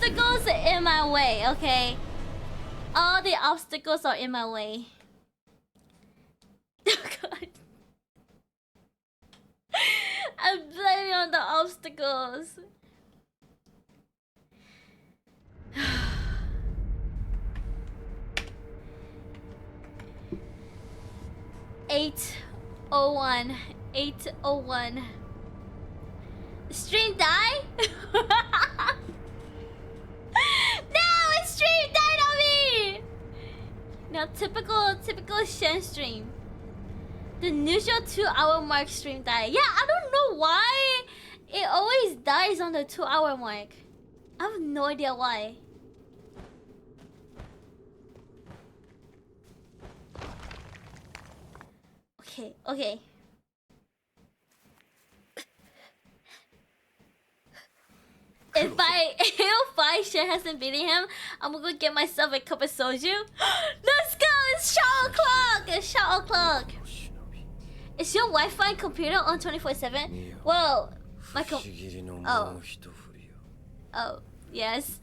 obstacles in my way, okay? All the obstacles are in my way. Oh god. I'm blaming on the obstacles. Eight oh one. 801. Stream die? No, it's stream died on me! No, typical Shen stream. The usual 2-hour mark stream died. Yeah, I don't know why it always dies on the 2-hour mark. I have no idea why. Okay. If I Shen hasn't beaten him, I'm gonna get myself a cup of soju. Let's go! It's shot o'clock! Is your Wi-Fi computer on 24/7? Well, my Oh, yes.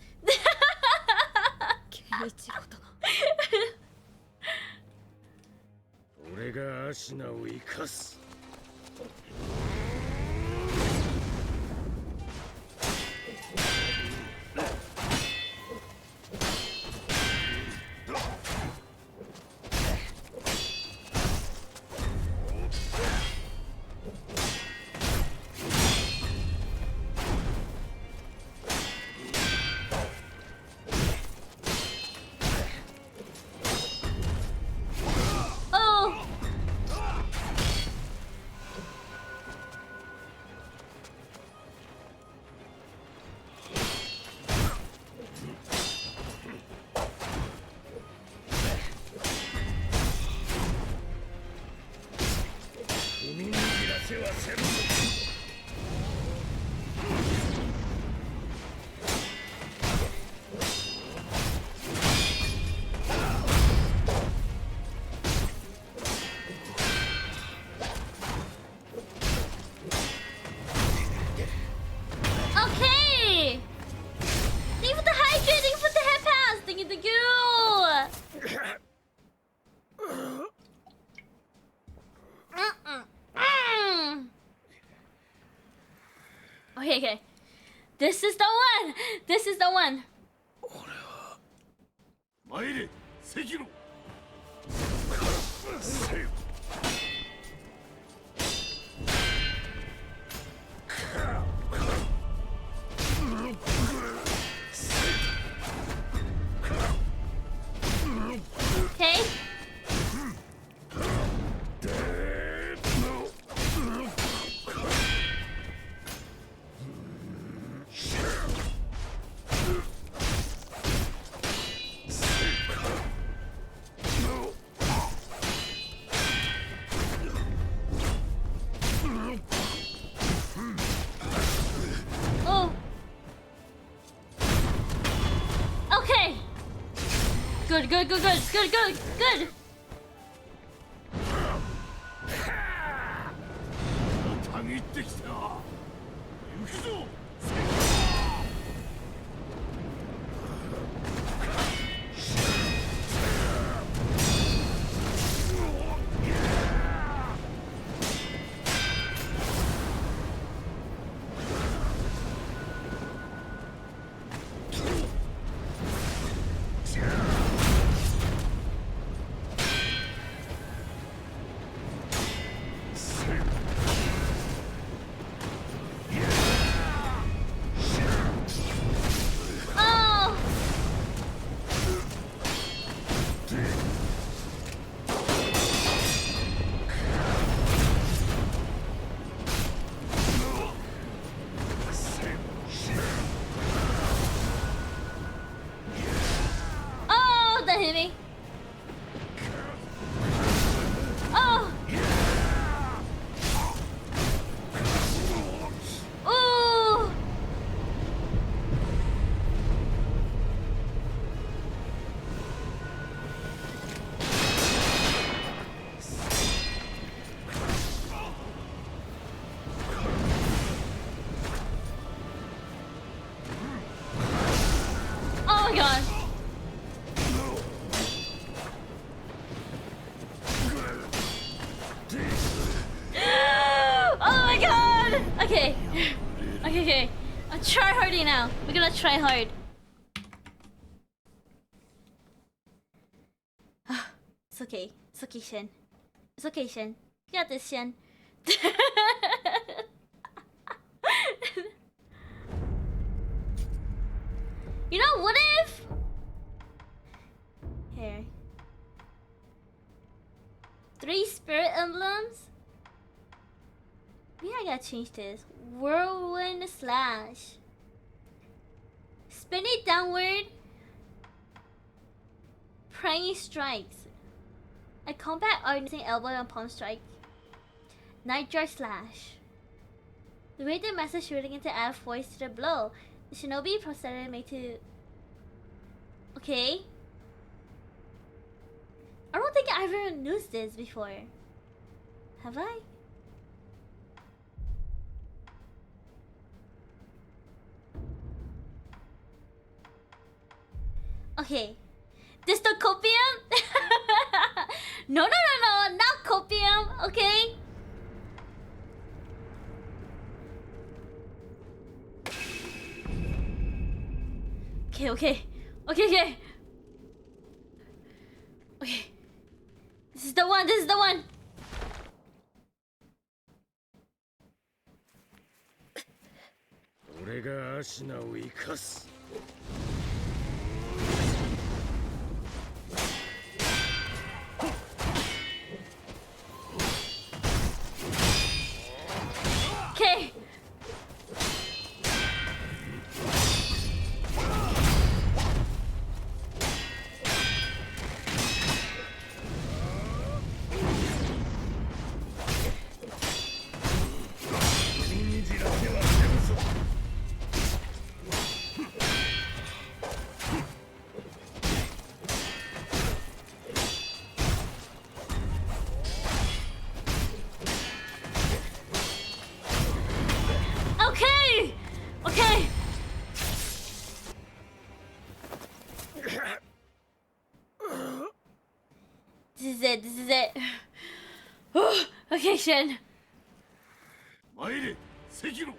Okay! Thank you for the hydrate, thank you for the head pass, thank you. Okay. This is the one! Sekiro. Okay. Oh. Okay. Good. Okay, okay. I'm try harding now. We're gonna try hard. It's okay. It's okay, Shen. It's okay, Shen. You got this, Shen. You know, what if... Here. 3 spirit emblems? Maybe I gotta change this. Whirlwind slash. Spin it downward. Praying strikes. A combat art using elbow and palm strike. Nightjar slash. The way the master shooting into add force to the blow. The shinobi prosthetic made to... Okay. I don't think I ever used this before. Have I? Okay. This the copium? No, not copium, okay? Okay. Okay. This is the one. 俺がアシナを生かす。Okay. Okay. This is it. Okay, Shen. 参れ、関野。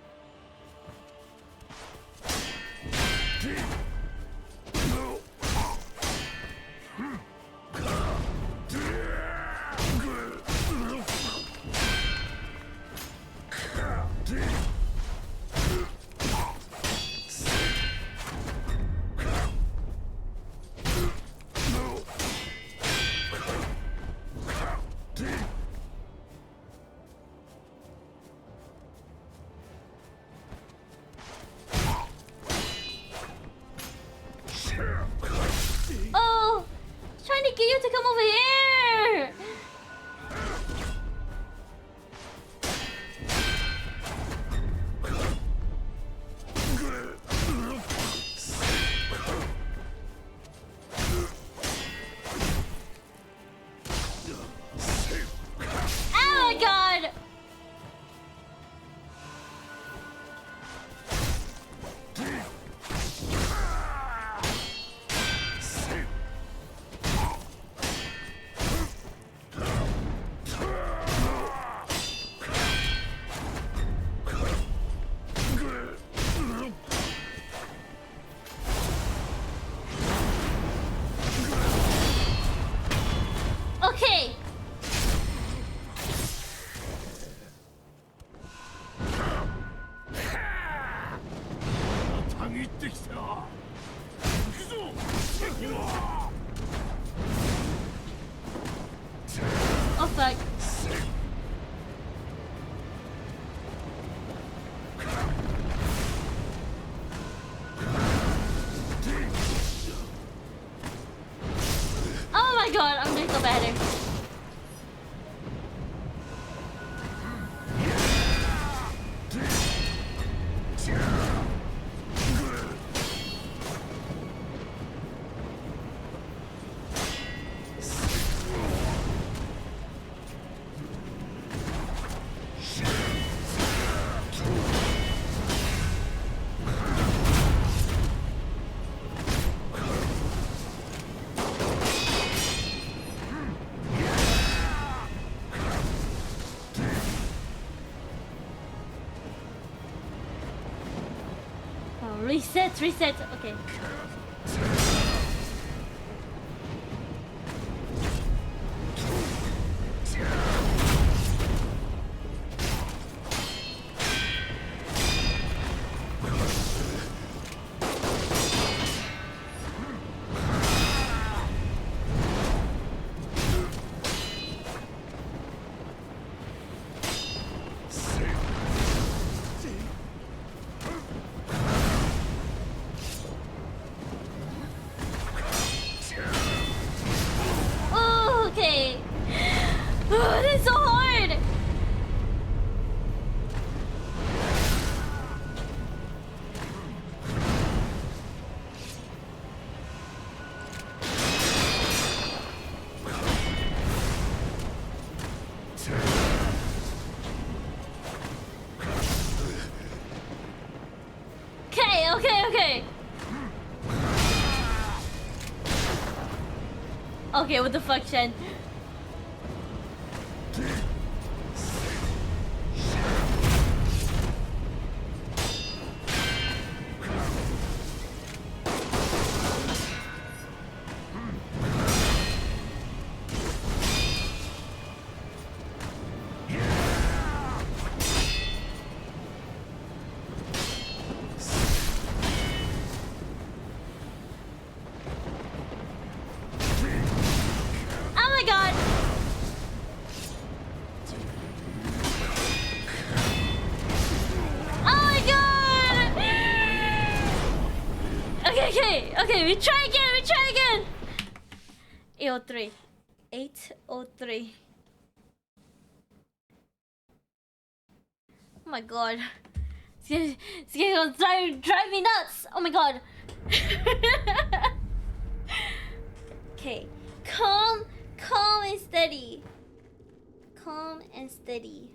Oh, trying to get you to come over here. Oh my God. Okay. たぎってきた。行くぞ、関野。 Oh fuck. Oh my God, I'm doing so bad here. Reset. Okay. Oh, okay. Oh, this is so hard. Okay. Okay, what the fuck, Shen? Oh my god! Oh my god! Okay, we try again! 803. 803. Oh my god. It's gonna drive me nuts! Oh my god! Okay. Calm and steady. Calm and steady.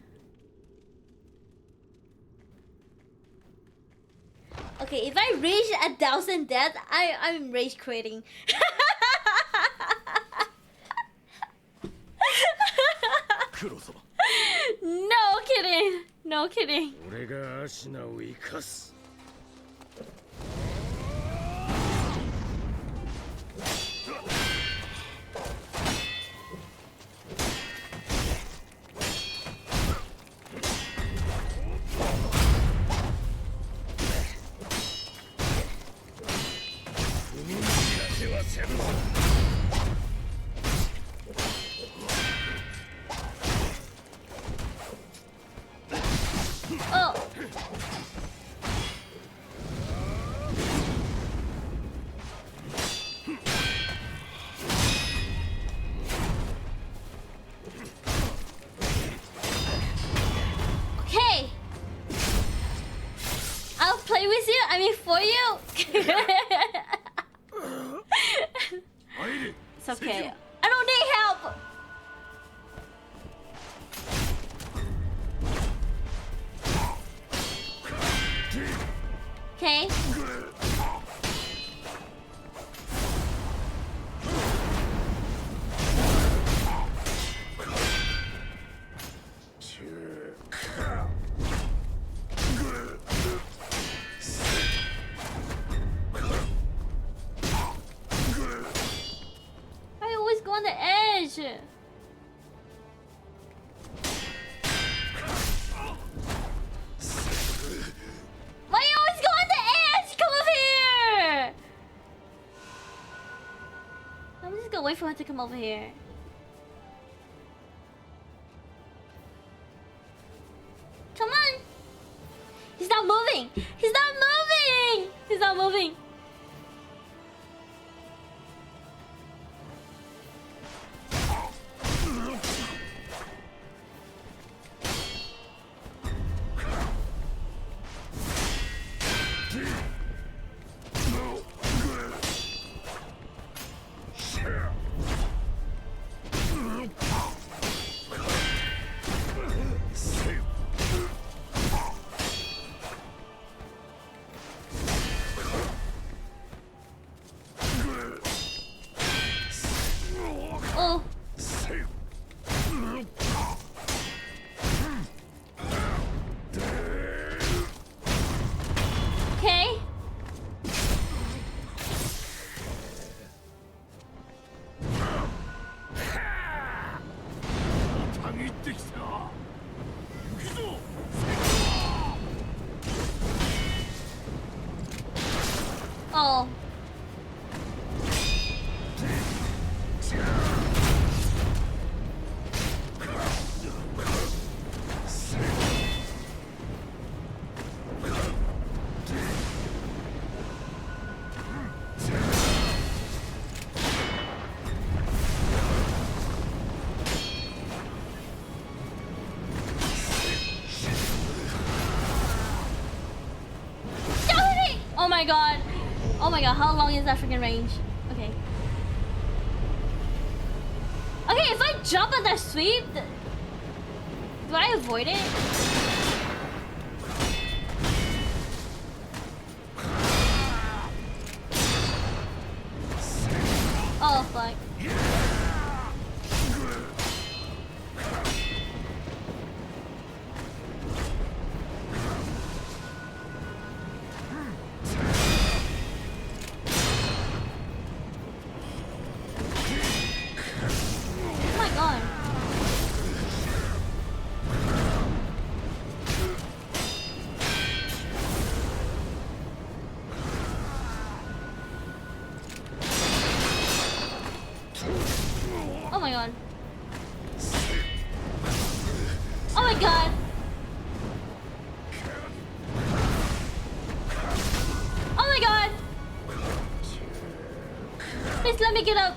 Okay, if I reach 1,000 deaths, I'm rage quitting. No kidding. 俺がアシナを生かす。海に知らせはせんぞ。Oh. Okay. I'll play with you. I mean for you. It's okay. I don't need help. Okay. I always go on the edge. Why you always go on the edge? Come over here! I'm just gonna wait for him to come over here. Come on! He's not moving! He's not moving! He's not moving! Oh. Oh my god. Oh my god, how long is that freaking range? Okay. Okay, if I jump on that sweep, do I avoid it? Oh fuck. Oh my god. Oh my god. Oh my god. Please let me get up.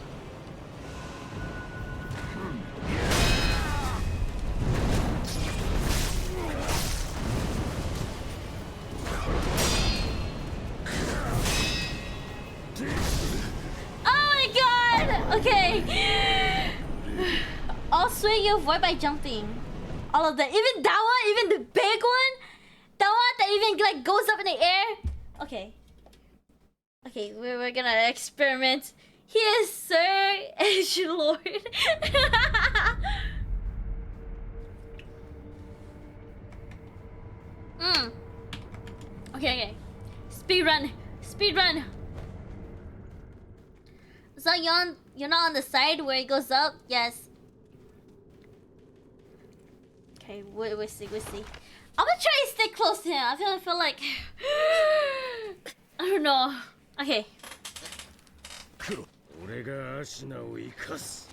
Oh my god. Okay. I'll swing you avoid by jumping. All of them. Even that one, even the big one. That one that even like goes up in the air. Okay. Okay, we're gonna experiment. He is Sir Edgelord. Okay. Speed run. So you're not on the side where it goes up? Yes. Okay, we'll see. I'm gonna try to stay close to him. I feel like I don't know. Okay. 俺がアシナを生かす。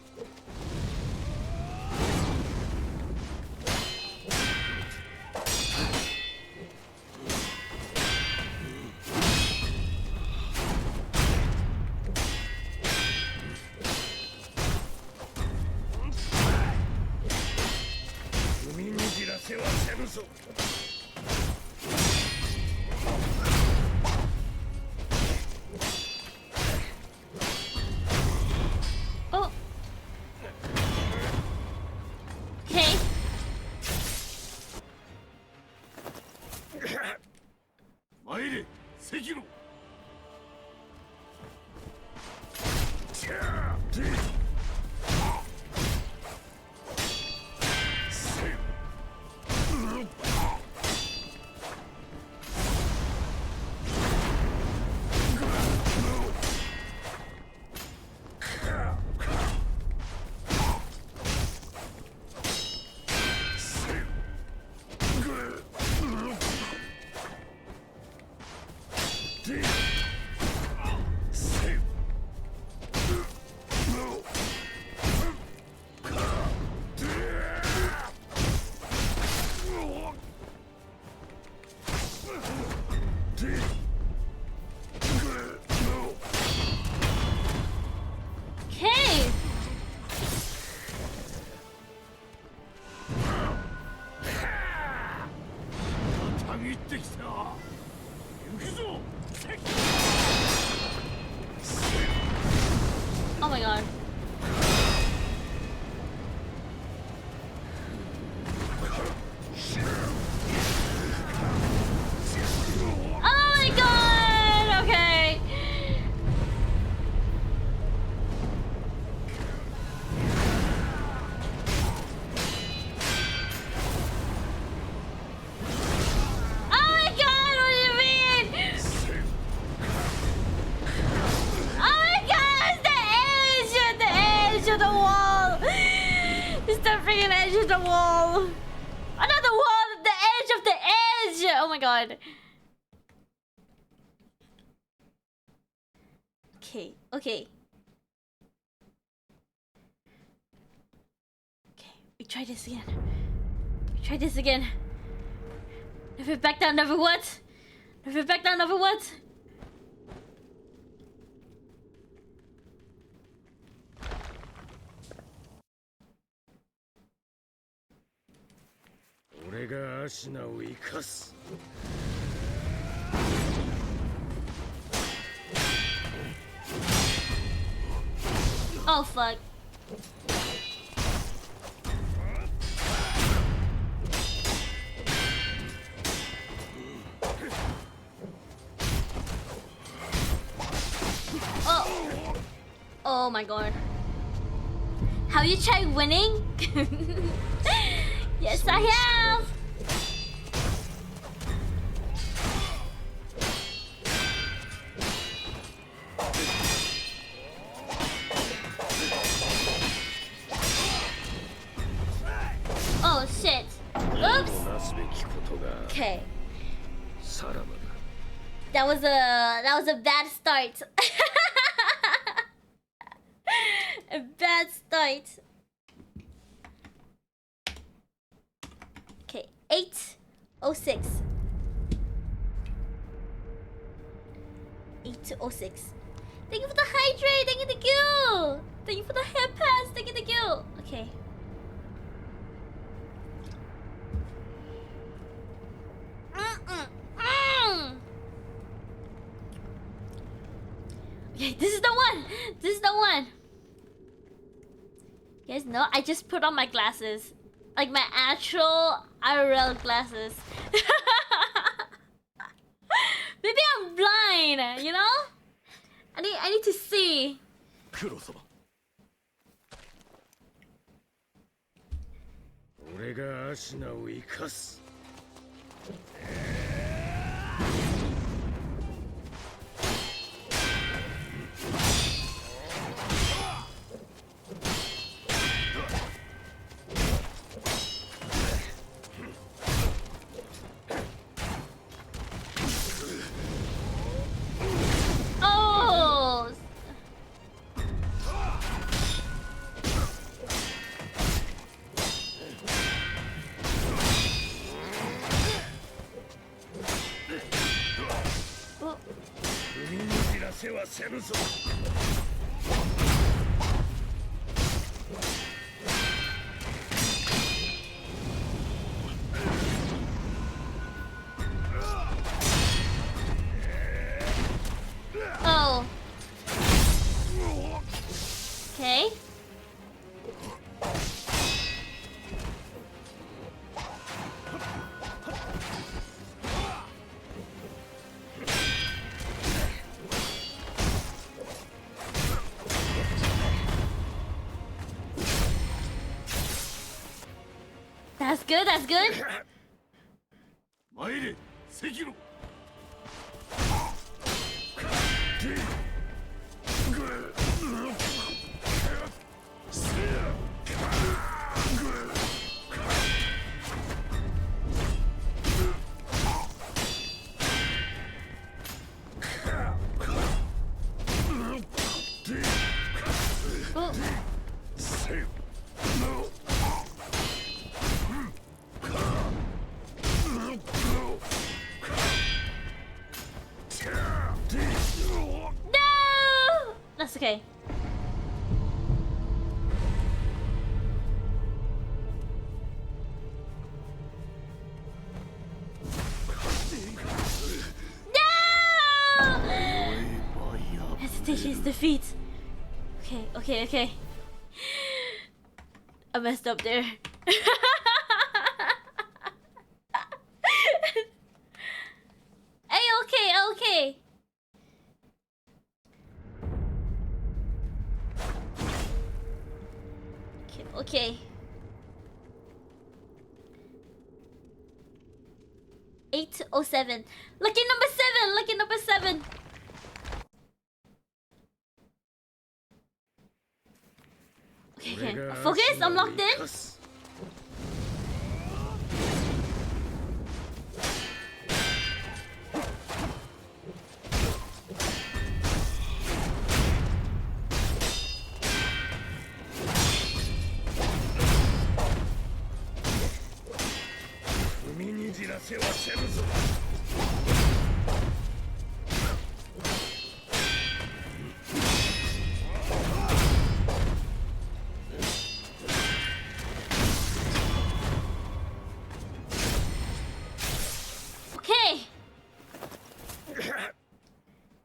踏みにじらせはせぬぞ。Oh. Okay. 参れ、関野。Okay. Oh my god. Oh my god. Okay. Oh my god, what do you mean? Oh my god, it's the edge of the wall. It's the freaking edge of the wall. Another wall, the edge of the edge. Oh my god. Okay, okay. Okay, we try this again. We try this again. Never back down, never what? Never back down, never what? Oh fuck. Oh. Oh my god. Have you tried winning? Yes, I have. Oh shit. Oops. Okay. That was a bad start. A bad start. Okay, 806. 806. Thank you for the hydrate. Thank you, thank you. Thank you for the hair pass. Thank you, thank you. Okay. Okay, this is the one. This is the one. You guys know I just put on my glasses, like my actual IRL glasses. Maybe I'm blind, you know? I need to see. Oh. Oh. Okay. That's good, that's good. 参れ関野 Oh. No! That's okay. No! Hesitation is defeat. Okay, okay, okay. I messed up there. Hey, okay, okay. Okay, okay. 807. Lucky number 7. Lucky number 7. Okay, okay. Focus. I'm locked in.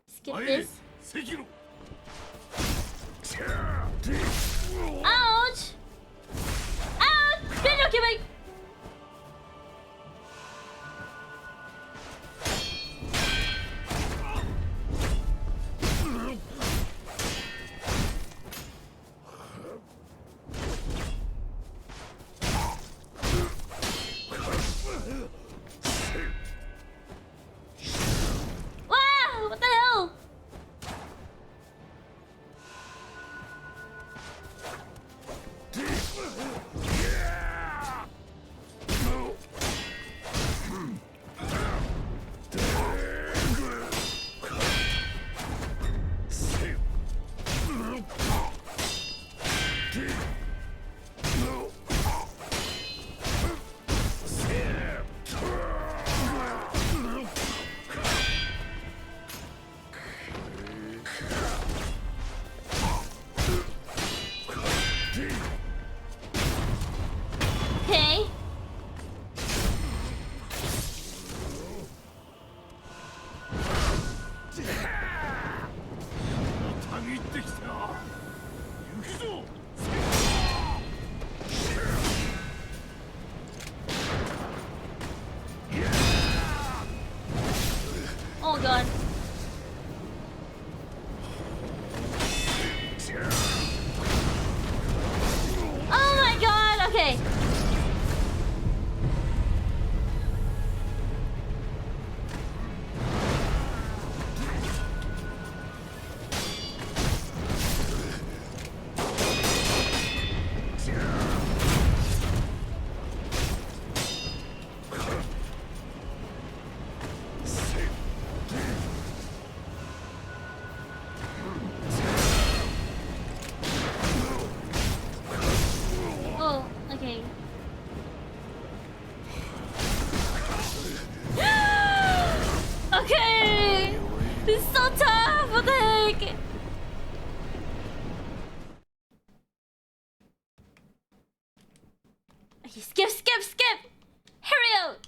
Skip this. Sekiro. Ouch! Ouch! Video killing! Wow! What the hell? Okay. Oh god. Oh my god, okay. Oh, okay. Okay! This is so tough! What the heck? Okay, skip! Hurry up!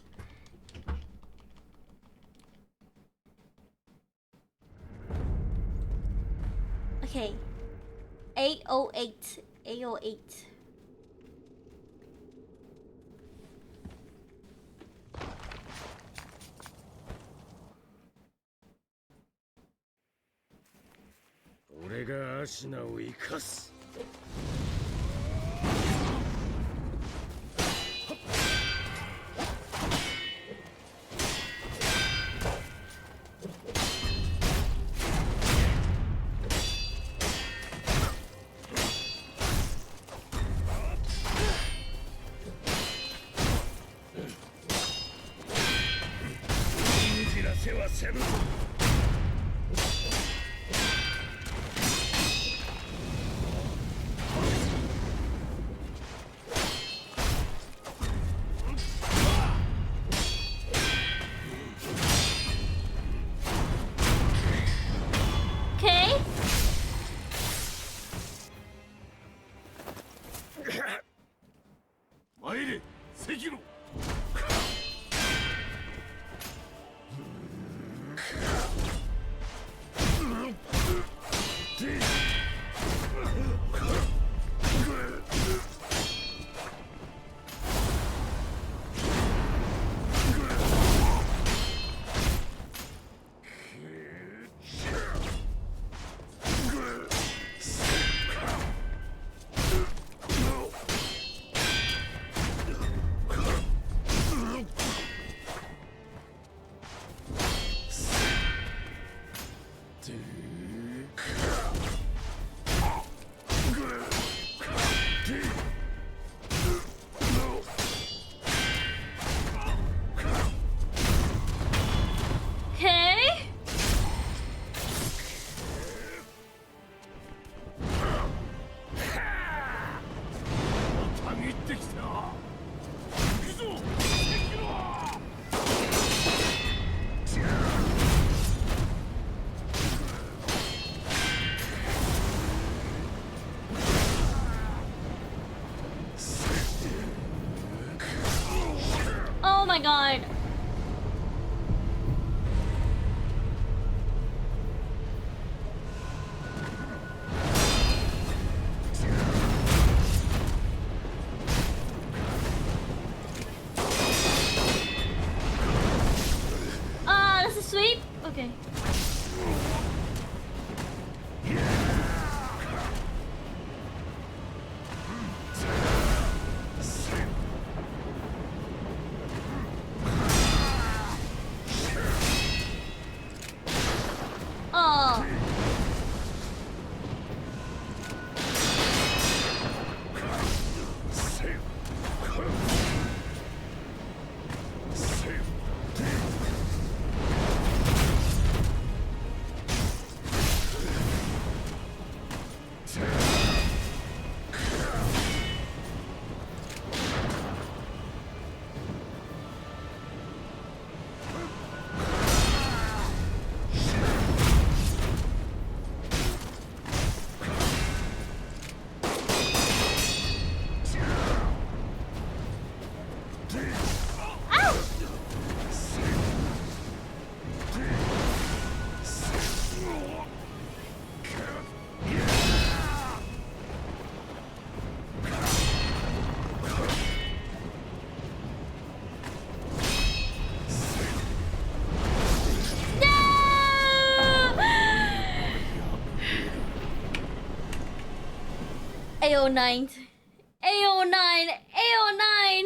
Okay. 808. 808.俺がアシナを生かす。じらせはせぬぞ。Okay.参れ、関野。Okay. Oh my god. Okay. Oh. AO9. AO9. AO9.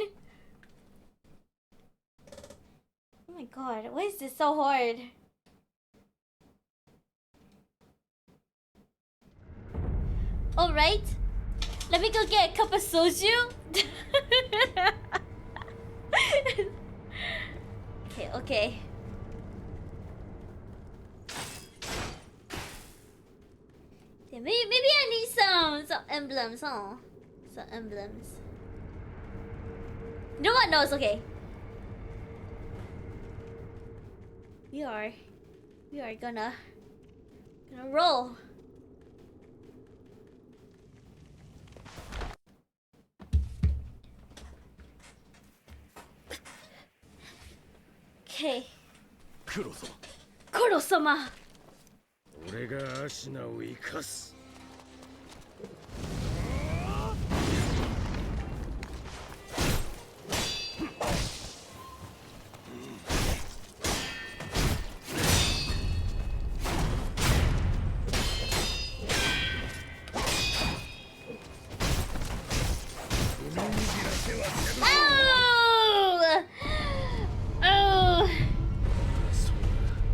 Oh my god, why is this so hard? Alright. Let me go get a cup of soju. Okay, okay. Yeah, maybe I need some emblems, huh? Some emblems. You know what? No, it's okay. We are gonna roll. Okay. 黒様 Kuro-sama. 俺がアシナを生かす Oh! Oh!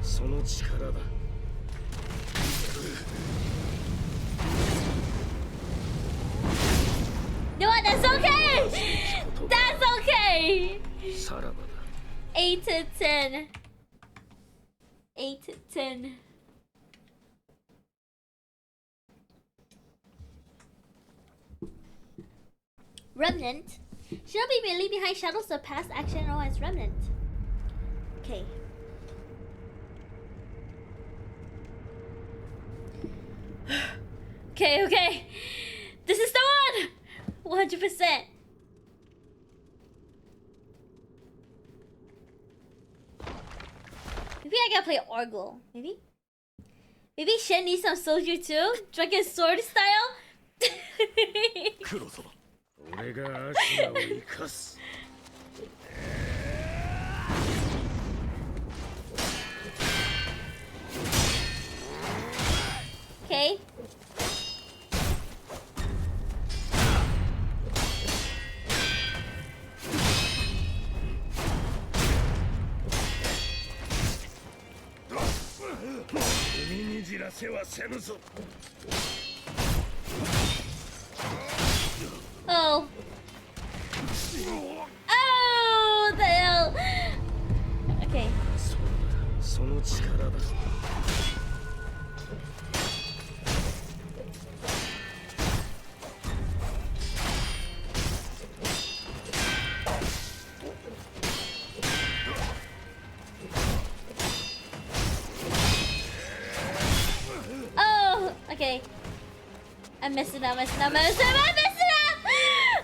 その力だ You know what? That's okay! That's okay! さらばだ 8 to 10. 8 to 10. Remnant. Shinobi may leave behind shadows of past action known as Remnant. Okay. Okay, okay. This is the one! 100%. Maybe I gotta play Orgul. Maybe? Maybe Shen needs some soju too? Dragon Sword style? 黒様俺がアシナを生かす Okay. Oh. Oh, the hell. Okay. その力だ Oh, okay. I'm messing up, messing up, messing up, I'm messing up!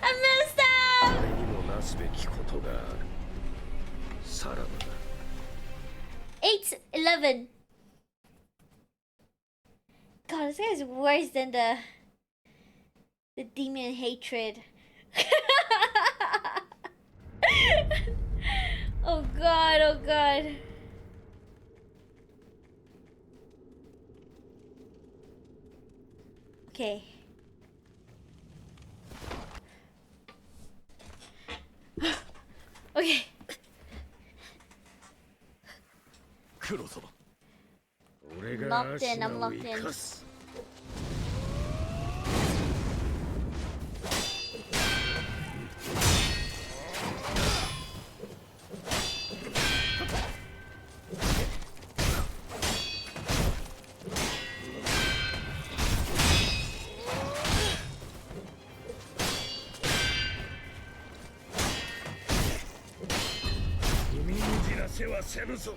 I messed up! 俺にもなすべきことがあるさらばだ 8, 11. God, this guy's worse than the demon hatred. Oh god, oh god. Okay. Okay. 黒様俺 I'm が locked in, 足 I'm を locked 生 in. かす 踏みにじらせはせぬぞ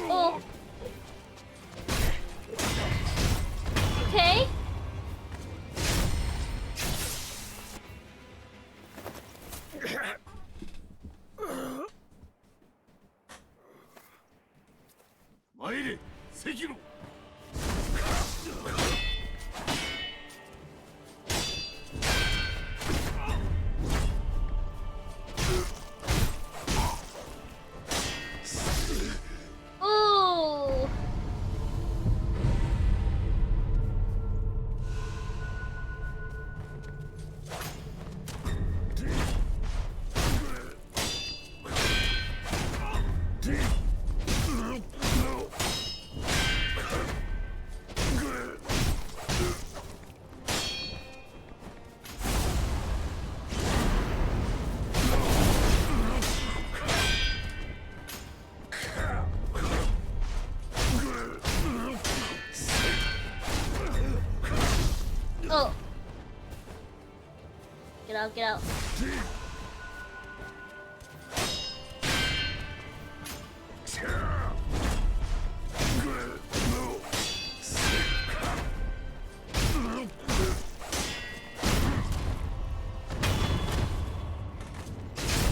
Oh. Okay. Maire, Sekiro. Oh. Oh. Get out, get out.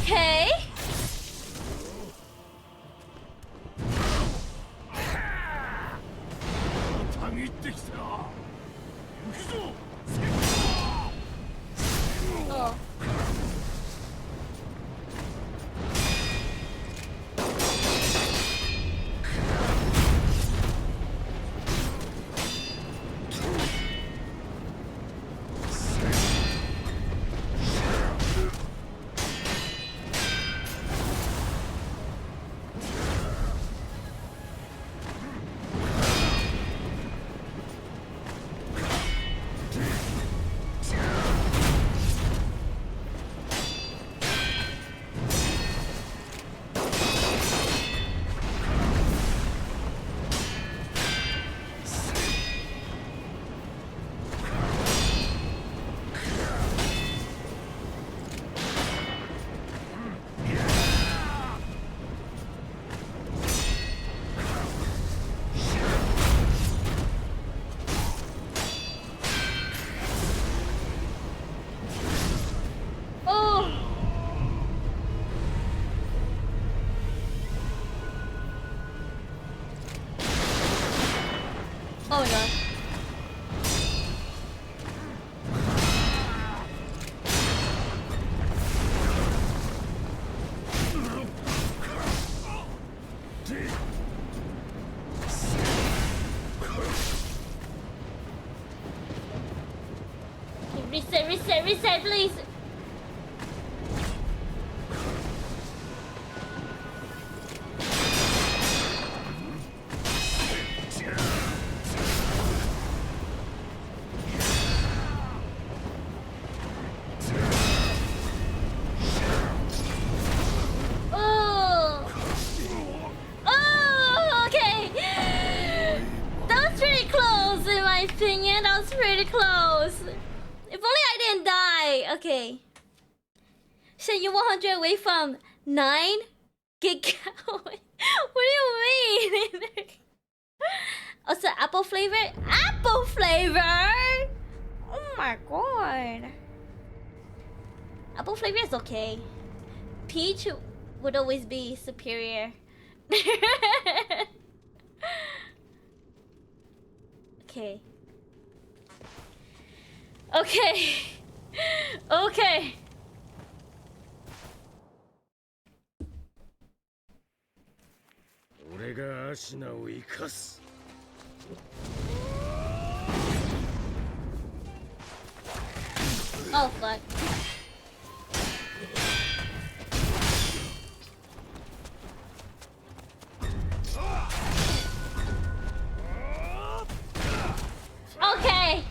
Okay. Oh. Oh. Oh my god. Okay, reset, please. Oh. Oh, okay. That was pretty close, in my opinion. That was pretty close. If only I didn't die. Okay. Shit, you 100 away from 9? Get what do you mean? Also, apple flavor? Apple flavor? Oh my god. Apple flavor is okay. Peach would always be superior. Okay. Okay. Okay. Oh fuck. Okay.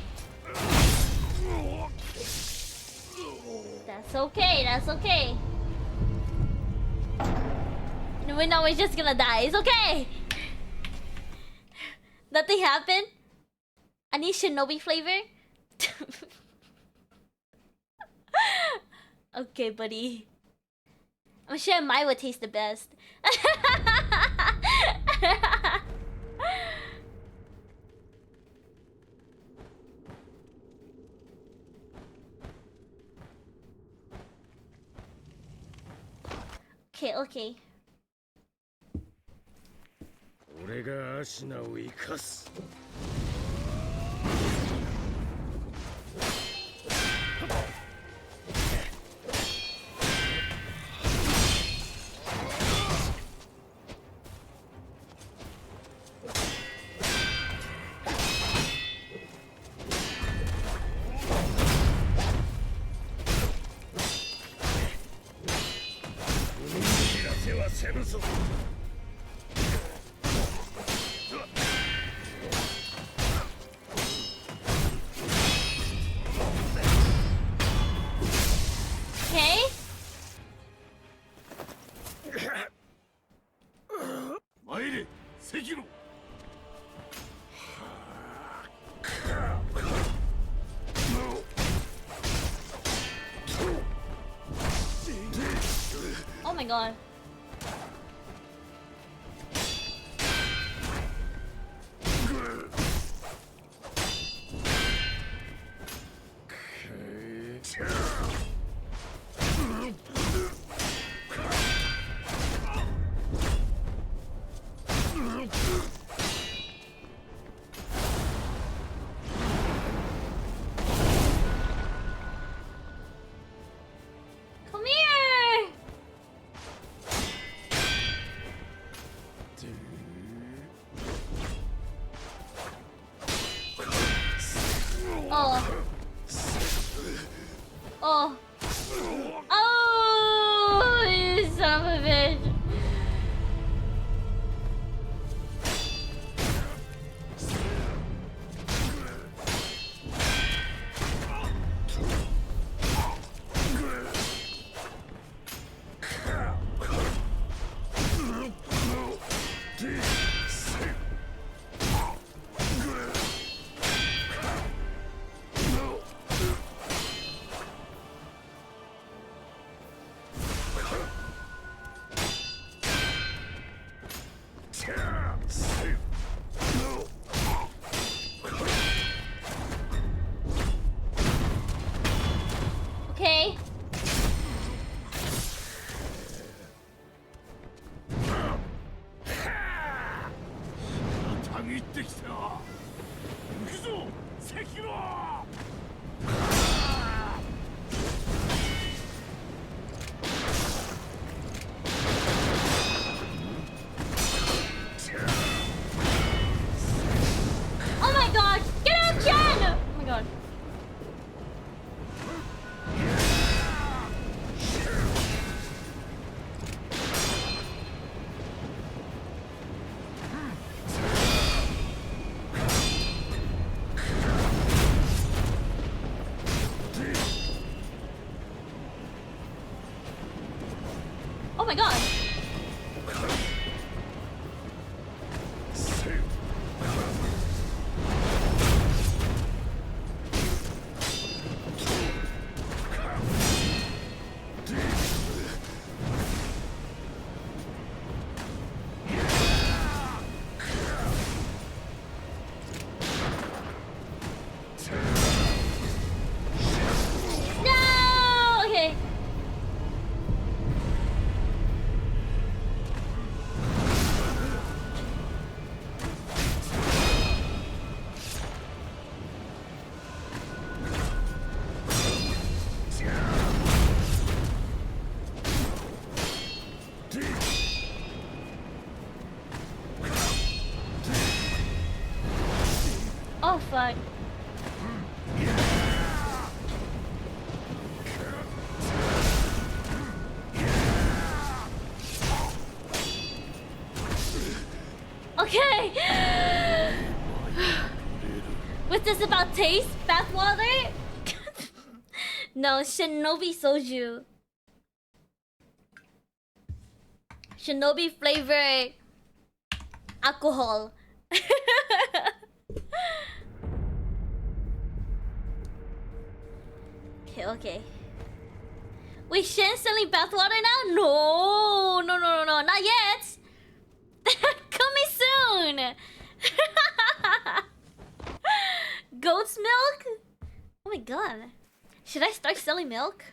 That's okay. That's okay. We know we're just gonna die. It's okay. Nothing happened. I need shinobi flavor. Okay, buddy. I'm sure mine would taste the best. Okay, okay. 俺がアシナを生かす。知らせはせぬぞ。 Okay. 参れ、関野。Oh my god. Come here. Oh. Oh. Oh, you son of a bitch. Okay. Oh my god! Get out, Jen! Oh my god. Oh my god. No! Okay. fuck. Okay. Was this about taste? Bathwater? No, Shinobi soju. Shinobi flavored alcohol. Okay. Wait, Shen's selling bathwater now? No, not yet. Coming soon. Goat's milk? Oh my god. Should I start selling milk?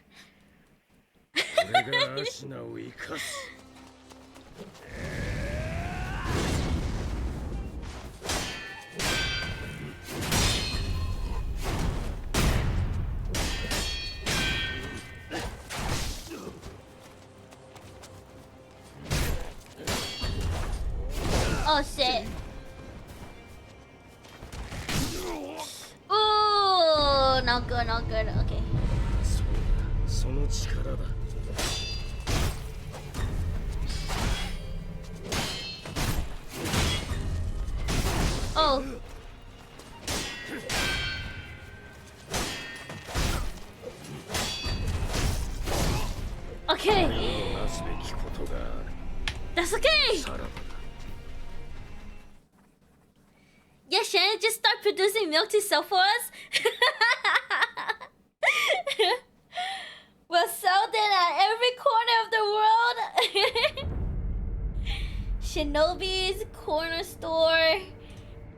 Oh shit. Ooh, not good, not good. Okay. Oh. Okay. That's okay. Yeah, Shannon, just start producing milk to sell for us. We'll sell that at every corner of the world. Shinobi's corner store.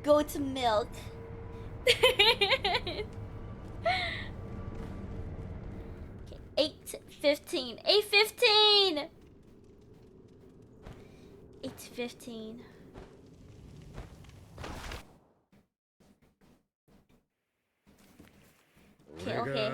Go to milk. Okay, 8:15. 8:15. 8:15. Okay, okay.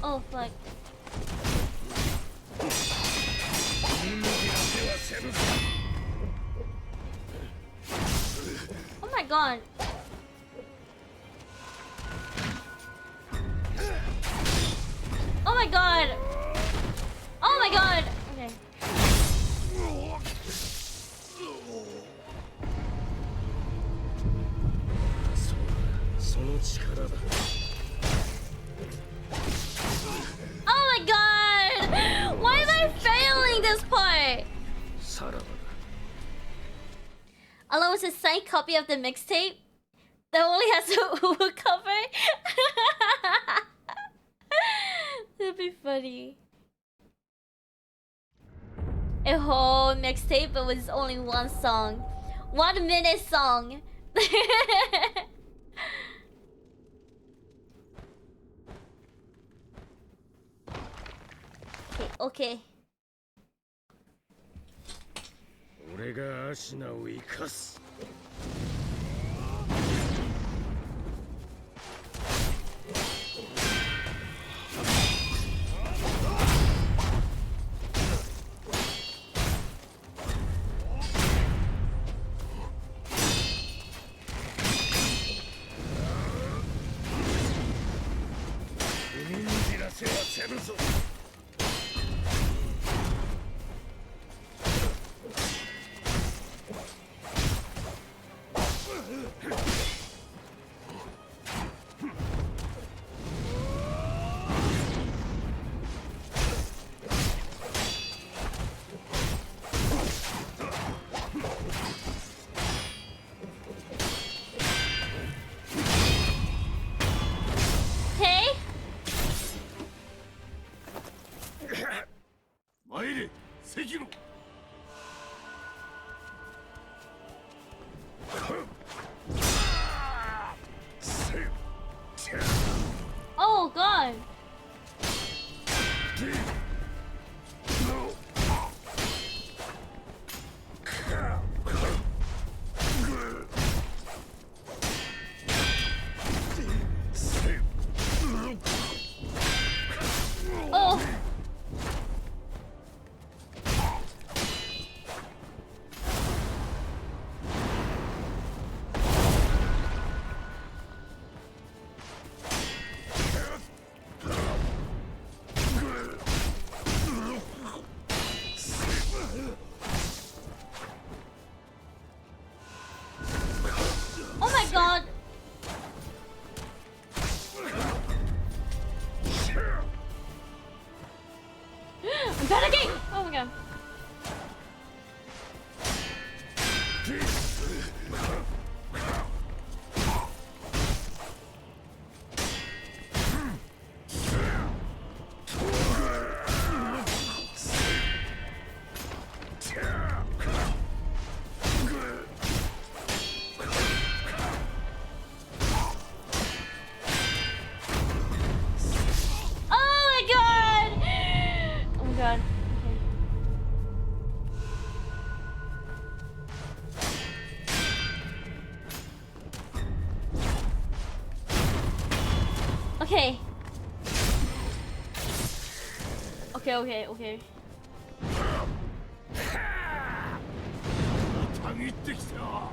Oh fuck. Oh my god. Oh my god. Oh my god. Okay. Oh my god. Why am I failing this part? Along with a signed copy of the mixtape that only has a Uwu cover. That'd be funny. A whole mixtape, but with only one song. 1 minute song. Okay. 俺がアシナを生かす。海にじらせはせぬぞ。Okay. Okay. たぎってきた。行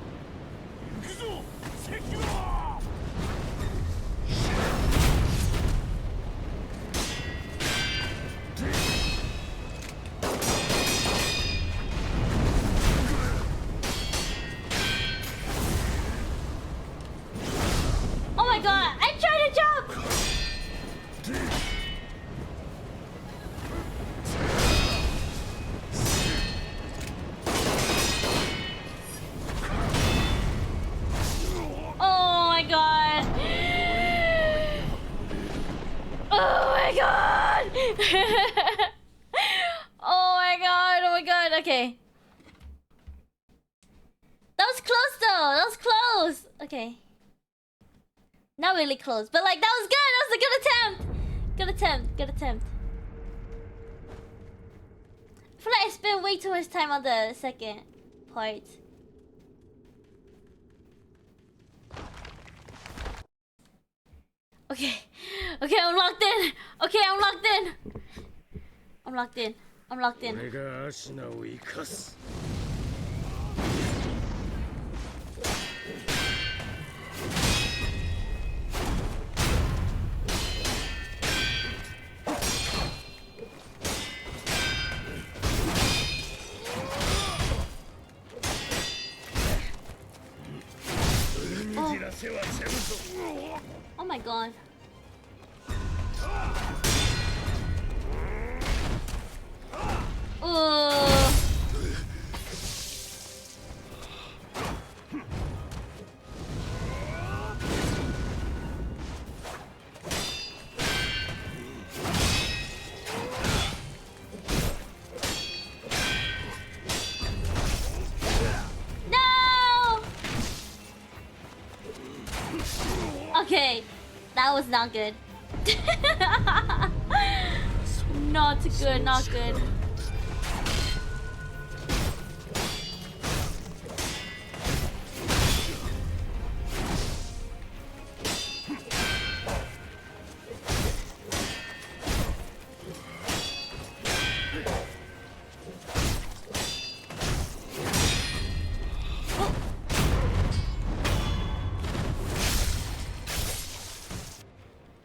くぞ、関は。Oh my god, I tried to jump! Oh my god! Oh my god! Oh my god, okay. That was close though, that was close! Okay. Not really close, but like that was good. That was a good attempt. Good attempt. I feel like I spent way too much time on the second part. Okay, I'm locked in. I'm locked in. 俺がアシナを生かす。Oh my god. No! Okay, that was not good. Not good.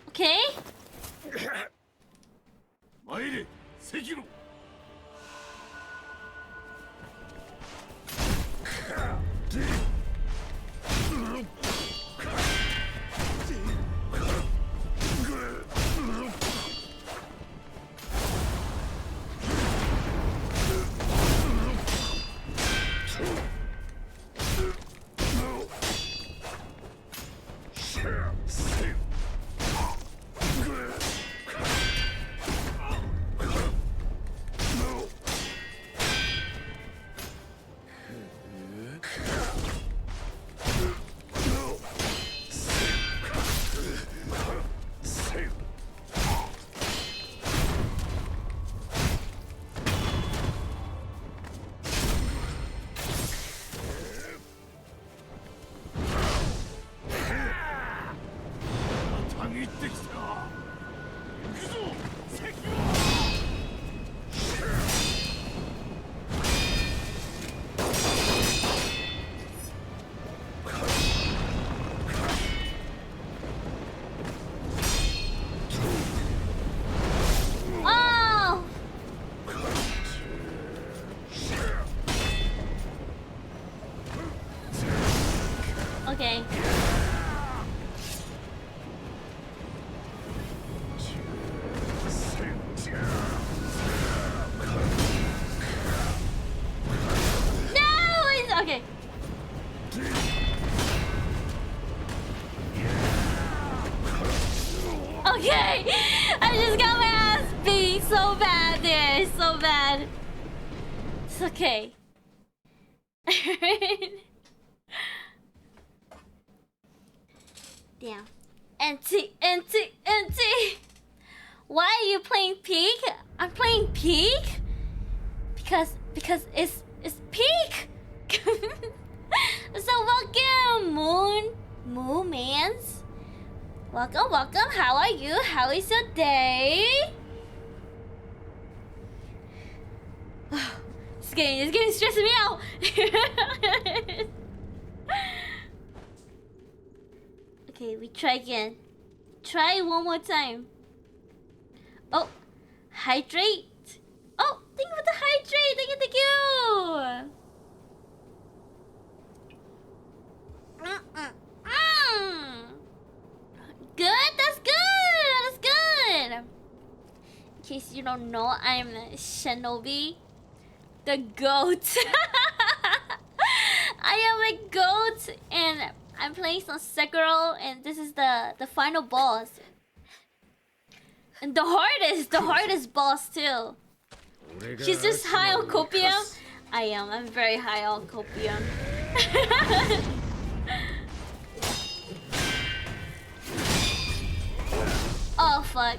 Okay. 参れ、関野。Okay. No! It's okay. Okay! I just got my ass beat so bad there. So bad. It's okay. Damn. NT. Why are you playing Peak? I'm playing Peak? Because it's Peak! So welcome, Moon Mans. Welcome, welcome. How are you? How is your day? This game is stressing me out. Okay, we try again. Try one more time. Oh, hydrate. Oh, thank you for the hydrate. Thank you, thank you. Good, that's good. That's good. In case you don't know, I'm Shinobi, the goat. I am a goat, and I'm playing some Sekiro, and this is the final boss. And the hardest boss too. He's just high on copium. I am. I'm very high on copium. Oh fuck.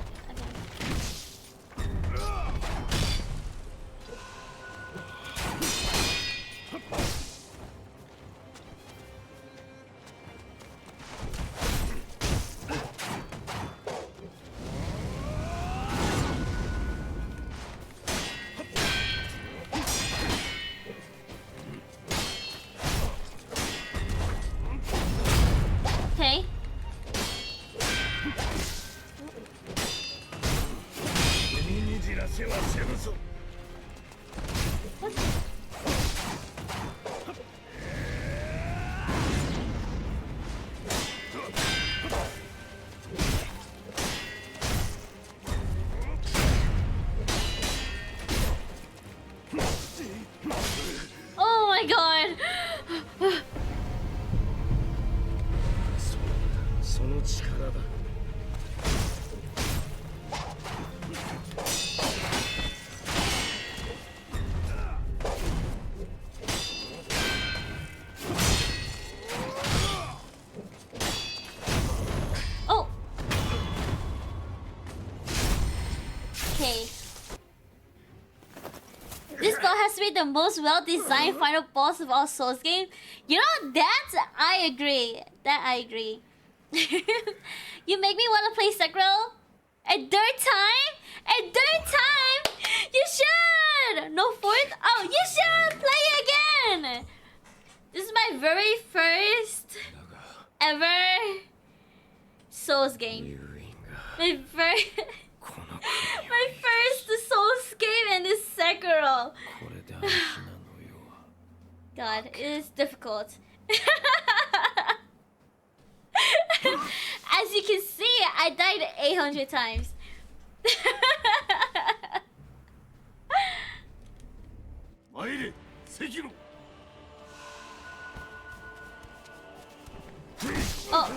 Okay. What? Oh my god. その力だ Oh. Okay. This boss has to be the most well-designed final boss of all Souls games. You know, I agree. That I agree. You make me want to play Sekiro a third time? A third time? You should! No fourth? Oh, you should play it again! This is my very first ever Souls game. My first Souls game, and this Sekiro. God, it is difficult. As you can see, I died 800 times. Oh.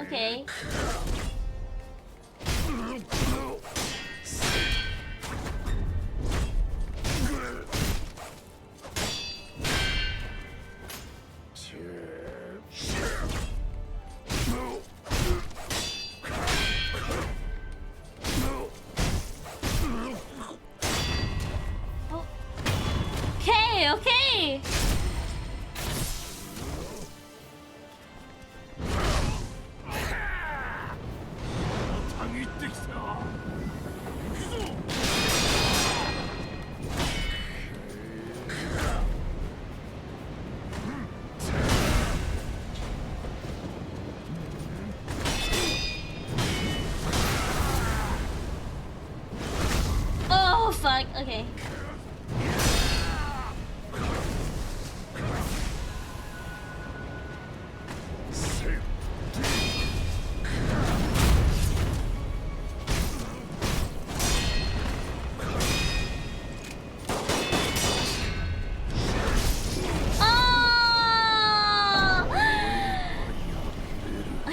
Okay. Oh. Okay, okay. Oh fuck, okay.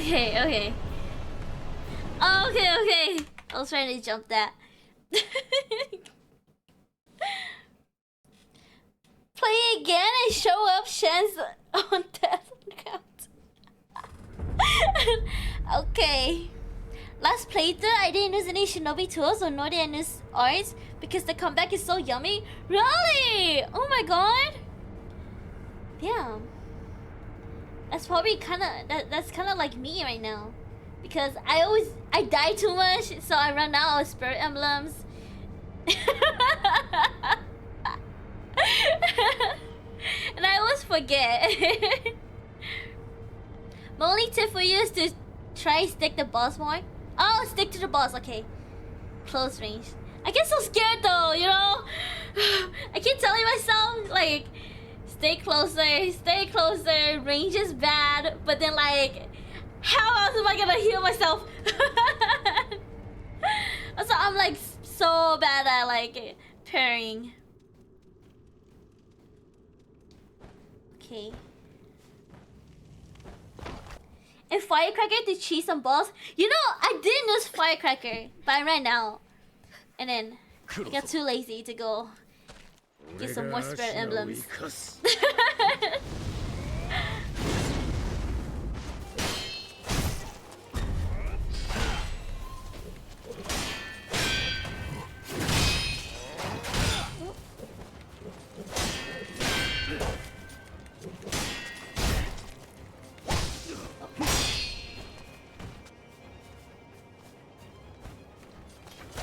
Okay, okay. Oh, okay, okay. Oh, was trying to jump that. Play again and show up Shen's on death count. Okay. Last playthrough, I didn't use any shinobi tools or nor did I use arts because the comeback is so yummy. Really? Oh my god. Damn. That's probably that's kinda like me right now. Because I die too much, so I run out of spirit emblems. And I always forget. My only tip for you is to try stick the boss more. Oh, stick to the boss, okay. Close range. I get so scared though, you know? I keep telling myself, like, stay closer, range is bad, but then like, how else am I gonna heal myself? Also, I'm like so bad at like parrying. Okay. And firecracker to cheese some balls. You know, I didn't use firecracker, but I ran out. And then I got too lazy to go get some more spirit emblems.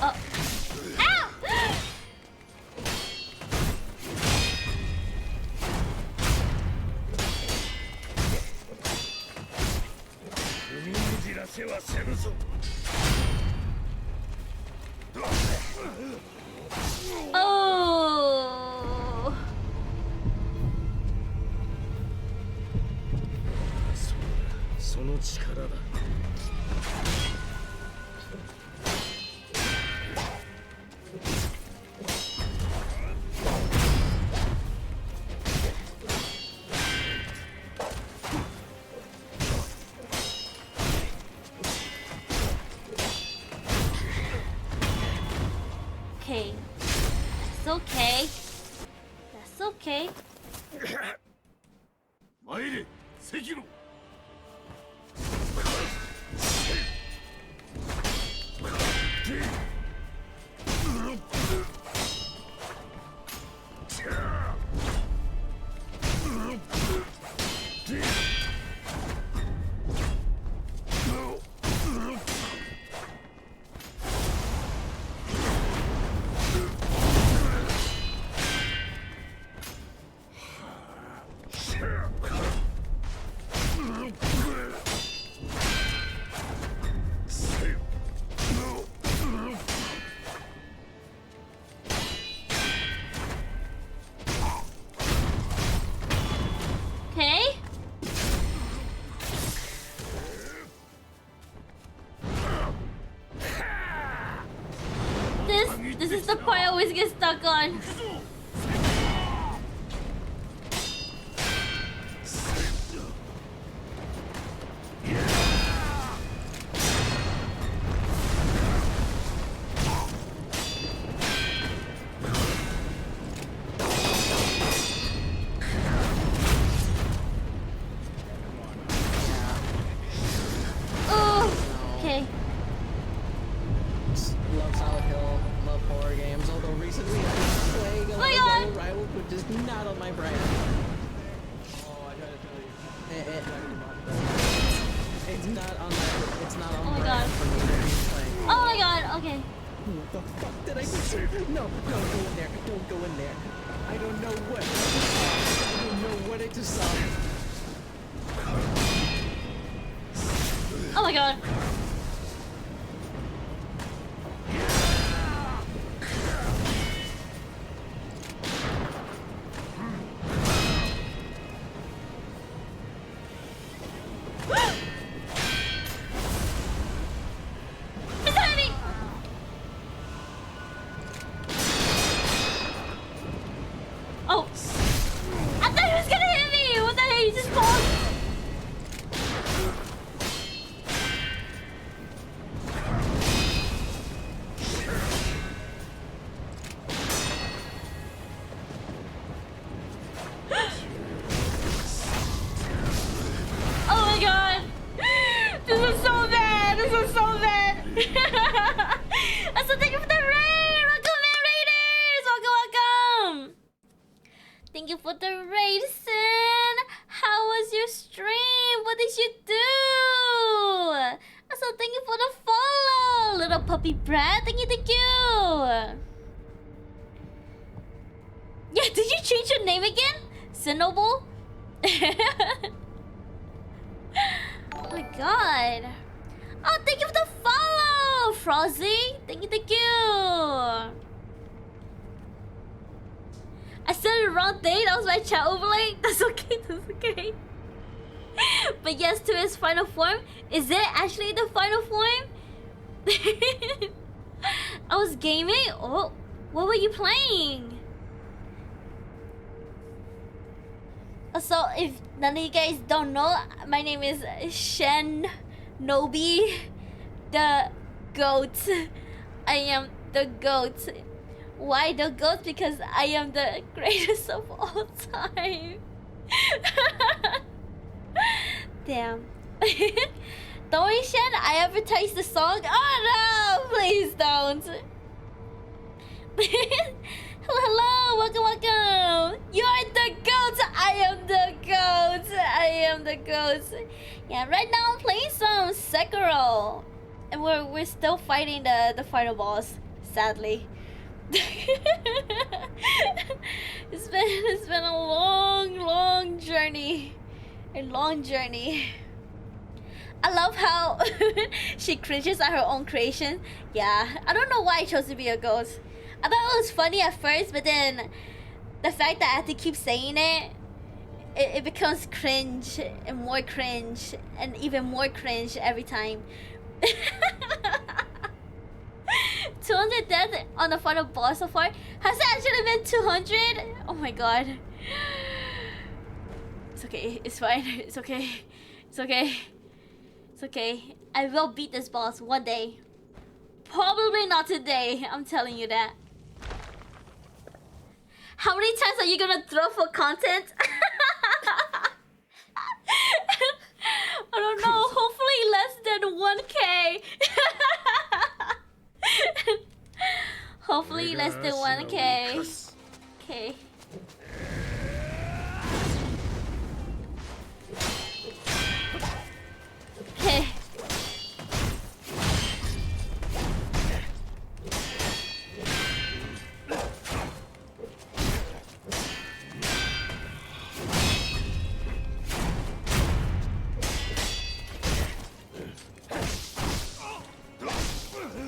Oh. Ow! Oh. Okay. That's okay. That's okay. 参れ、Sekiro。Okay. This is the part I always get stuck on. Oh, okay. Love Silent Hill, love horror games, although recently I've been playing a my God. Devil Rival, which is not on my brand. Oh, I gotta tell you. It's not on my, it's not on Oh my brand God. for me to be playing. Oh my god, okay. What the fuck did I just No, don't go in there, don't go in there. I don't know what I don't know what I just saw. Oh my god. It's heavy! Oh. I thought he was gonna hit me! What the hell? He just paused. you for the raid, Sin. How was your stream? What did you do? Also, thank you for the follow, little puppy brat. Thank you, thank you. Yeah, did you change your name again? Sinoble? Oh my god. Oh, thank you for the follow, Frozzy. Thank you, thank you. I said the wrong thing. That was my chat overlay. That's okay, that's okay. But yes, to his final form. Is it actually the final form? I was gaming? Oh, what were you playing? So, if none of you guys don't know, my name is Shen Nobi, the goat. I am the goat. Why the goat? Because I am the greatest of all time. Damn. Don't worry, Shen, I advertised the song. Oh no, please don't. Hello, welcome, welcome. You are the goat. I am the goat. I am the goat. Yeah, right now I'm playing some Sekiro, and we're still fighting the final boss. Sadly, it's been a long journey, I love how she cringes at her own creation. Yeah, I don't know why I chose to be a ghost. I thought it was funny at first, but then the fact that I have to keep saying it becomes cringe and more cringe and even more cringe every time. 200 deaths on the final boss so far. Has it actually been 200? Oh my god. It's okay. It's fine. It's okay. It's okay. It's okay. I will beat this boss one day. Probably not today. I'm telling you that. How many times are you gonna throw for content? I don't know. Hopefully less than 1K. Hopefully less than 1K. Okay. Okay.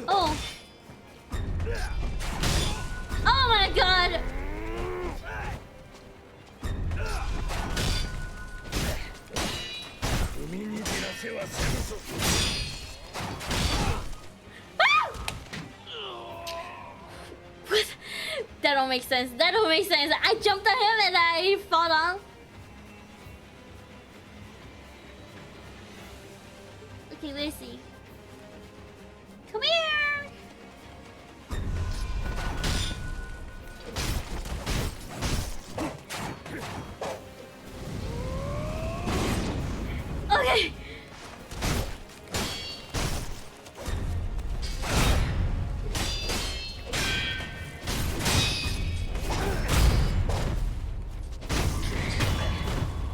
Oh. Oh my god. What? That don't make sense. That don't make sense. I jumped at him and I fell down. Okay, let's see. Come here. Okay.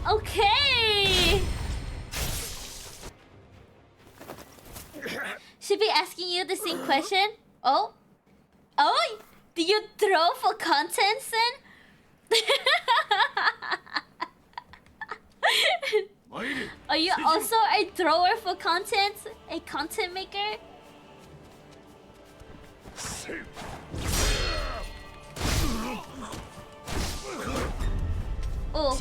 Okay. Should be asking you the same question. Oh, oh, do you throw for content, Sin? Are you also a thrower for content? A content maker? Oh.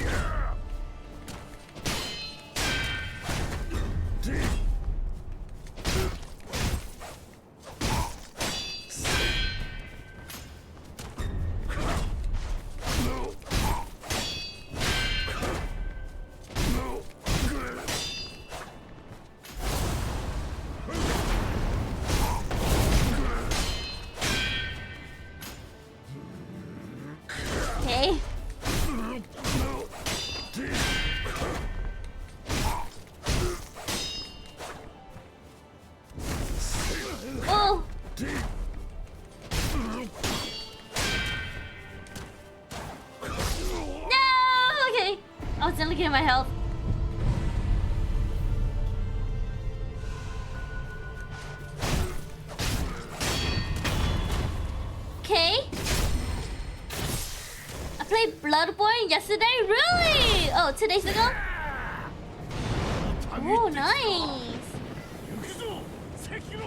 Okay. Oh. No! looking at my health. Okay. I played Bloodborne yesterday? Really? Oh, 2 days ago? Oh, nice. 行くぞ関野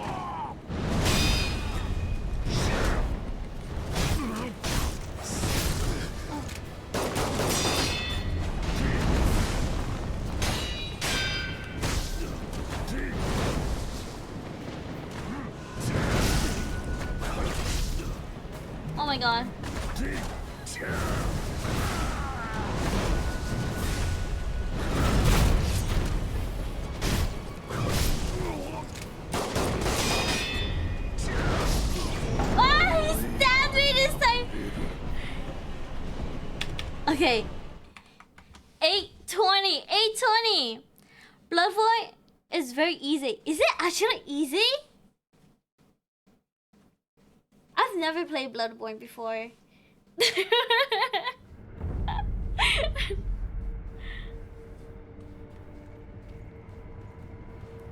Oh my god. Ah, he stabbed me this time. Okay. 820. 820. Bloodborne is very easy. Is it actually easy? I've never played Bloodborne before.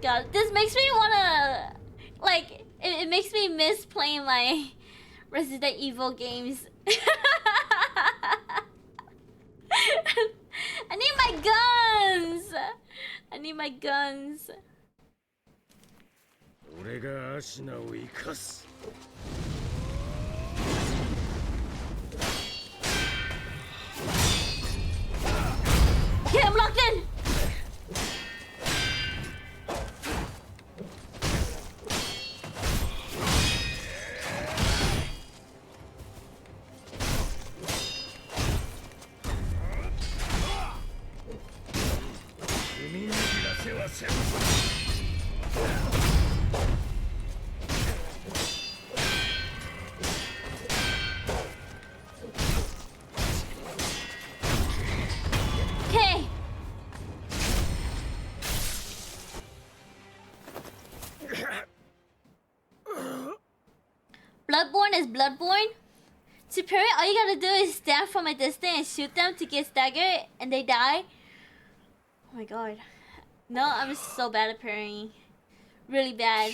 God, this makes me wanna... Like, it makes me miss playing my Resident Evil games. I need my guns! I need my guns. 俺がアシナを生かす Okay, I'm locked in! Okay. Bloodborne is Bloodborne. To parry, all you gotta do is stand from a distance and shoot them to get staggered and they die. Oh my god. No, I'm so bad at parrying. Really bad.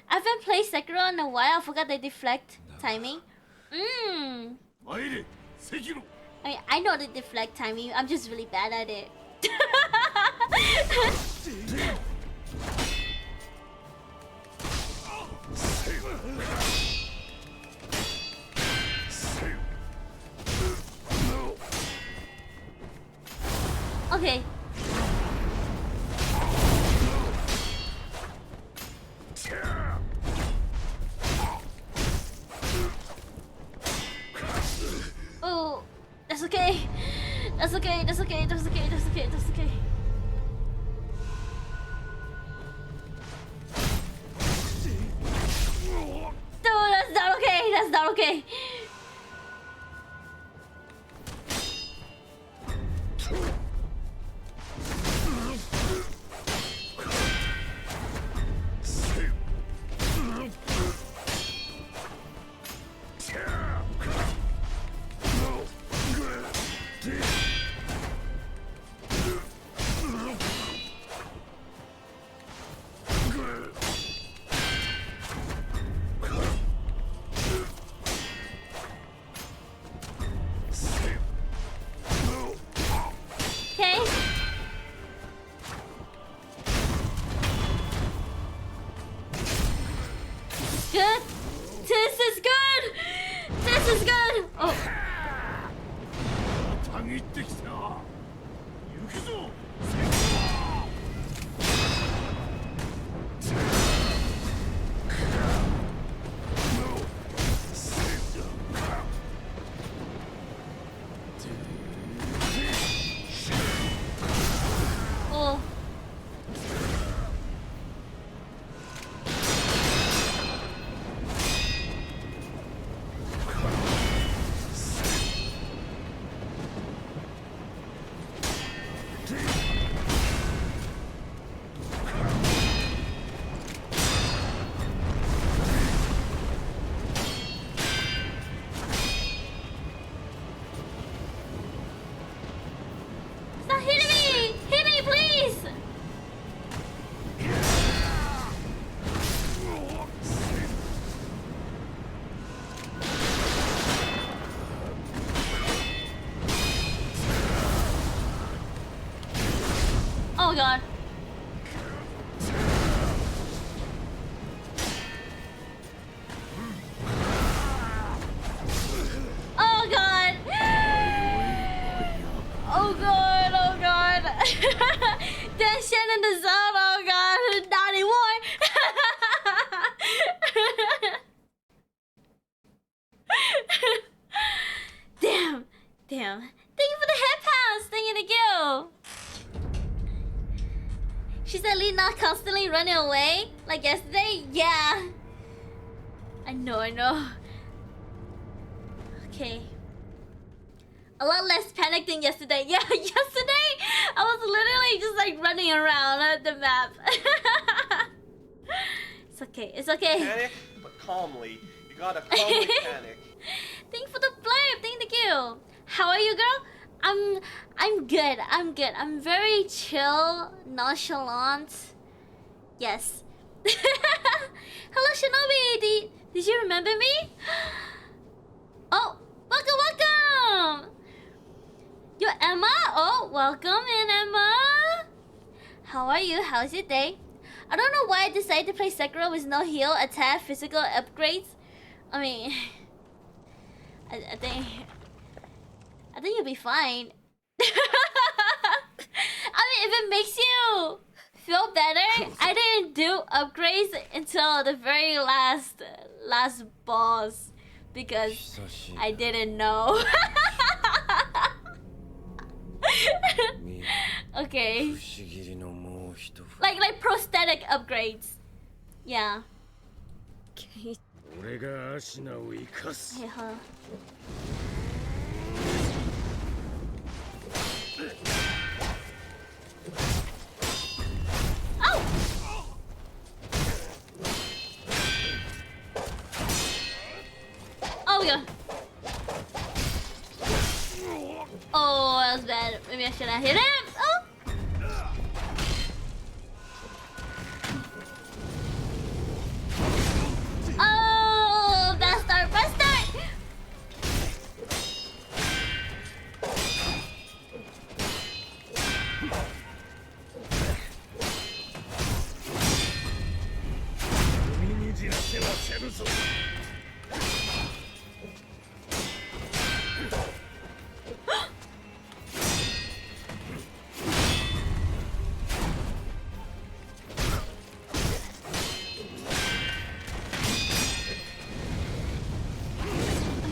I haven't played Sekiro in a while. I forgot they deflect timing. Mmm. 参れ関野 I mean, I know the deflect timing. I'm just really bad at it. Okay. Oh, that's okay. That's okay. That's okay. That's okay. That's okay. That's okay. No, that's not okay. That's not okay. Damn. Thank you for the head pass. Thank you. She's at least not constantly running away like yesterday. Yeah. I know. Okay. A lot less panic than yesterday. Yeah, yesterday I was literally just like running around the map. It's okay. Panic, but calmly. You gotta calmly panic. Thank you for the flame. Thank you. How are you, girl? I'm good. I'm very chill, nonchalant. Yes. Hello, Shinobi. Did you remember me? Oh, welcome. You're Emma. Oh, welcome in, Emma. How are you? How's your day? I don't know why I decided to play Sekiro with no heal, attack, physical upgrades. I mean, I think you'll be fine. I mean, if it makes you feel better, I didn't do upgrades until the very last boss because I didn't know. Okay. Like prosthetic upgrades. Yeah. Okay. Hey, huh. Oh! Oh yeah. Oh, that was bad. Maybe I shouldn't have hit him. Oh! Oh, bad start.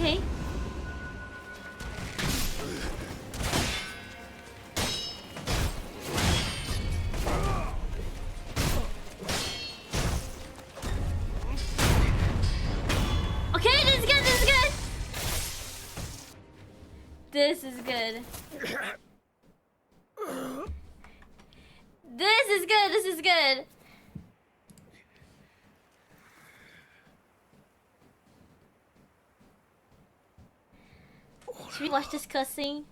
Okay. Okay, this is good. This is good. Should we watch this cussing?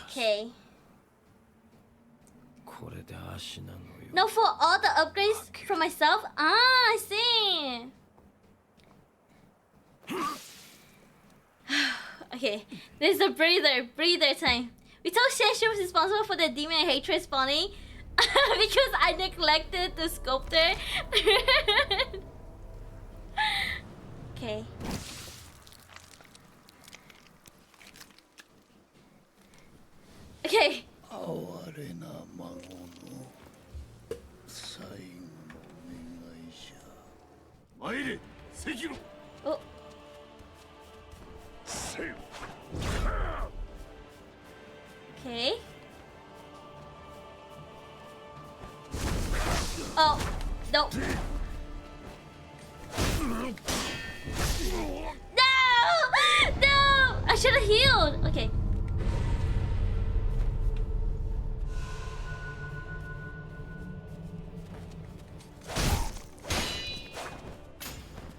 Okay. No, for all the upgrades for myself? Ah, I see. Okay, there's a breather time. We told Shen was responsible for the demon hatred spawning because I neglected the sculptor. Okay. Okay. Oh. Okay. Oh, no. No! I should have healed. Okay.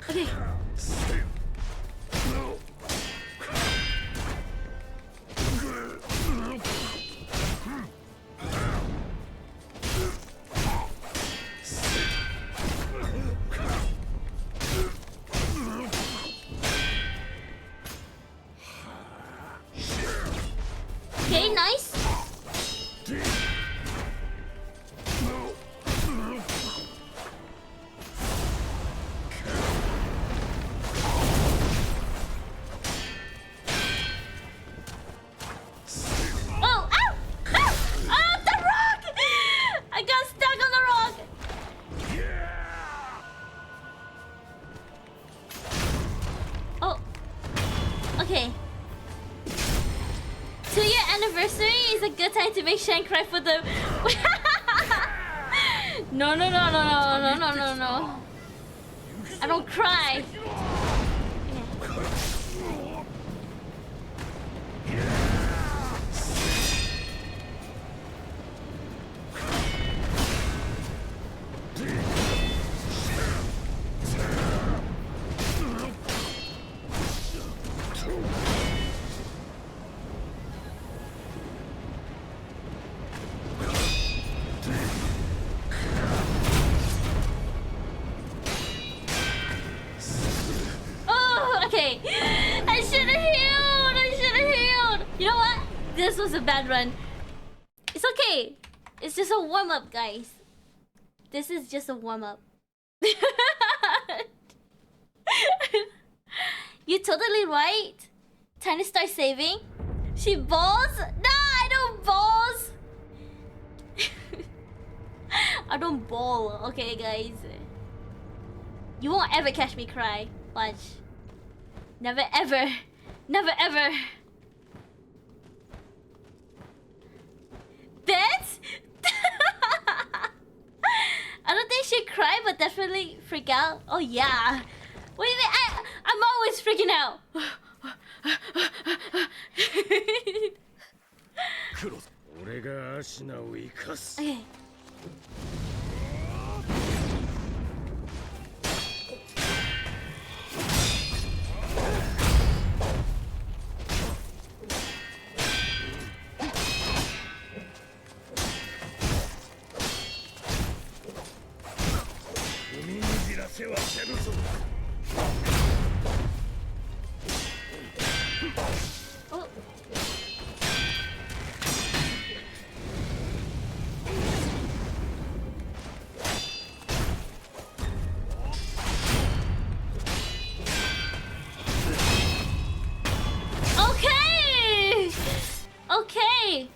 Okay. Okay, nice. Oh, ow! Ow! Okay. 2-year anniversary is a good time to make Shan cry for the. No. I don't cry. Oh, okay. I should have healed. You know what? This was a bad run. It's okay. It's just a warm-up, guys. This is just a warm-up. You're totally right. Time to start saving. She balls? No, I don't balls. I don't ball. Okay, guys. You won't ever catch me cry. Watch. Never ever. Never ever. Bet? I don't think she'd cry, but definitely freak out. Oh yeah. What do you mean? I'm always freaking out. Okay. Oh. Okay. Okay.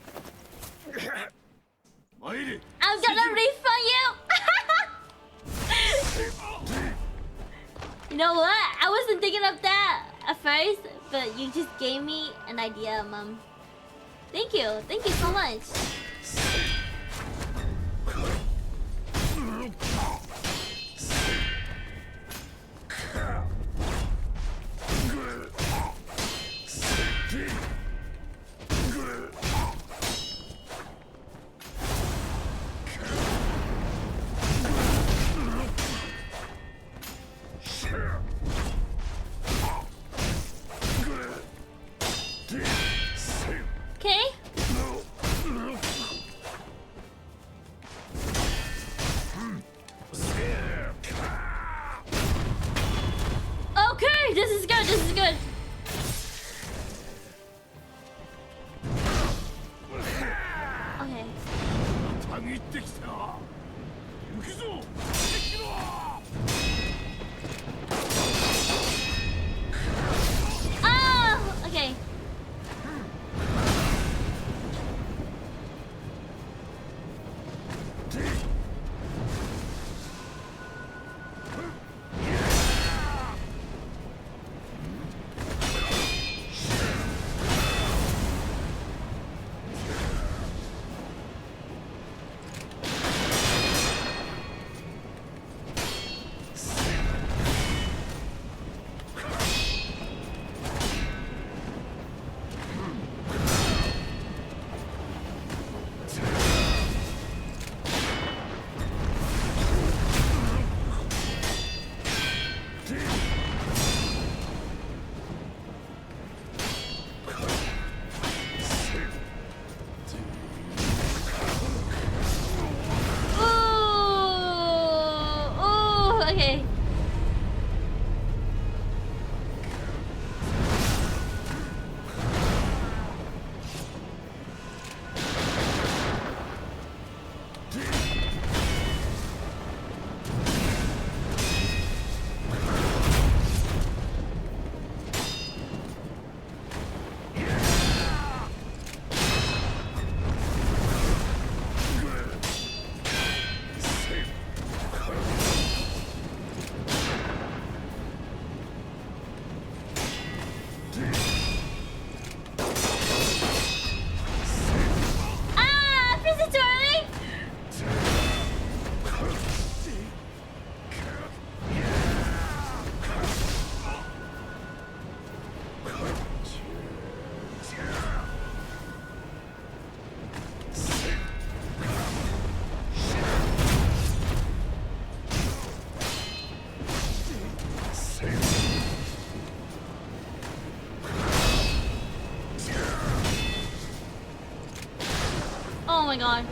I'm gonna refund you. You know what? I wasn't thinking of that at first, but you just gave me an idea, Mom. Thank you. Thank you so much. Okay. Okay, this is good. This is good. Okay. Oh, okay. my god.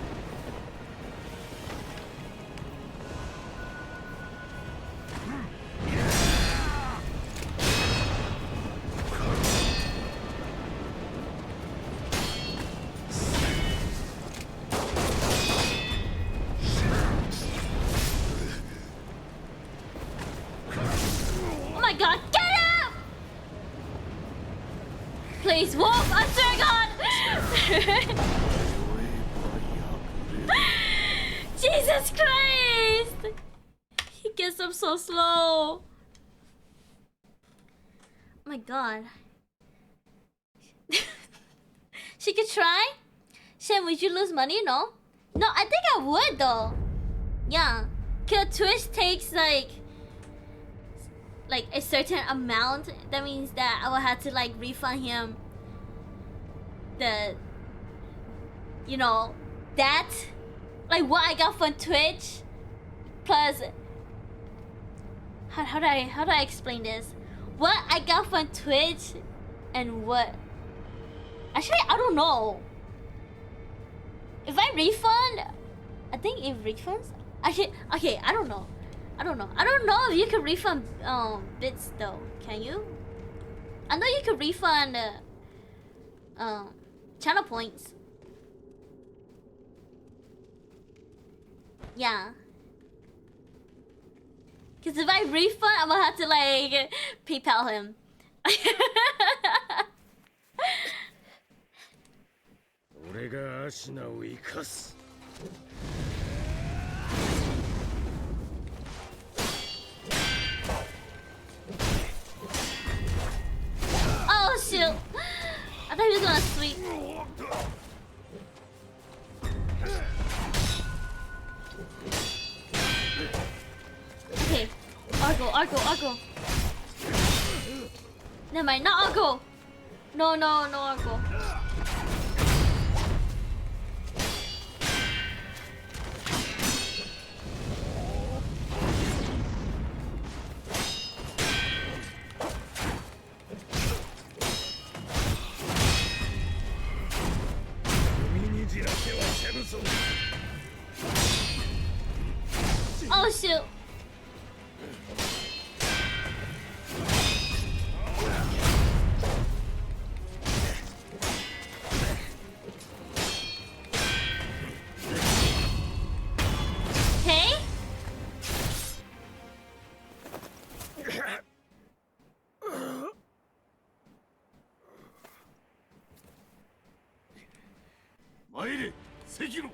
Oh my god, get up! Please, wolf, I swear to god! Jesus Christ! He gets up so slow. Oh my god. She could try? Shen, would you lose money? No? No, I think I would though. Yeah. Cause Twitch takes like a certain amount. That means that I will have to like refund him the, you know, that, like what I got from Twitch plus how do I explain this? What I got from Twitch and what, actually I don't know. If I refund, I think it refunds. Actually, okay, I don't know. I don't know if you can refund bits though. Can you? I know you can refund channel points. Yeah. Cause if I refund, I'm gonna have to like PayPal him. 俺がアシナを生かす。 Oh shoot! I thought he was gonna sweep. Okay, Argo. Never mind, not Argo. No, Argo. Oh shoot! Hey? Sekiro!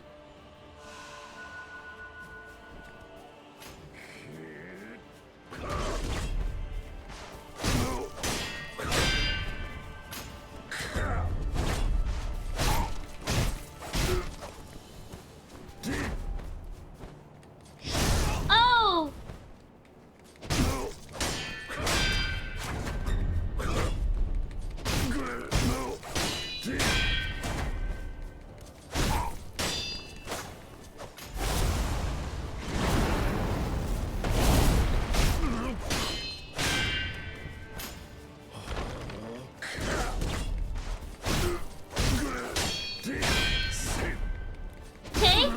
Oh! Okay.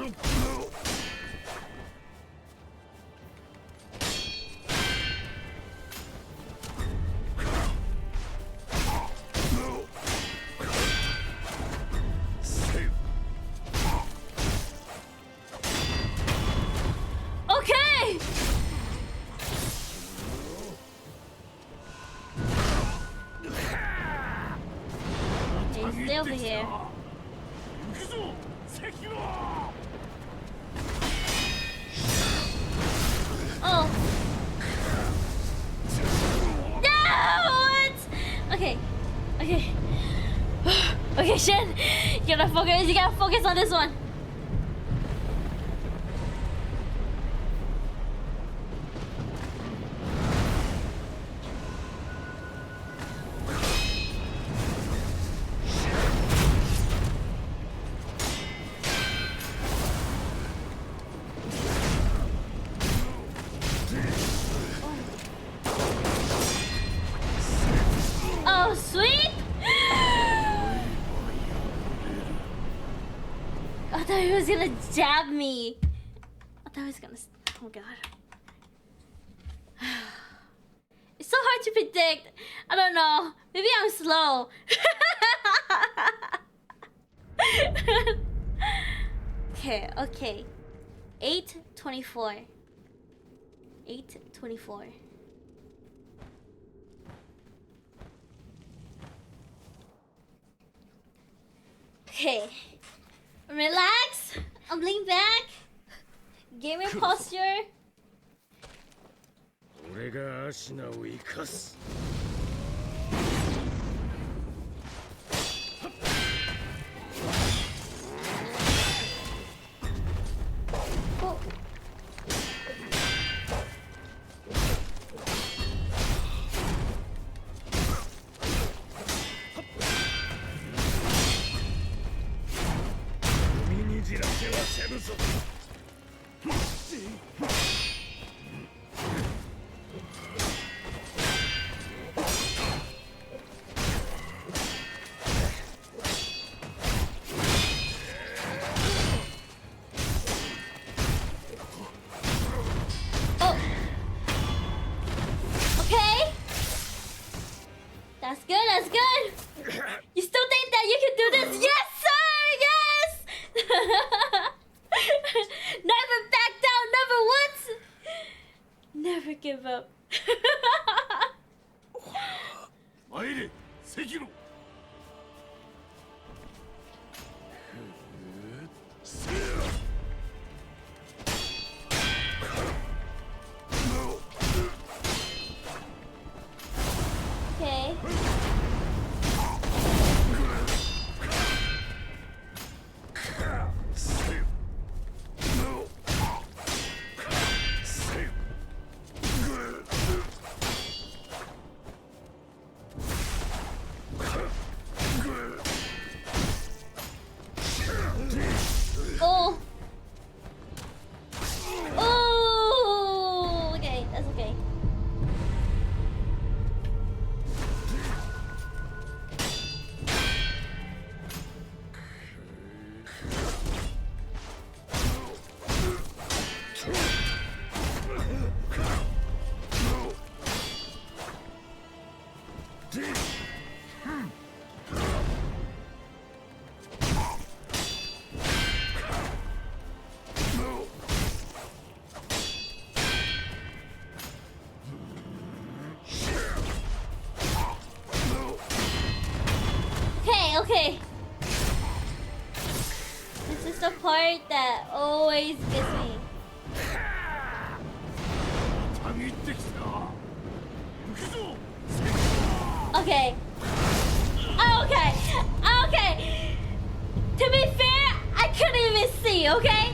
Okay. Okay, stay over here. Oh. No! What? Okay. Okay, Shen. You gotta focus on this one. Oh, sweep! thought he was gonna jab me. I thought he was gonna. Oh god. It's so hard to predict. I don't know. Maybe I'm slow. Okay. 8:24. 8:24. Okay. Relax. I'm lean back. Gamer posture. 俺がアシナを生かす Oh. Oh. Okay. That's good. That's good. You still think that you can do this? Yes, sir. Yes. Never back down. Never once. Never give up. 参れ関野せや Okay. Oh. Oh. Okay, that's okay. Okay. This is the part that always gets me. たぎってきた行くぞ Okay. Okay. Okay. To be fair, I couldn't even see, okay?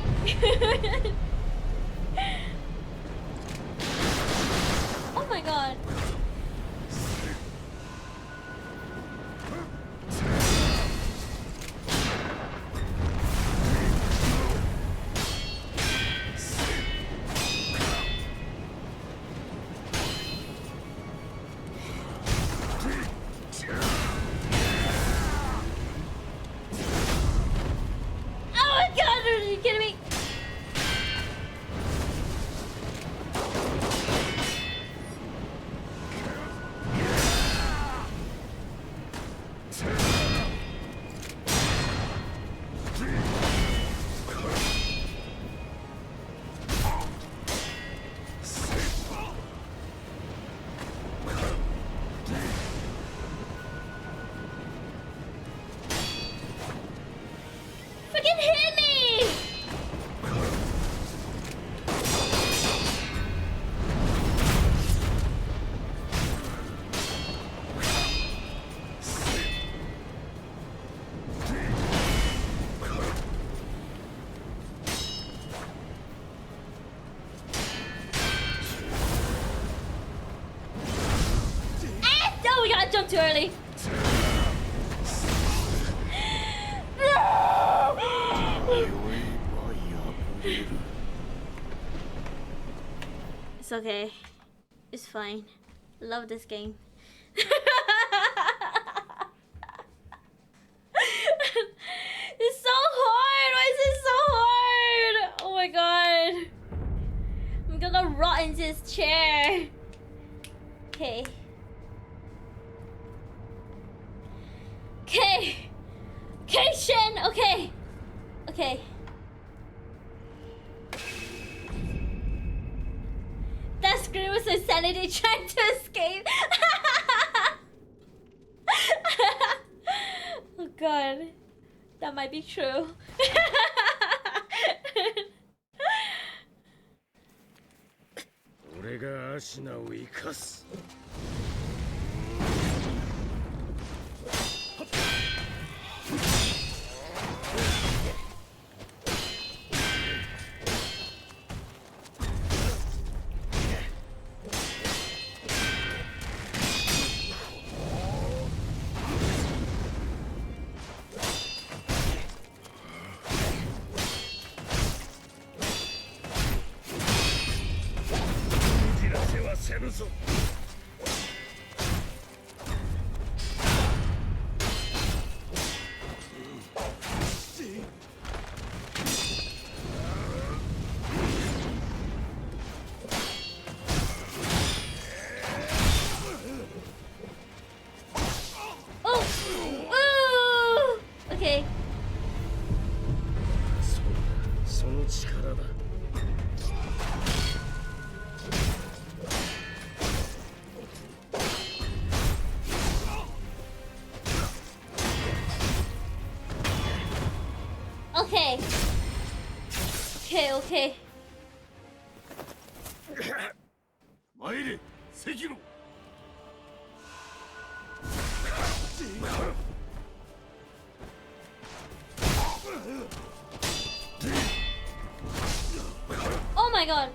Oh my god. Oh my god, are you kidding me? Freaking hit me! Ah! Oh, we got jumped too early. It's okay. It's fine. Love this game. It's so hard. Why is it so buttons is chair. Okay. Okay. Okay, Shin. Okay. Okay. That scream was insanity trying to escape. Oh god. That might be true. 俺がアシナを生かす。じらせはせぬぞ。Oh! Ooh! Okay. その力だ。Okay. Okay, okay. 参れ、関野。Oh my god.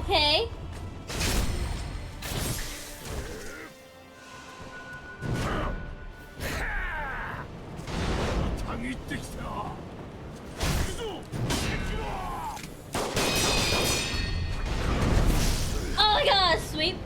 Okay. たぎってきた。行くぞ、関野。 Oh my god, sweep.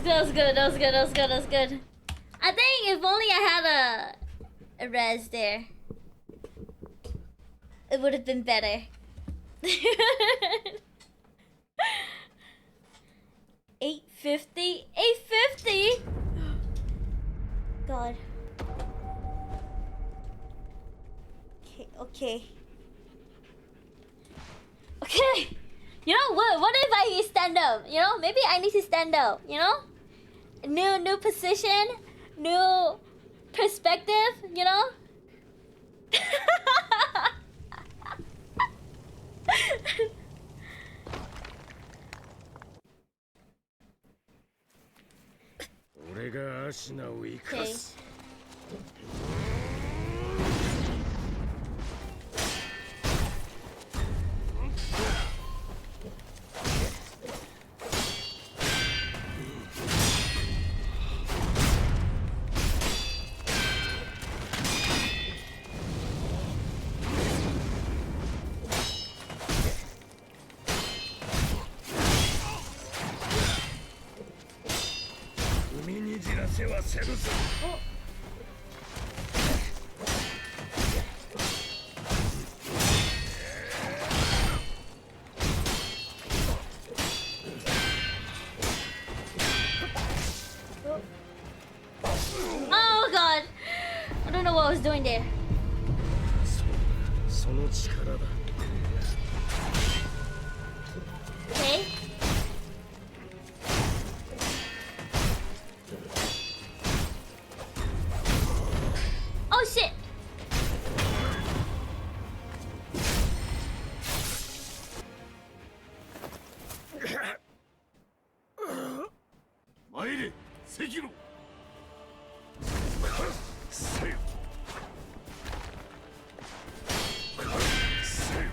That was good. That was good. That was good. That was good. I think if only I had a res there, it would have been better. 850. 850. God. Okay. Okay. Okay. You know what? What if I stand up? You know, maybe I need to stand up. You know, new position, new perspective. You know. Okay. せるぞ。Oh god! I don't know what I was doing there. その力だ。 Okay. Oh shit! 参れ、赤炉。せよ。せよ。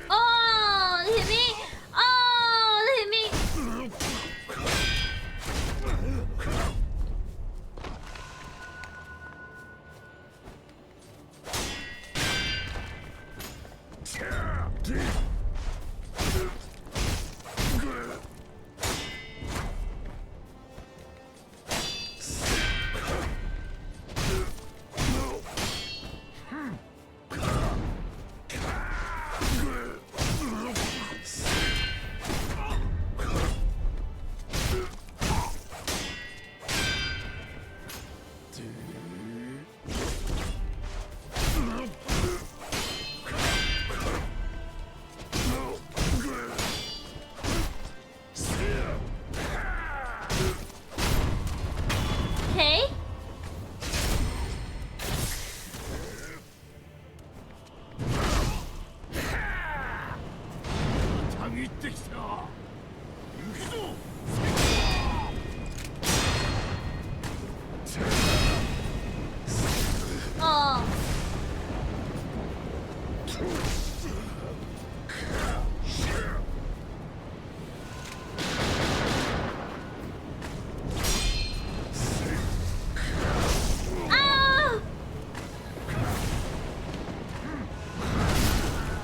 Oh, it hit me! Oh, it hit me! Okay. たぎってきた。行くぞ。 Oh. Ah!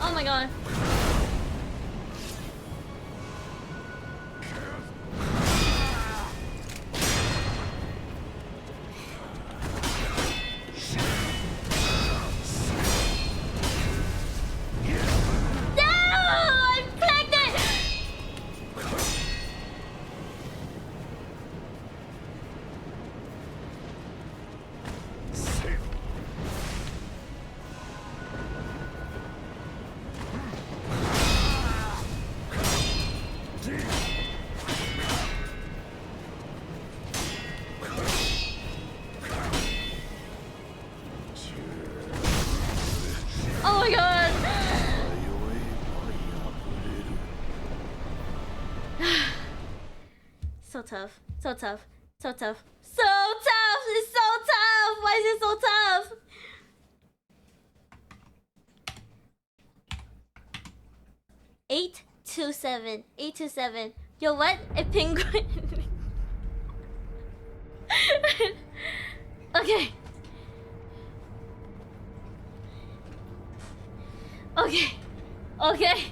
Oh my god. No! I flagged it! Oh my god! So tough. So tough. So tough. So tough! It's so tough! Why is it so tough? Eight, 2-7. 8-7. Yo, what? A penguin. Okay. Okay. Okay.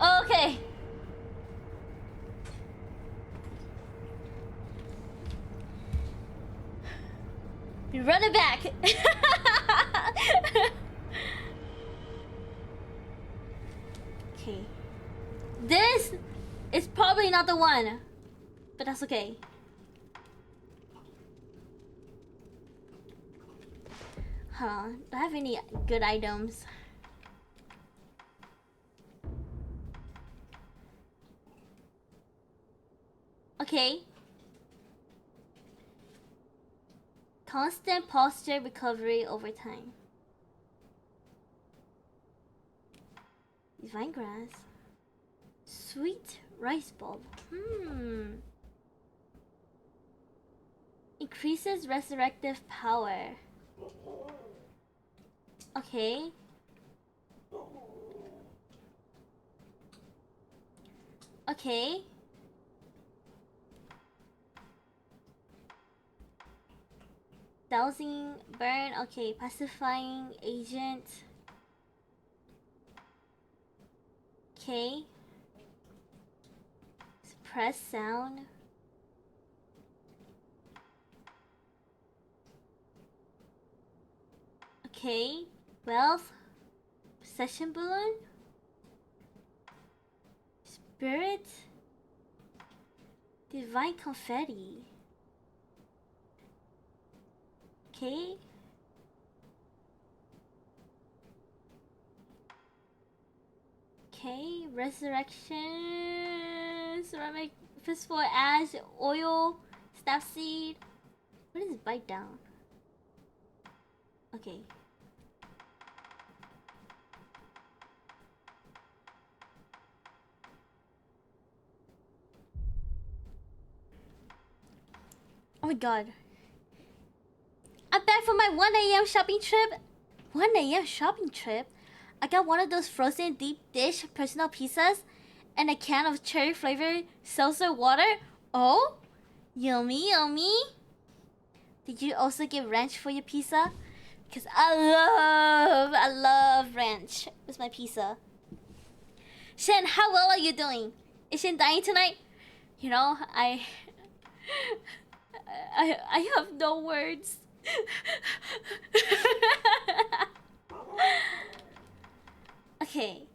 Okay. Run it back. Okay. This is probably not the one, but that's okay. Huh? Do I have any good items? Okay. Constant posture recovery over time. Divine grass. Sweet rice bulb. Increases resurrective power. Okay. Okay. Dousing, burn, okay. Pacifying agent. Okay. press sound. Okay, wealth, possession balloon, spirit, divine confetti. Okay. Okay, resurrection, ceramic, fistful ash, oil, staff seed. What is bite down? Okay. Oh my god. I'm back from my 1 a.m. shopping trip. 1 a.m. shopping trip? I got one of those frozen deep dish personal pizzas and a can of cherry flavored seltzer water. Oh, yummy, yummy. Did you also get ranch for your pizza? Because I love ranch with my pizza. Shen, how well are you doing? Is Shen dying tonight? You know, I have no words. Okay.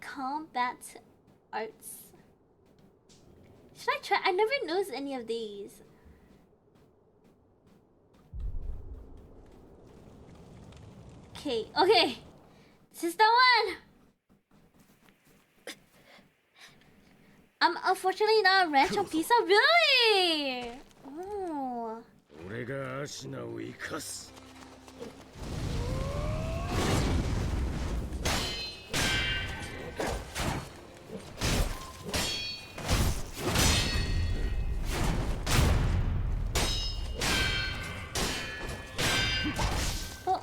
Combat arts. Should I try? I never noticed any of these. Okay, okay. This is the one. I'm unfortunately not a ranch on pizza. Really? Oh. 俺がアシナを生かす Oh.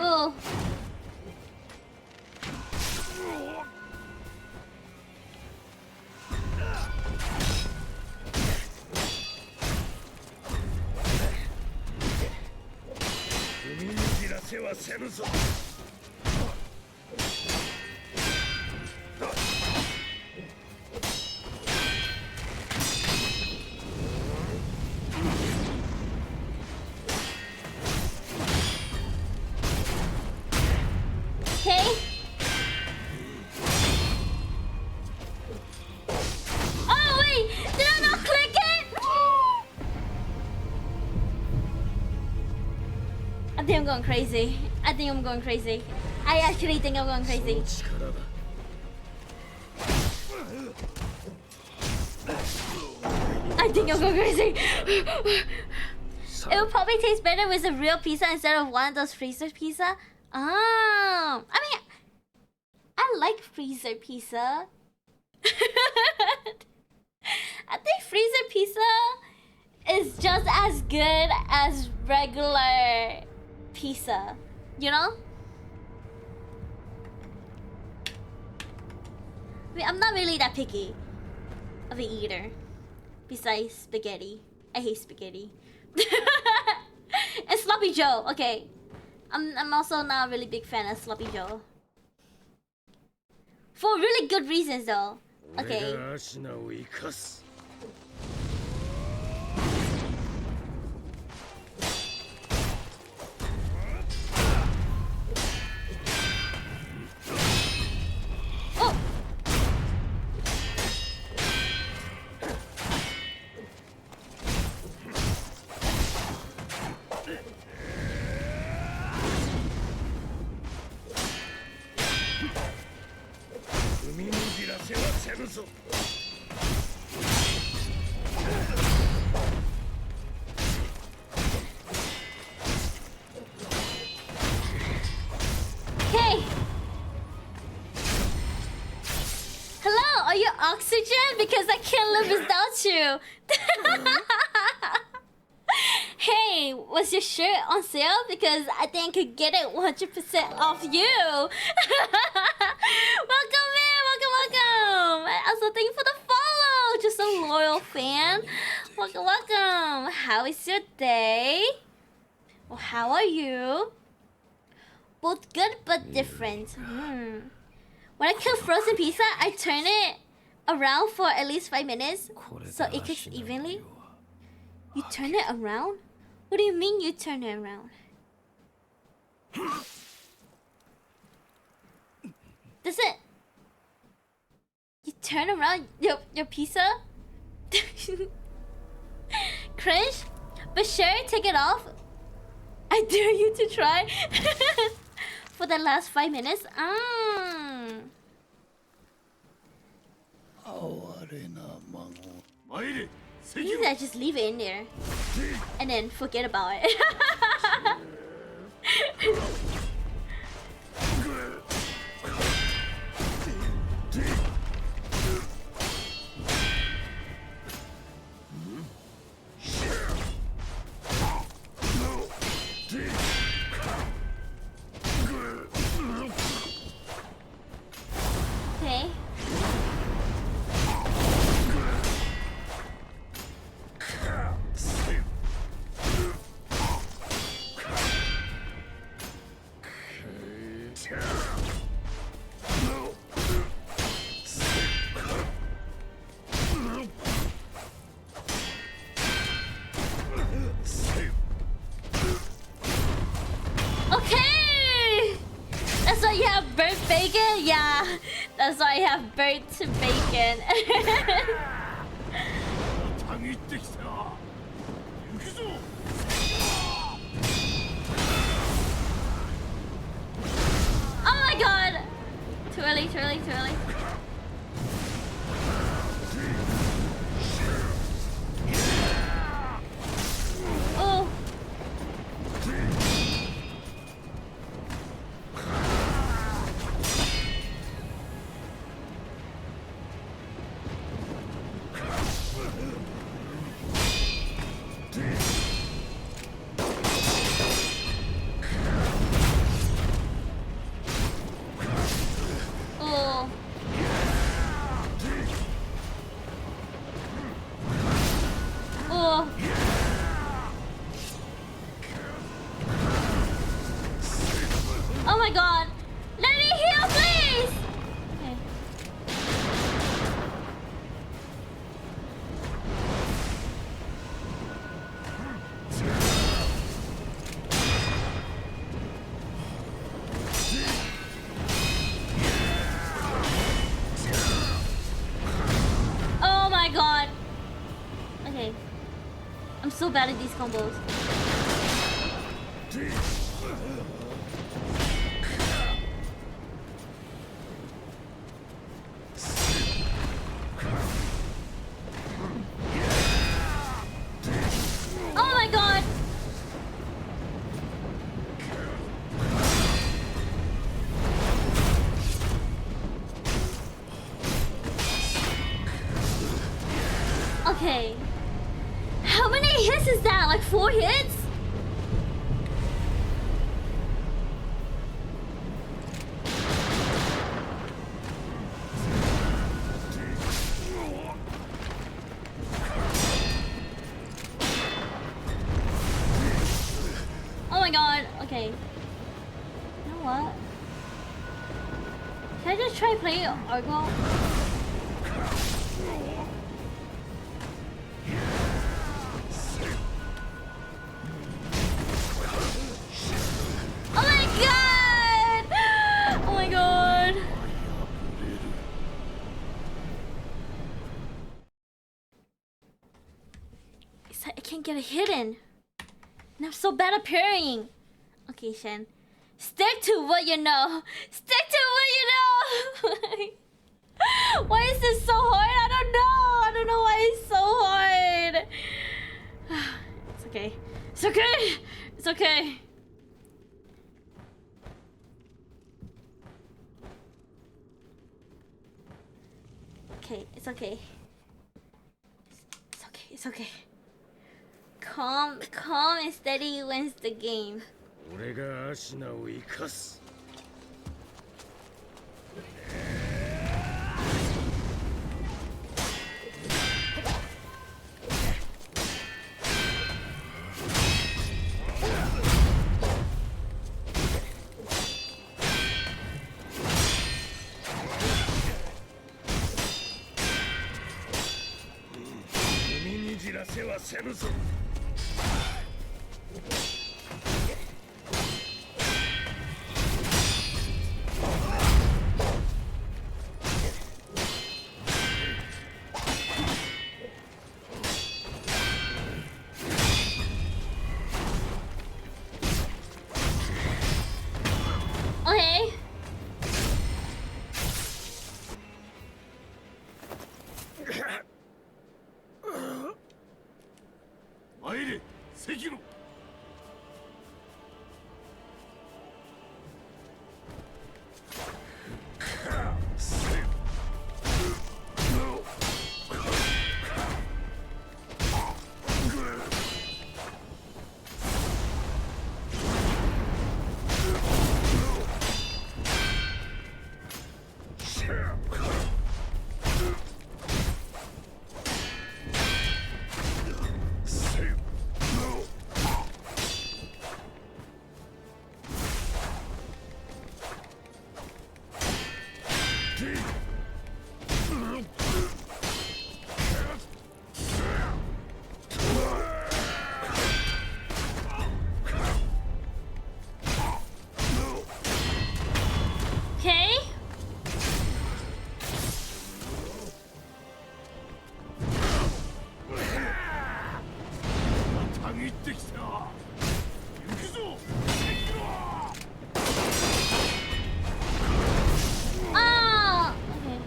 Oh. Okay. Oh wait, did I not click it? I think I'm going crazy. I think I'm going crazy. I actually think I'm going crazy. I think I'm going crazy. It would probably taste better with a real pizza instead of one of those freezer pizza. I mean, I like freezer pizza. I think freezer pizza is just as good as regular pizza, you know? I mean, I'm not really that picky of an eater. Besides spaghetti. I hate spaghetti. And Sloppy Joe, okay. I'm also not a really big fan of Sloppy Joe. For really good reasons though. Okay. Oh! Okay. Hello, are you oxygen? Because I can't live without you. Hey, was your shirt on sale? Because I think I could get it 100% off you. Welcome in, welcome. Also, thank you for the follow. Just a loyal fan. Welcome. How is your day? Well, how are you? both good but different. When I cook frozen pizza, I turn it around for at least 5 minutes so it cooks evenly. You turn it around? What do you mean you turn it around? Does it? You turn around your pizza? Cringe? But sure, take it off. I dare you to try. For the last 5 minutes. Maybe I just leave it in there and then forget about it. Okay. Okay! That's why you have burnt bacon? Yeah, that's why you have burnt bacon. Oh my god! Too early, too early, too early. Oh. Oh. Oh. Oh my god. Let me heal, please. Okay. Oh my god. Okay. I'm so bad at these combos. Oh my god. Okay. How many hits is that? Like 4 hits? Oh my god. Okay. You know what? Can I just try playing Argo? Oh my god! Oh my god! It's like I can't get a hit in. And I'm so bad at parrying. Okay, Shen. Stick to what you know. Stick to what you know! Why is this so hard? I don't know. I don't know why it's so hard. It's okay. It's okay. It's okay. Okay, it's okay. It's okay. It's okay. Calm and steady wins the game. 俺がアシナを生かす。やせはせぬぞ。 Okay.参れ、関野。 Okay. Ah. Okay.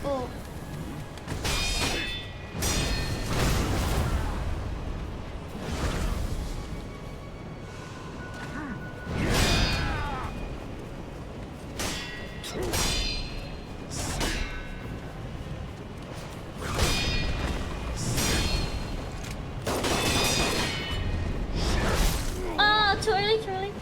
Oh. Oh, too early, too early.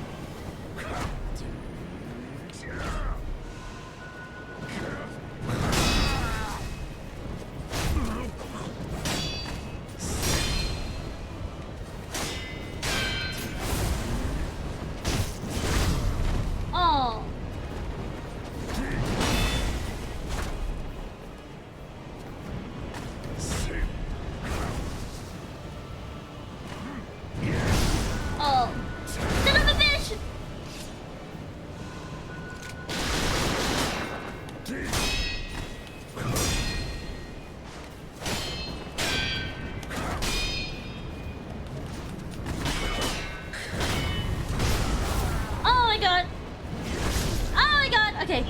Oh. Oh. Son of a bitch! Oh my god. Oh my god. Okay.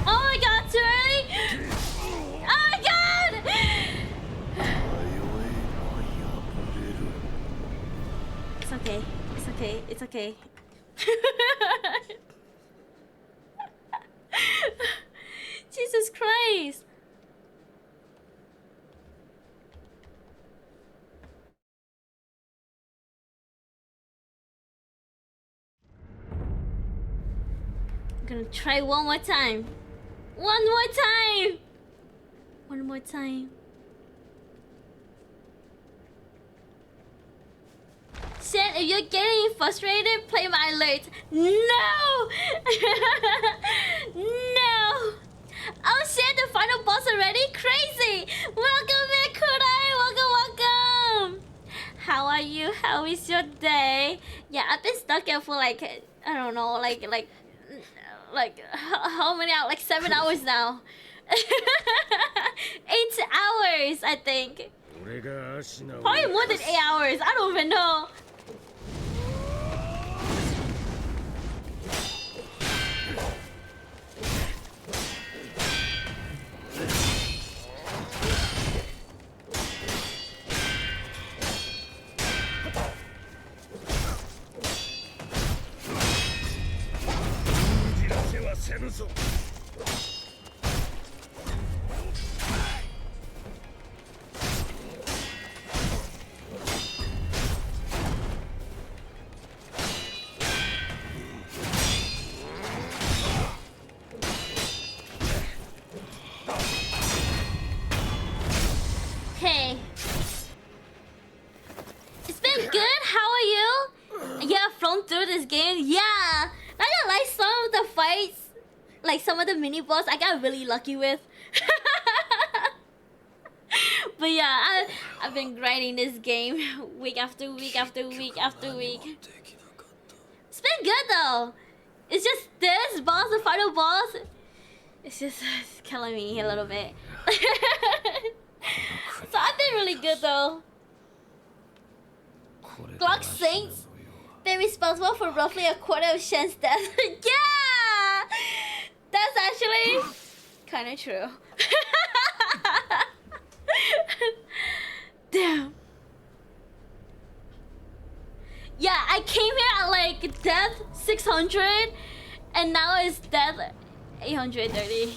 Oh my god, too early? Oh my god! It's okay. It's okay. It's okay. Jesus Christ. I'm gonna try one more time. One more time. One more time. Shen, if you're getting frustrated, play my alert. No! No! Oh shit, the final boss already? Crazy! Welcome back, Kudai! Welcome, welcome! How are you? How is your day? Yeah, I've been stuck here for like, I don't know, like how many hours? Like 7 hours now. 8 hours, I think. Probably more than 8 hours. I don't even know. ぬぞ Okay. It's been good. How are you? You have flown through this game? Yeah. Not gonna lie, some of the fights, like some of the mini boss, I got really lucky with. But yeah, I've been grinding this game week after week after week after week. It's been good though. It's just this boss, the final boss, it's just it's killing me a little bit. So I've been really good though. Glock Saints, been responsible for roughly a quarter of Shen's death. Yeah! That's actually kind of true. Damn. Yeah, I came here at like death 600 and now it's death 830.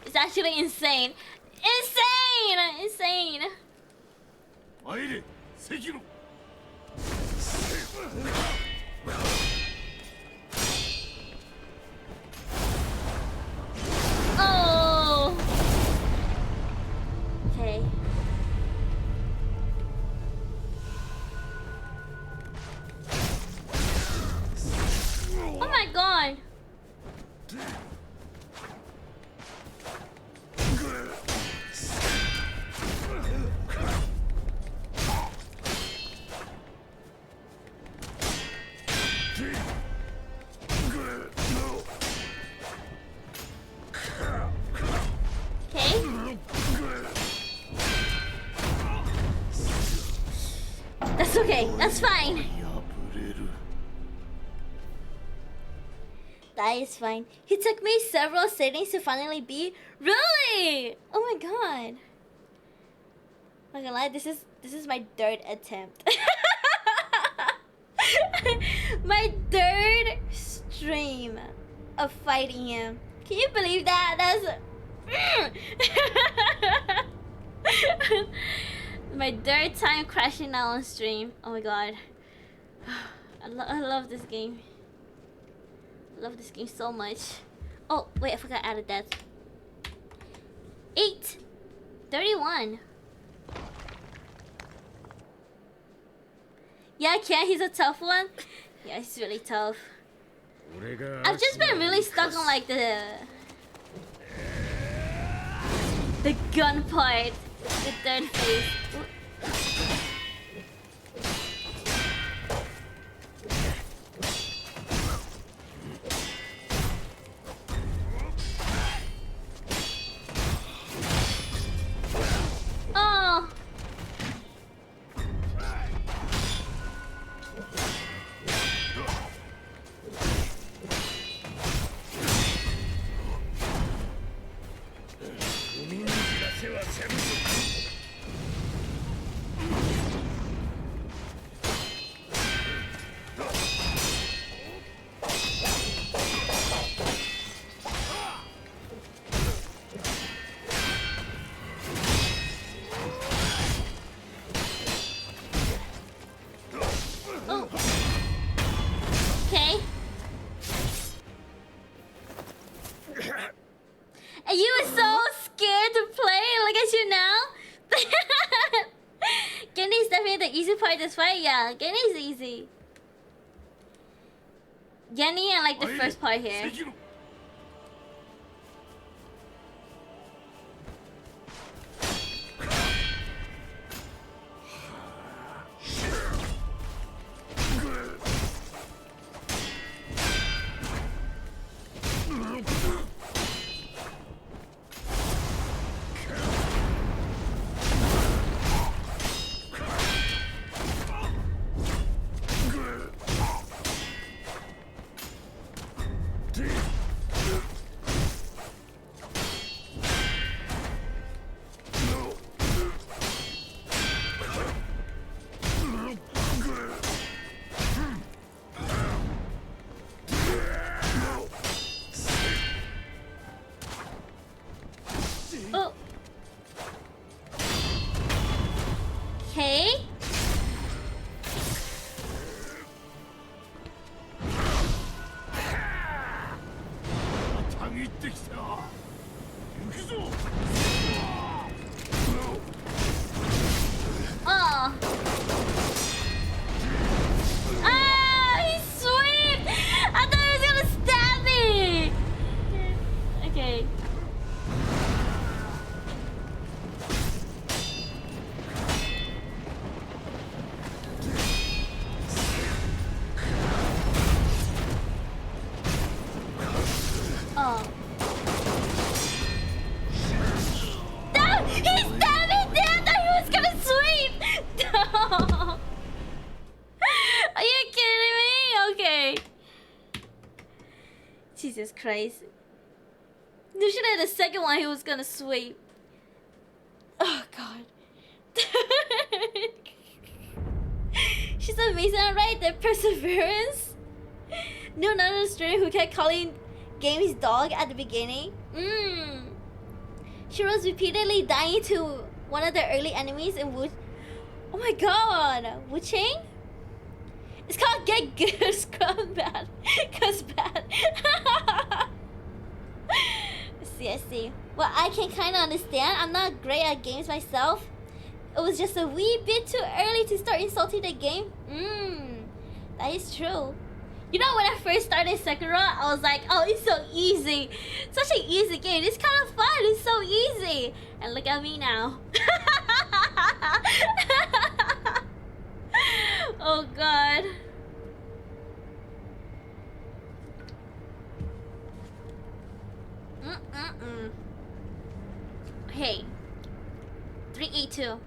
It's actually insane. Insane! Insane! 参れ関野 Oh! Okay. Oh my god! Okay. That's okay. That's fine. 破れる That is fine. He took me several sittings to finally beat. Really? Oh my god. Not gonna lie, this is my third attempt. My third stream of fighting him. Can you believe that? That's my third time crashing out on stream. Oh my god. I love this game. I love this game so much. Oh, wait, I forgot to add a death. 8:31. Yeah, Ken, he's a tough one. Yeah, he's really tough. 俺が I've just been really stuck on like the gun part, the third phase. Oh. Oh. Okay. And you were so scared to play. Look at you now. Getting definitely the easy part of this fight. Yeah, getting is easy. Genny and like the first part here. 関野 Dude. ってきた。行くぞ。Oh. Ah, he sweet. I thought he was gonna stab me. Okay. Oh. No! He stabbed me! I thought he was gonna sweep! No! Are you kidding me? Okay. Jesus Christ. Usually the second one he was gonna sweep. Oh god. She's amazing, right? The perseverance. Knew another streamer who kept calling games dog at the beginning. She was repeatedly dying to one of the early enemies in Wu. Oh my god, Wu Chang? It's called Get Good, Scrub Bad, Cause Bad. I see. Well, I can kind of understand. I'm not great at games myself. It was just a wee bit too early to start insulting the game. That is true. You know, when I first started Sekiro, I was like, oh, it's so easy. Such an easy game. It's kind of fun. It's so easy. And look at me now. Oh, God. Hey. 382.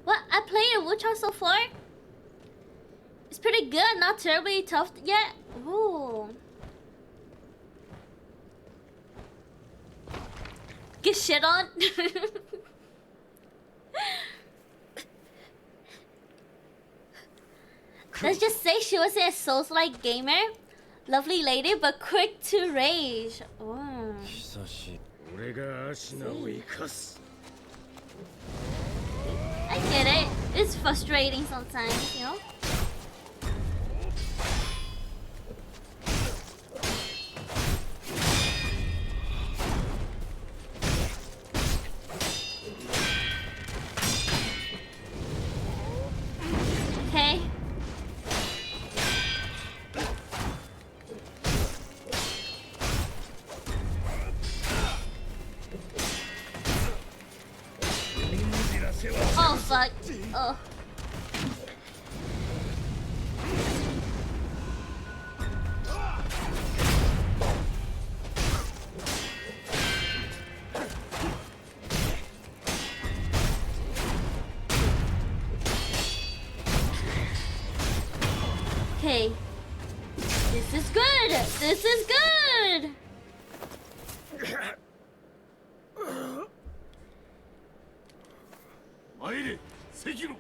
What? I played a Wuchang so far? It's pretty good, not terribly tough yet. Ooh. Get shit on. Let's just say she was a Souls-like gamer. Lovely lady, but quick to rage. Ooh. 俺が足名を生かす。 I get it. It's frustrating sometimes, you know? Okay. Oh fuck. Oh. Okay. This is good. This is good. Aire, Sekiro.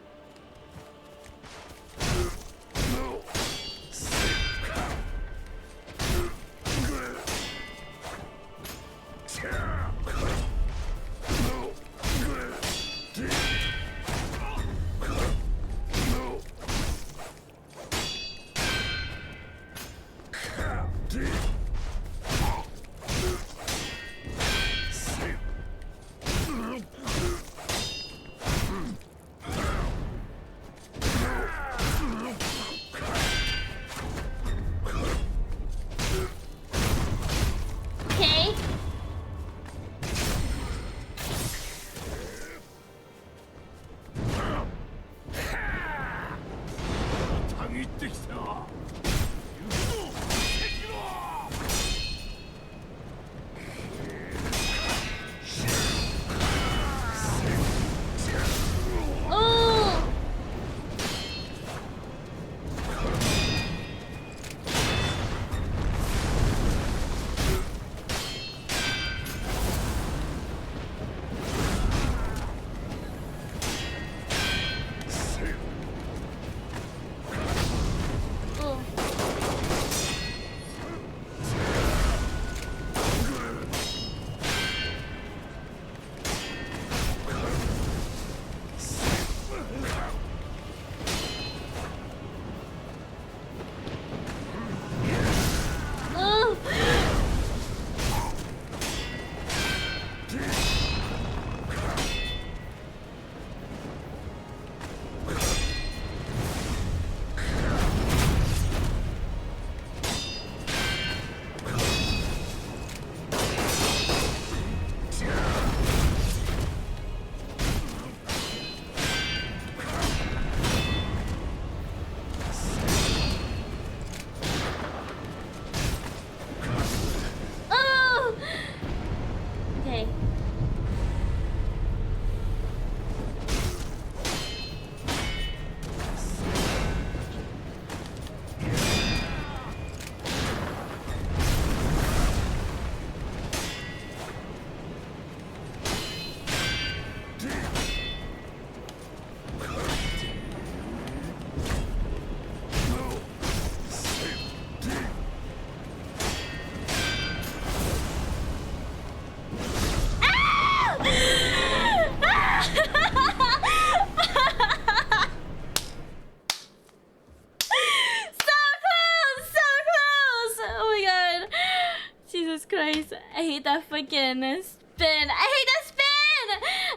Christ. I hate that freaking spin. I hate that spin!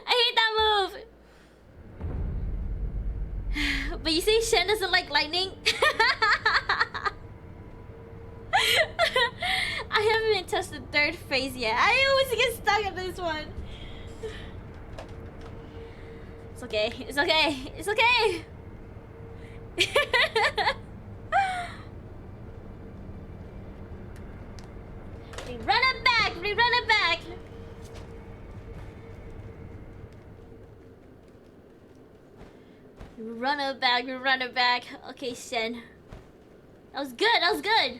I hate that move. But you see, Shen doesn't like lightning. I haven't even touched the third phase yet. I always get stuck at this one. It's okay. It's okay. It's okay. We run it back. We run it back. We run it back. We run it back. Okay, Shen. That was good. That was good.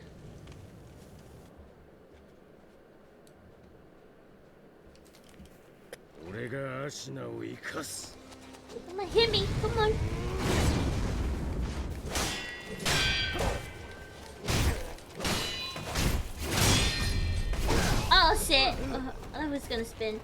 Come on, hit me. Come on. Oh shit. I was gonna spin.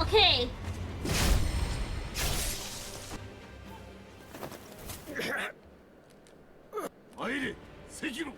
Okay. Sekiro.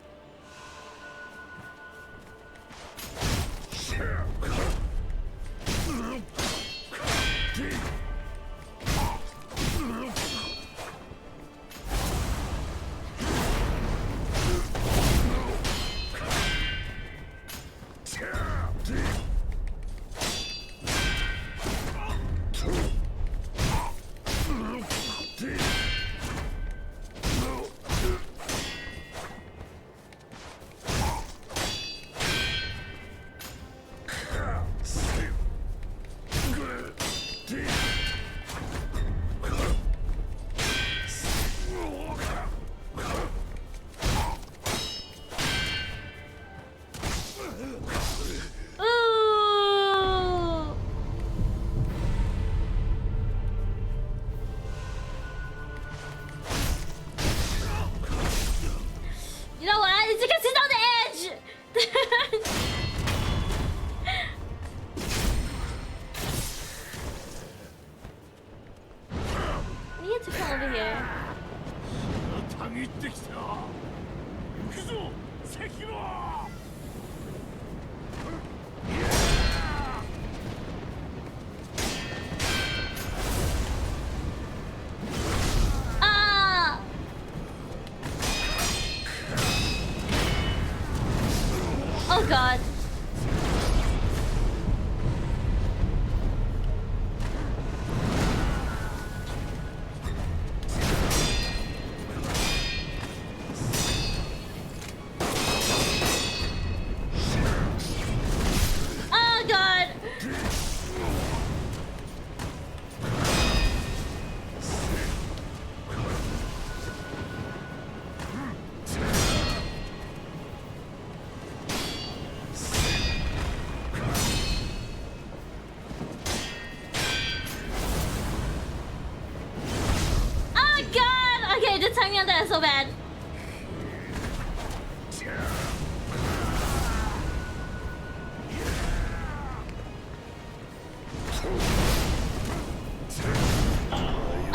Ooh. You know what? It's because he's on the edge. We need to come over here. Ah! Oh god. Oh god. Oh god. Okay, the timing on that is so bad.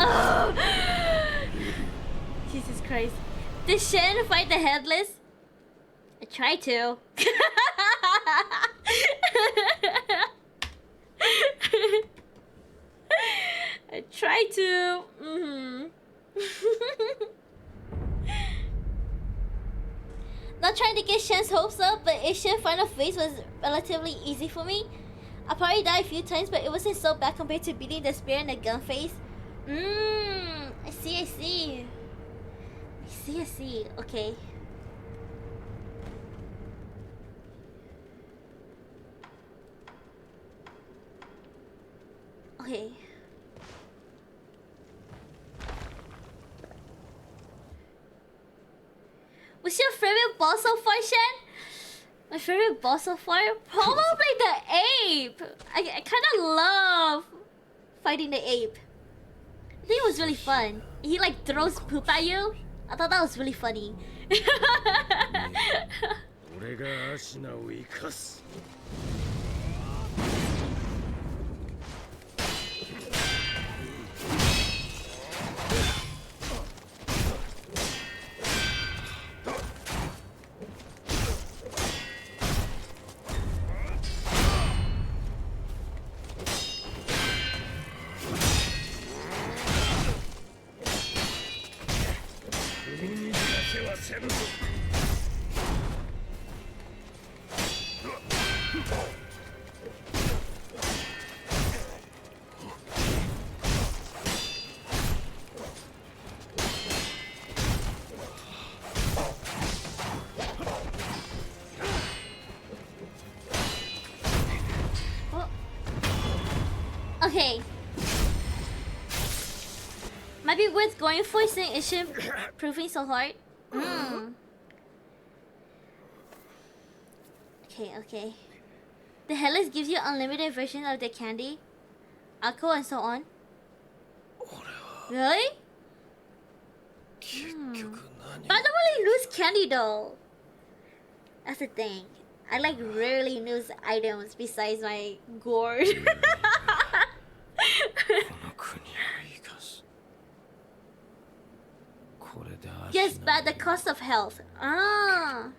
Oh. Jesus Christ. Did Shen fight the headless? I tried to. I tried to. Not trying to get Shen's hopes up, but if Shen final phase was relatively easy for me. I probably died a few times, but it wasn't so bad compared to beating the spear in the gun phase. I see, I see. I see, I see. Okay. Okay. What's your favorite boss so far, Shen? My favorite boss so far? Probably the ape! I kind of love fighting the ape. I think it was really fun. He like throws poop at you. I thought that was really funny. 俺がアシナを生かす 踏みにじらせはせぬぞ Okay. Might be worth going for since it shouldn't proving so hard. Okay. The Hellas gives you unlimited version of the candy, alcohol, and so on. Really? But I don't really lose candy though. That's the thing. I like rarely lose items besides my gourd. Yes, but the cost of health. Ah.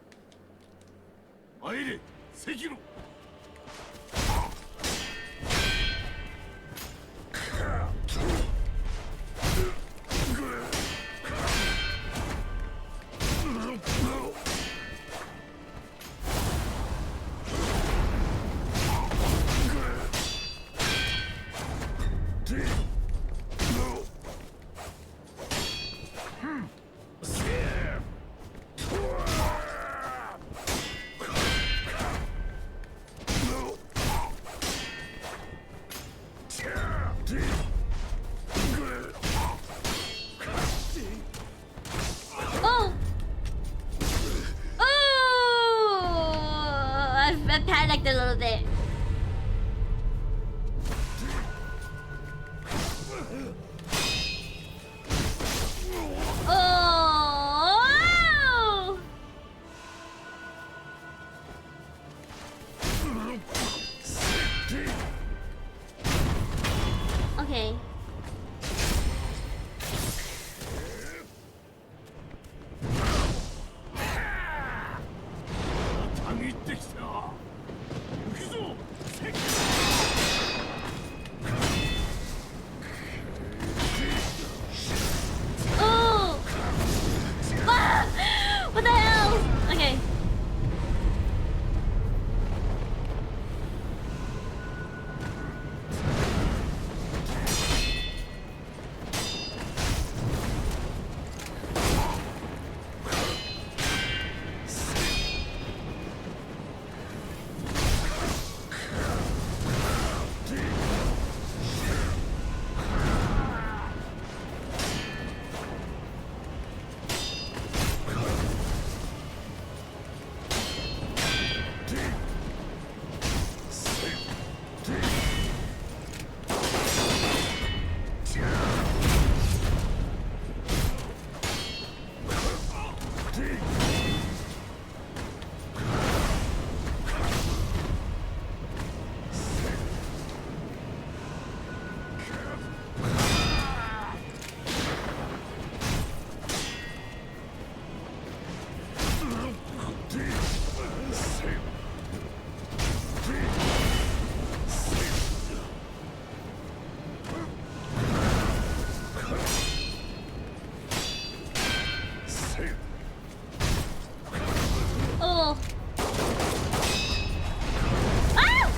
参れ赤炉 Oh! Oh! I panicked a little bit. Oh! Okay. Oh! Ah! What the hell? Okay. Oh. Ah!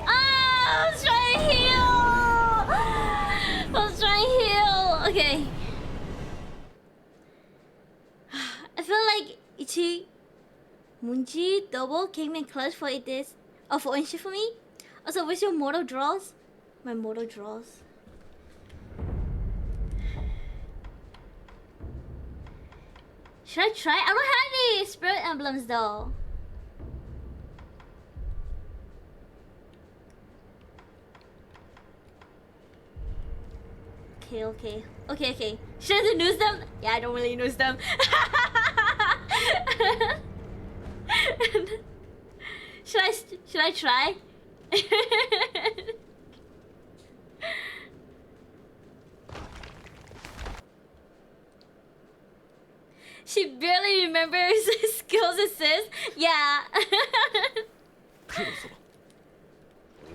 Ah, I was trying to heal. I was trying to heal. Okay. Unji double came in clutch for this. Oh, for Unji for me. Also, where's your mortal draws? My mortal draws. Should I try? I don't have any spirit emblems though. Okay. Should I news them? Yeah, I don't really news them. Should I try? She barely remembers skills assist. Yeah. 黒様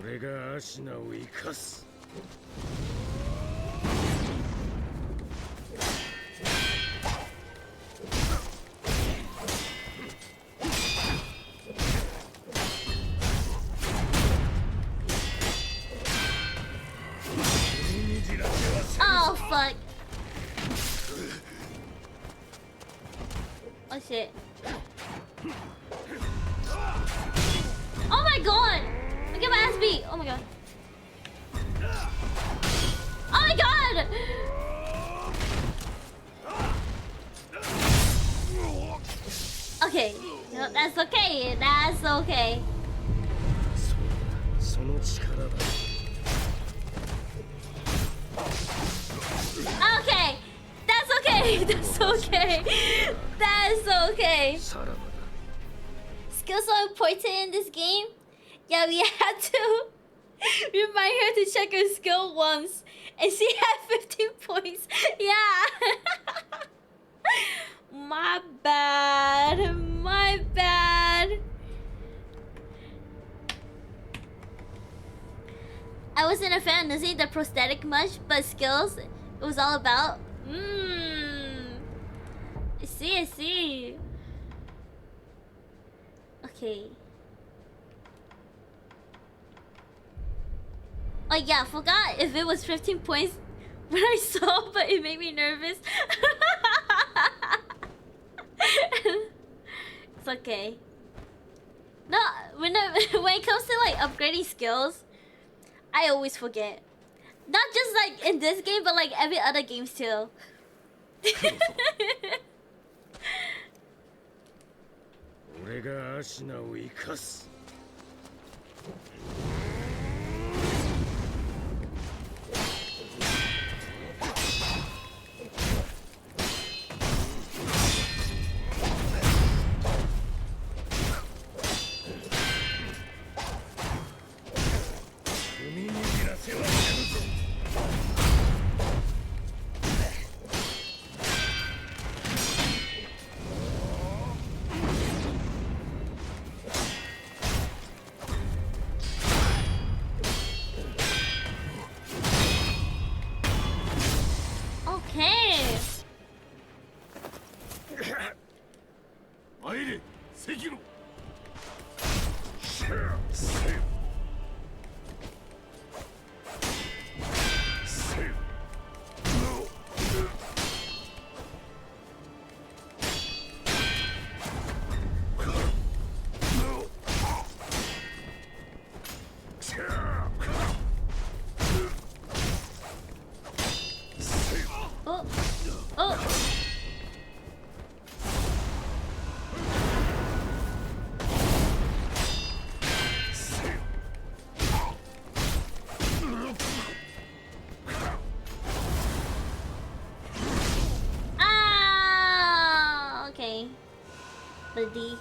俺がアシナを生かす Oh fuck. Oh shit. Oh my god! I get my ass beat. Oh my god. Oh my god! Okay. No, that's okay. That's okay. その力だ Okay. That's okay. That's okay. That's okay. さらばだ Skills so important in this game. Yeah, we had to remind her to check her skill once, and she had 15 points. Yeah. My bad. My bad. I wasn't a fan of using the prosthetic much, but skills, it was all about. I see. Okay. Oh yeah, I forgot if it was 15 points when I saw, but it made me nervous. It's okay. No, when it comes to like upgrading skills, I always forget. Not just like in this game, but like every other games too. 俺がアシナを生かす 海にじらせはやるぞ Okay. 参れ関野 Oh. Oh. Ah. Okay. Buddy.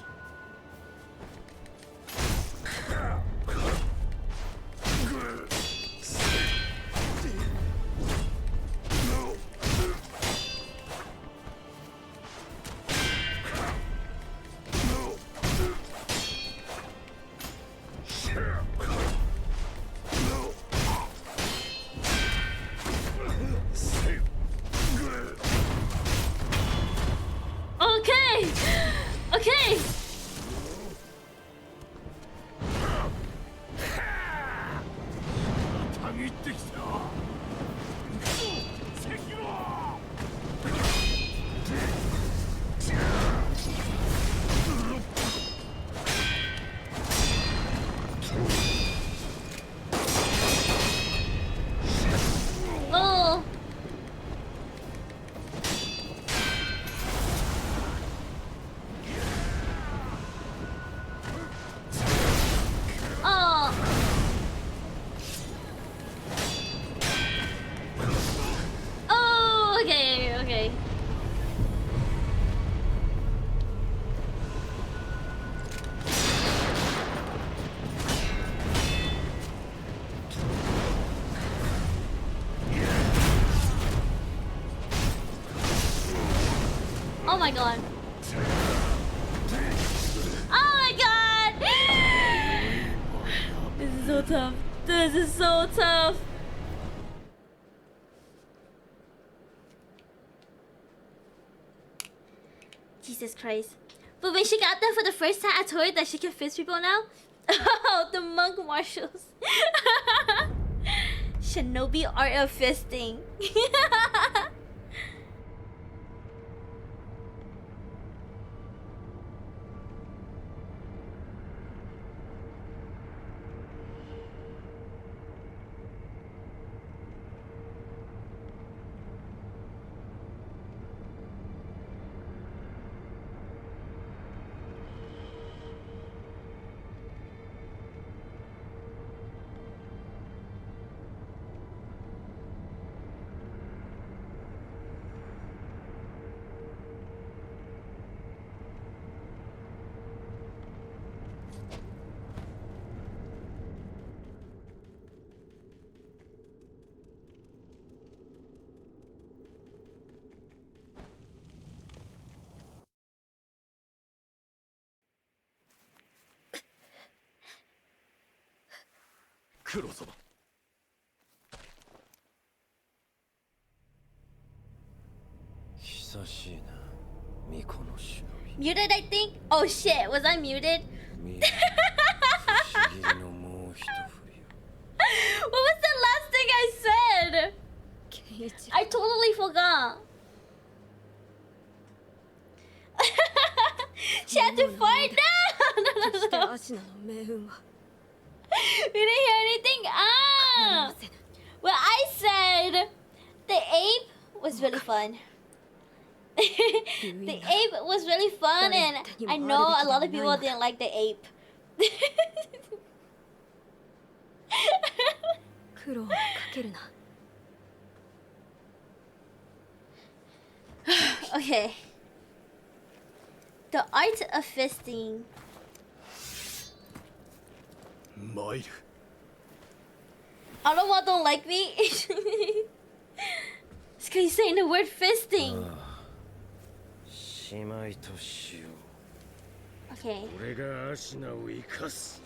Okay. Okay. たぎってきた関野 Oh my god. Oh my god! This is so tough. This is so tough. Jesus Christ. But when she got them for the first time, I told her that she can fist people now. Oh, the monk marshals. Shinobi art of fisting. Muted, I think? Oh shit, was I muted? What was the last thing I said? I totally forgot. She had to fight now! No. We didn't hear anything. Ah! Well, I said the ape was really fun. The ape was really fun, and I know a lot of people didn't like the ape. Okay. The art of fisting. Aloma don't like me. It's because he's saying the word fisting. Okay. 俺がアシナを生かす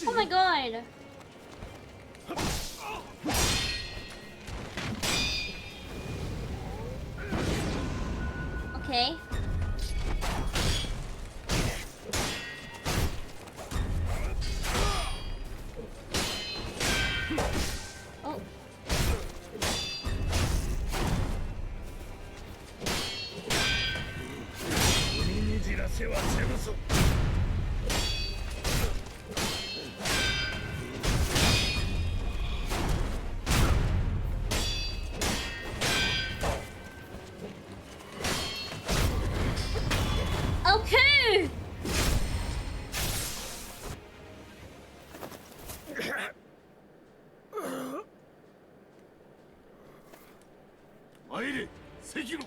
Oh my god. Okay. Oh. Okay. Sekiro!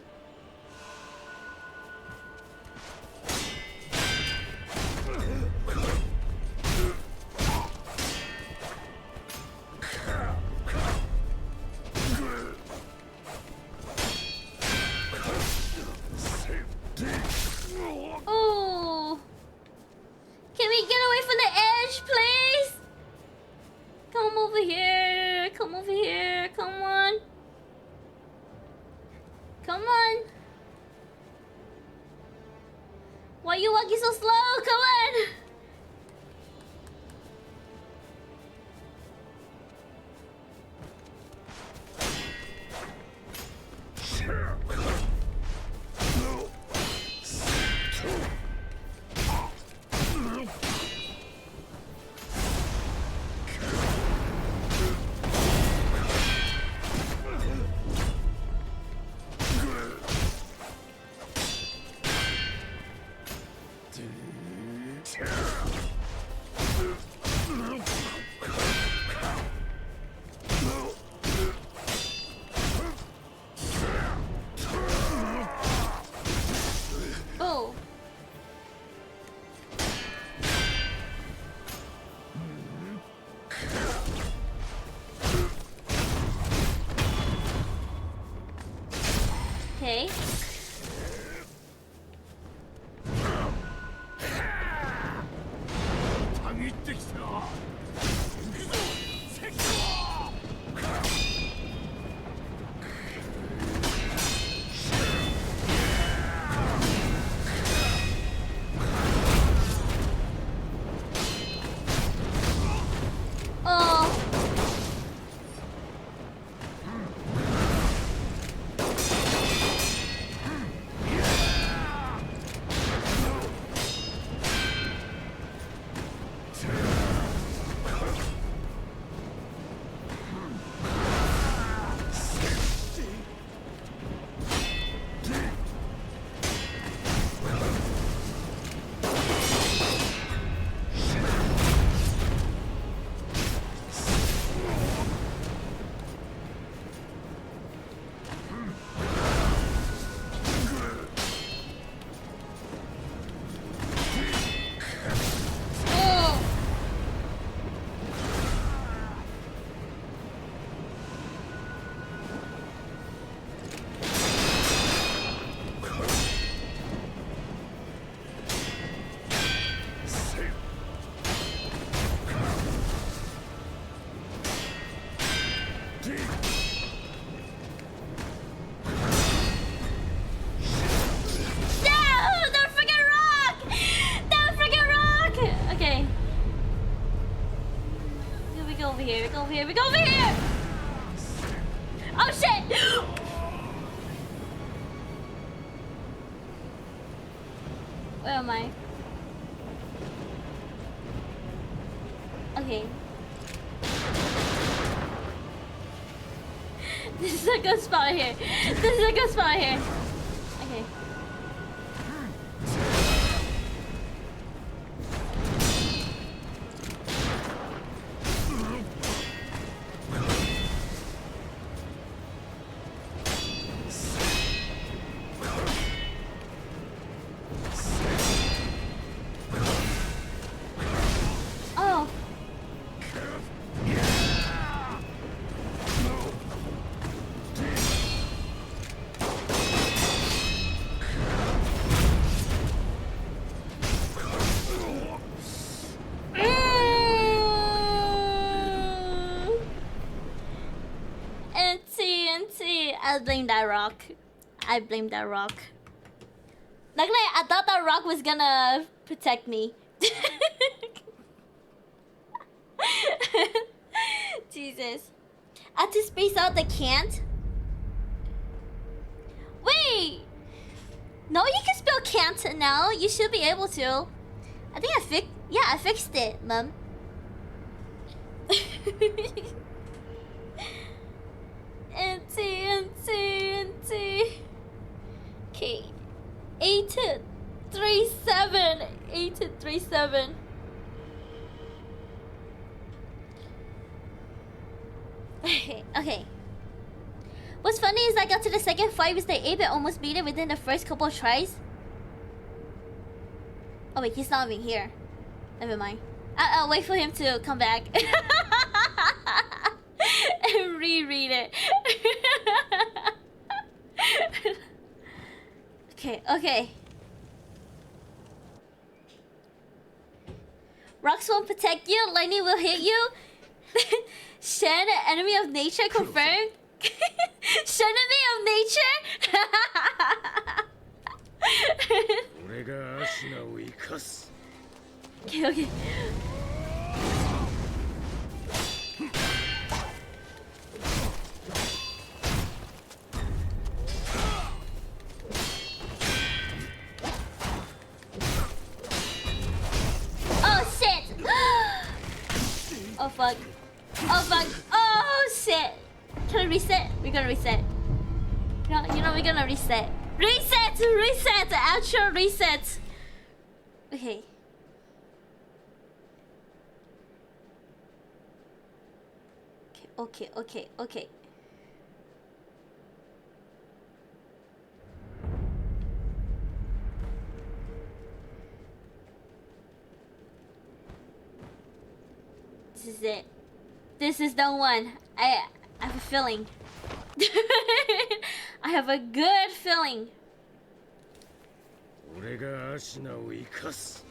Oh. Can we get away from the edge, please? Come over here. Come over here. Come on. Come on. Why are you walking so slow? Come on. Over here, we go over here! Oh shit! Where am I? Okay. This is a good spot here. This is a good spot here. Okay. Oh. NT, I blame that rock. I blame that rock. Luckily, I thought that rock was gonna protect me. Jesus. I have to space out the can't? Wait! No, you can spell can't now. You should be able to. I think I fixed it, Mum. NT. Okay. 837. 837. Okay. What's funny is I got to the second fight with the ape and almost beat it within the first couple of tries. Oh wait, he's not even here. Never mind. I'll wait for him to come back. And reread it. Okay. Rocks won't protect you, lightning will hit you. Shen, enemy of nature confirmed. Shenemy of nature? 俺がアシナを生かす Okay. Oh shit! Oh fuck. Oh shit! Can I reset? We're gonna reset. No, you know we're gonna reset. Reset! Actual reset! Okay. Okay. This is it. This is the one. I have a feeling. I have a good feeling. 俺がアシナを生かす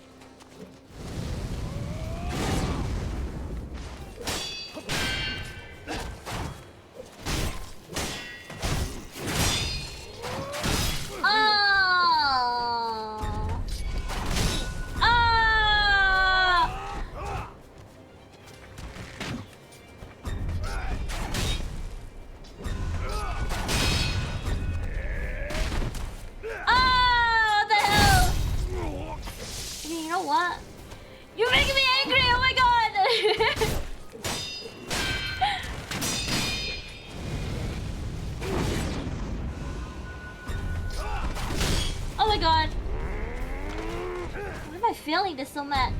You're making me angry! Oh my god! Oh my god! Why am I feeling this so much?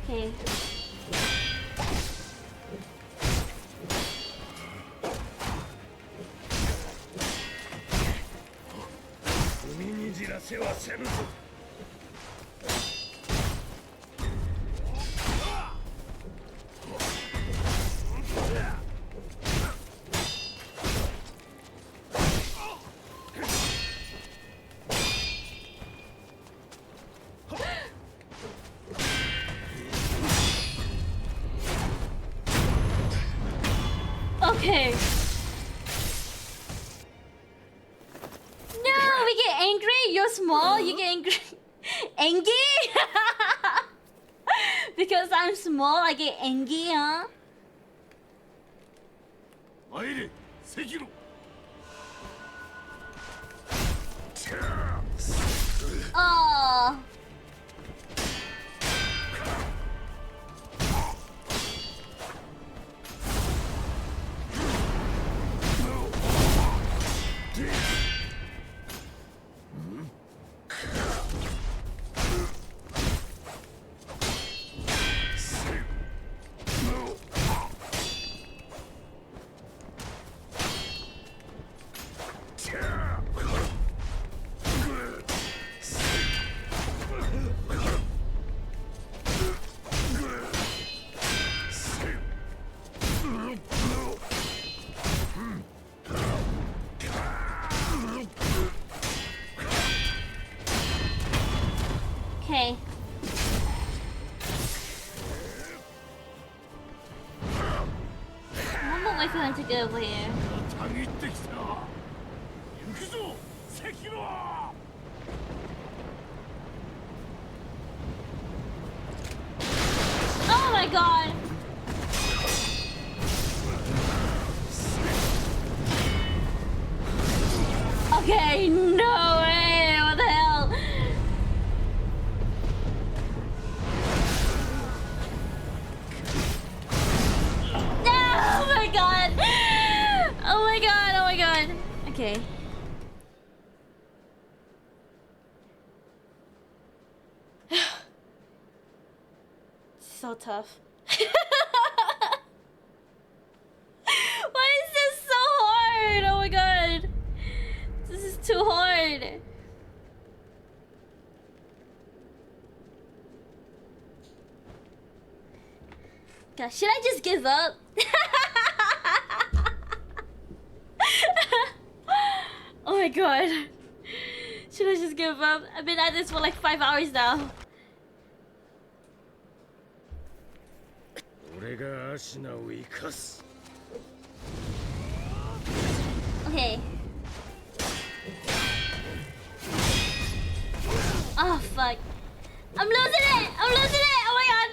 Okay. Okay. No, we get angry. You're small. You get angry. Angry? Because I'm small, I get angry, huh? 参れ関野 Oh. Okay. I'm not waiting for him to go over here. たぎってきた行くぞ関野 Oh my god! Okay, no way! What the hell? No! Oh my god! Oh my god! Oh my god! Okay. So tough. Why is this so hard? Oh my god. This is too hard. God, should I just give up? Oh my god. Should I just give up? I've been at this for like 5 hours now. 俺がアシナを生かす Okay. Oh fuck. I'm losing it! I'm losing it! Oh my god!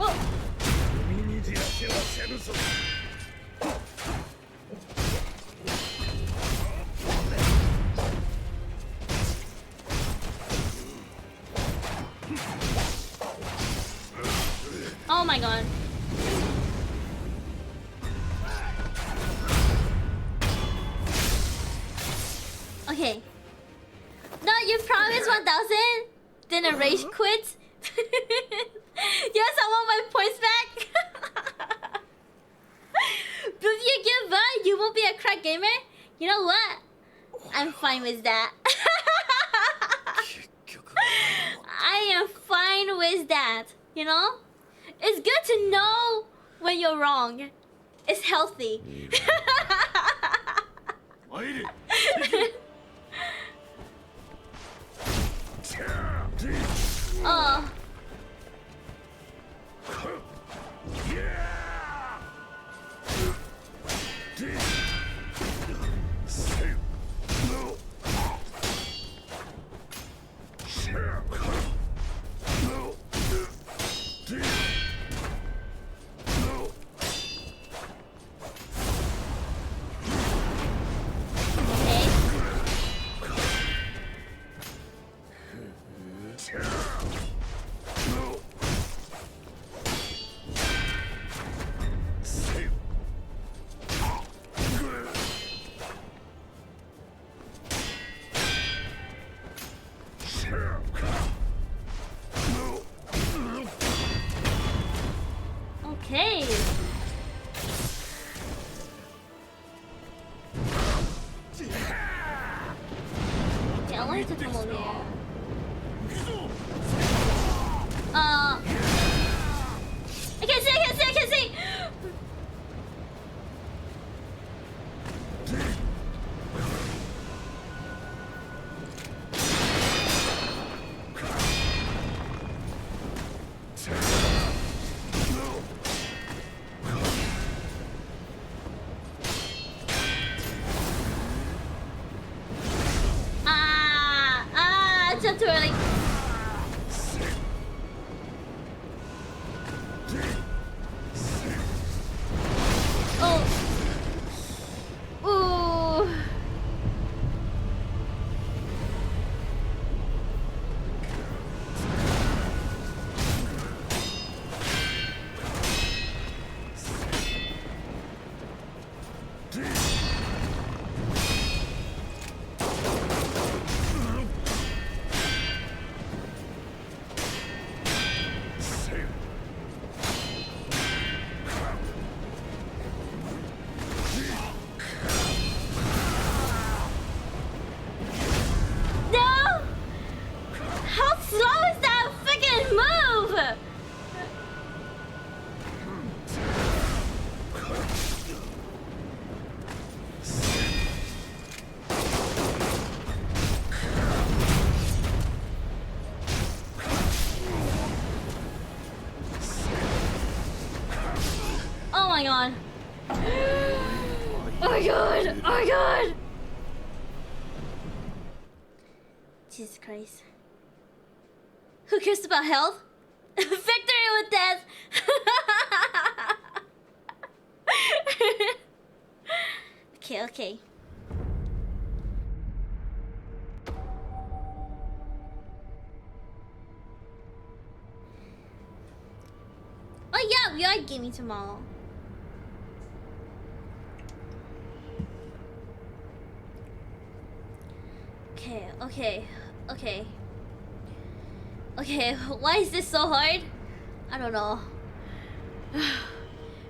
Oh! 海に出会せはせぬぞ Oh my god. Okay. No, you promised 1,000? Then a rage quit? Yes, I want my points back. But if you give up, you won't be a crack gamer? You know what? I'm fine with that. I am fine with that, you know? It's good to know when you're wrong. It's healthy. 参れ Oh. Okay. Okay, I wanted to come over here. my god. Oh my god. Oh my god. Jesus Christ. Who cares about health? Victory with death. Okay, okay. Oh yeah, we are gaming tomorrow. Okay, okay, okay. Okay, why is this so hard? I don't know.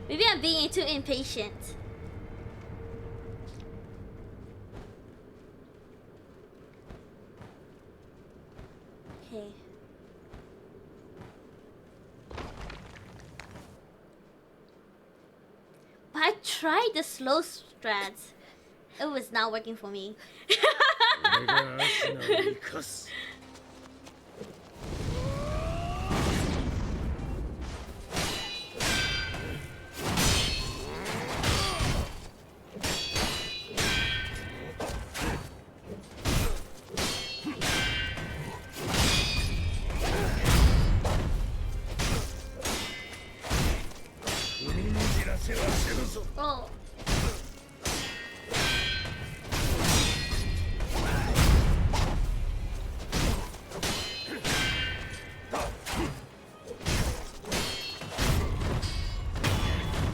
Maybe I'm being too impatient. Okay. But I tried the slow strats. It was not working for me. 俺がアシナを生かす 踏みにじらせはせぬぞ Oh.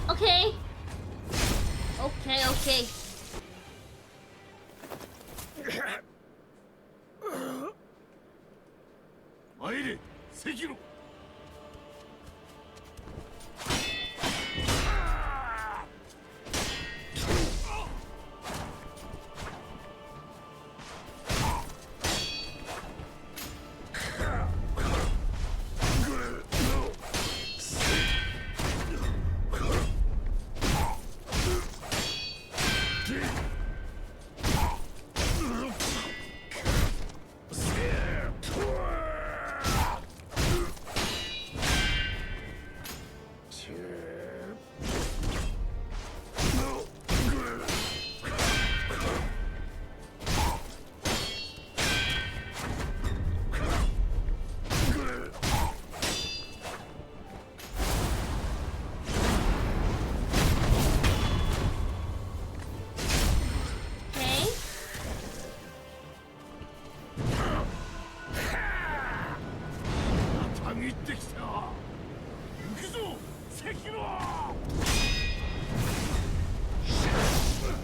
Okay. Okay, okay. 参れ関野 Okay. たぎってきた行くぞ関野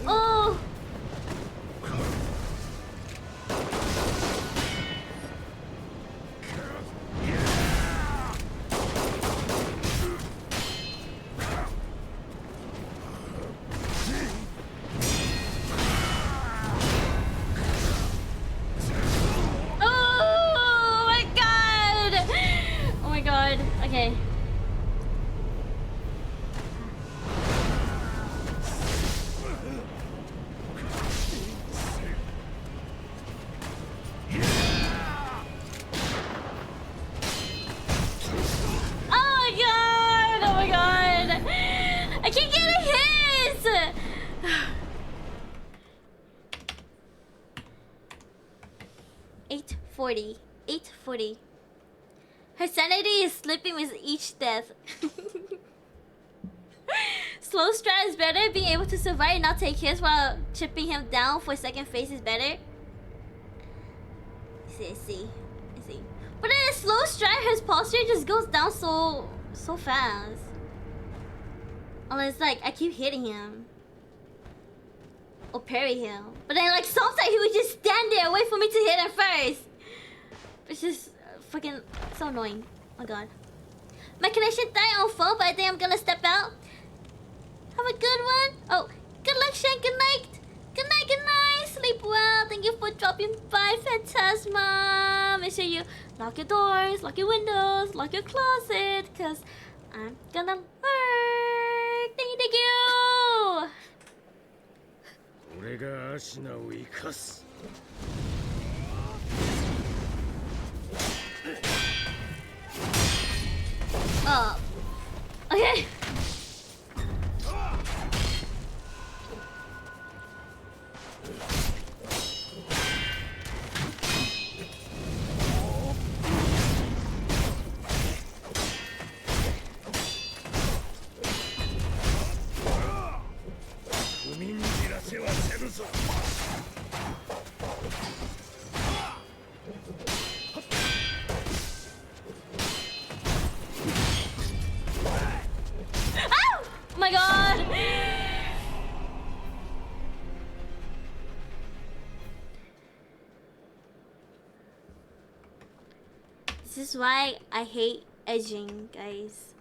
Oh. Oh my god. Oh my god. Okay. Oh my god! Oh my god! I can't get a hit! 840. 840. Her sanity is slipping with each death. Slow strat is better. Being able to survive and not take hits while chipping him down for second phase is better. I see. But in a slow strat, his posture just goes down so fast. Unless like I keep hitting him. Or parry him. But then like sometimes he would just stand there wait for me to hit him first. It's just fucking so annoying. Oh god. My connection died on phone, but I think I'm gonna step out. Have a good one. Oh, good luck, Shen. Good night. Good night, good night. Sleep well. Thank you for dropping by, Phantasma. Make sure you lock your doors, lock your windows, lock your closet, cause I'm gonna work. Thank you. 俺がアシナを生かす Oh. Okay. my god! This is why I hate edging, guys.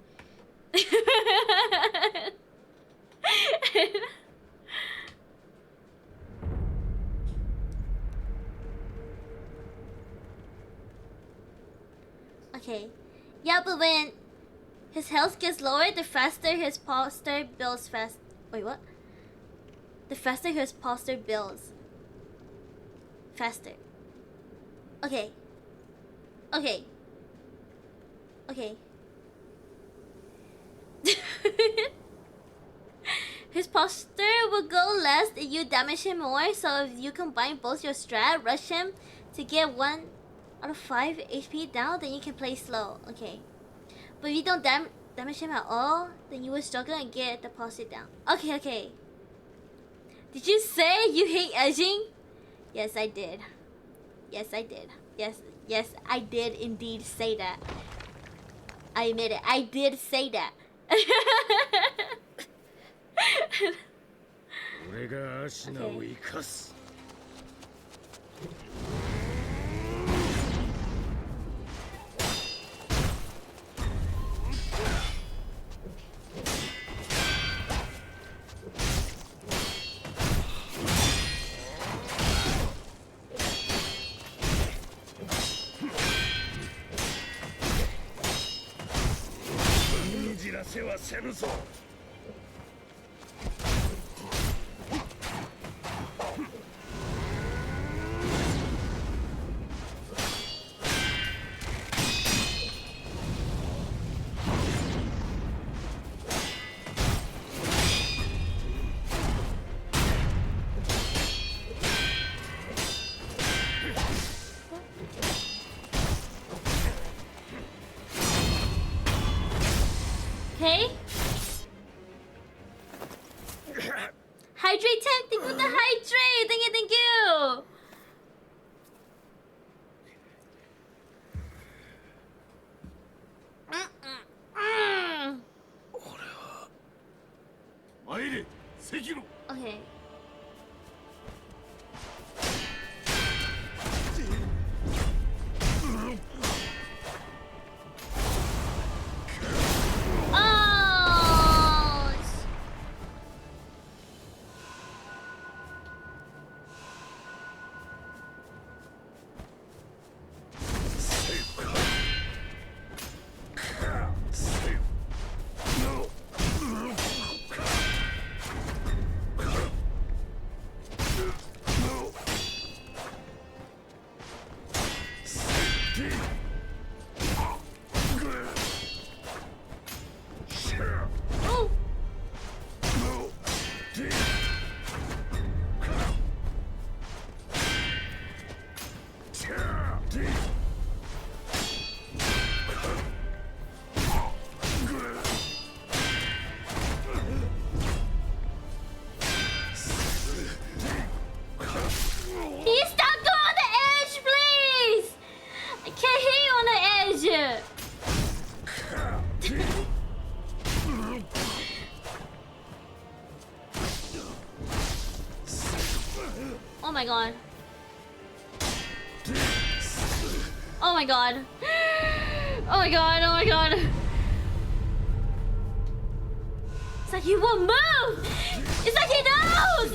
Okay. Yeah, but when his health gets lower, the faster his posture builds fast. Wait, what? The faster his posture builds. Faster. Okay. Okay. Okay. His posture will go less if you damage him more, so if you combine both your strat, rush him to get 1 out of 5 HP down, then you can play slow. Okay. But if you don't damage him at all, then you will struggle and get the posture down. Okay, okay. Did you say you hate edging? Yes, I did. Yes, I did. Yes, I did indeed say that. I admit it. I did say that. 俺がアシナを生かす。じらせはせぬぞ。Okay. Hydrate tank, thank you for the hydrate. Thank you, thank you. Mm. 参れ、関野。 Okay. Oh. Oh. Can you stop going on the edge, please? I can't hit you on the edge. Oh my god. Oh my god. Oh my god, oh my god. It's like he won't move! It's like he knows!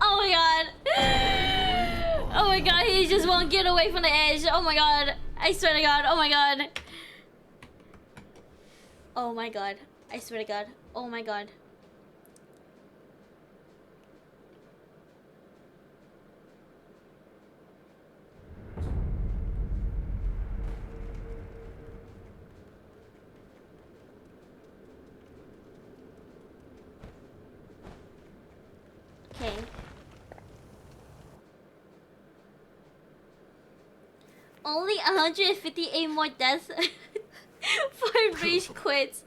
Oh my god. Oh my god, he just won't get away from the edge. Oh my god. I swear to god. Oh my god. Oh my god. I swear to god. Oh my god. Okay. Only 158 more deaths for Rage quits.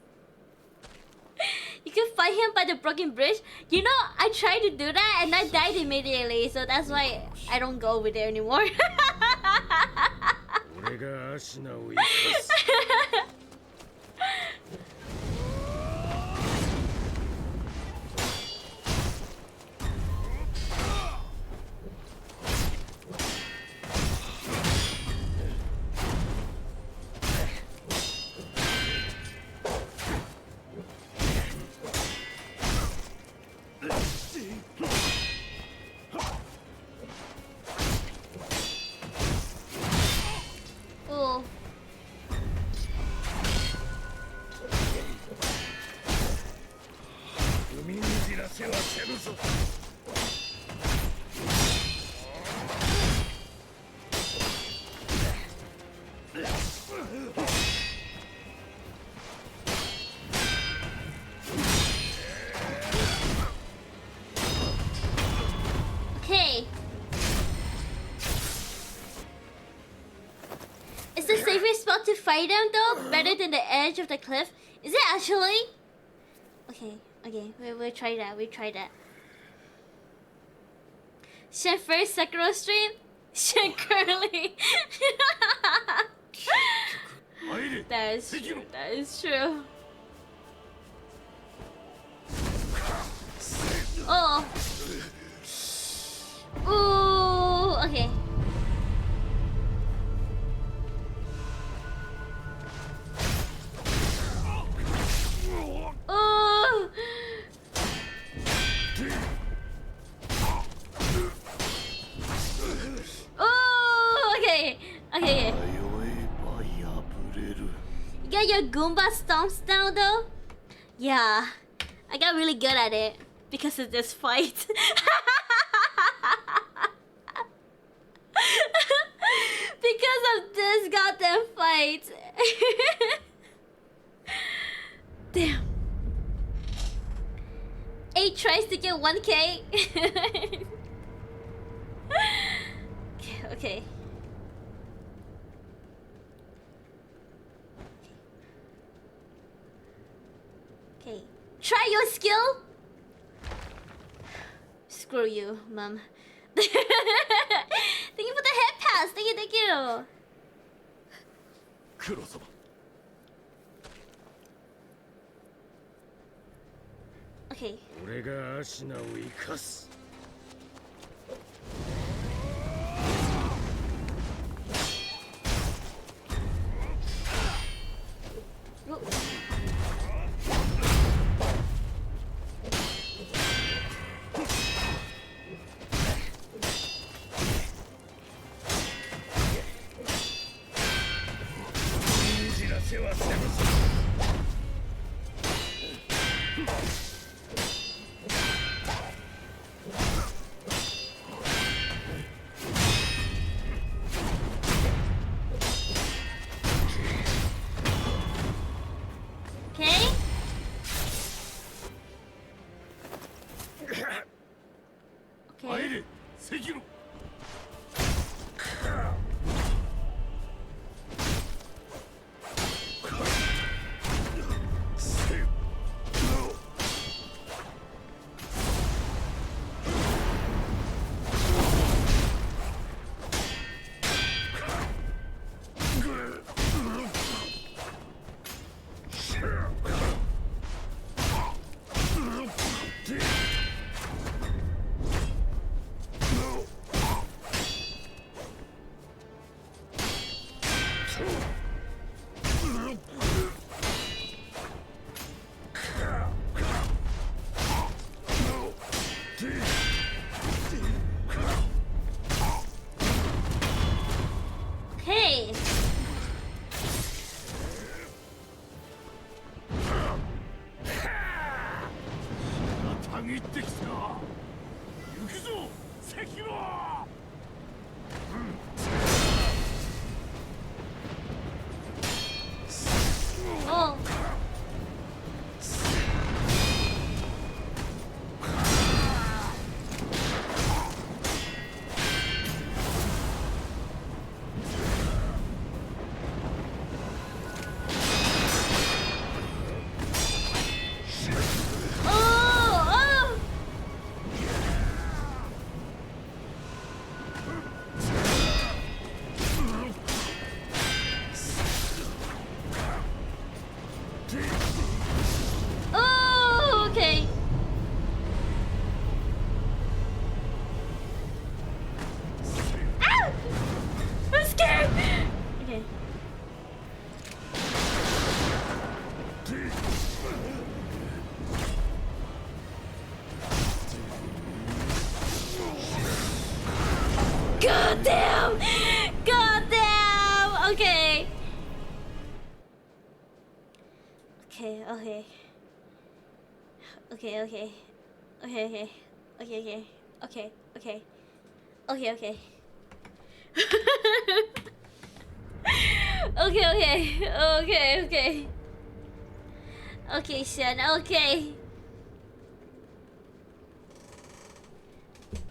You can fight him by the broken bridge. You know, I tried to do that and I died immediately, so that's why I don't go over there anymore. 俺がアシナを生かす Oh. 踏みにじらせはせぬぞ Okay. Is the safest spot to fight them though better than the edge of the cliff? Is it actually? Okay, okay, we'll try that. We try that. Shen first Sekiro stream. Shen curly. 入れ That is true. That is true. Oh. Ooh. Okay. Ooh. Ooh. Okay. Okay. You got your Goomba stomps now though? Yeah. I got really good at it because of this fight. Because of this goddamn fight. Damn. 8 tries to get 1k. Okay, okay. Okay. Try your skill. Screw you, mom. Thank you for the head pass. Thank you, thank you. 黒様 Okay. 俺がアシナを生かす Oh. Okay. Okay. 入れ関野 Okay. たぎってきた行くぞ関野 Oh. Oh, oh. God damn! God damn! Okay. Okay, okay. Okay, okay. Okay, okay. Okay, okay. Okay, okay. Okay, okay. Okay, okay. Okay, okay. Okay, Shen, okay.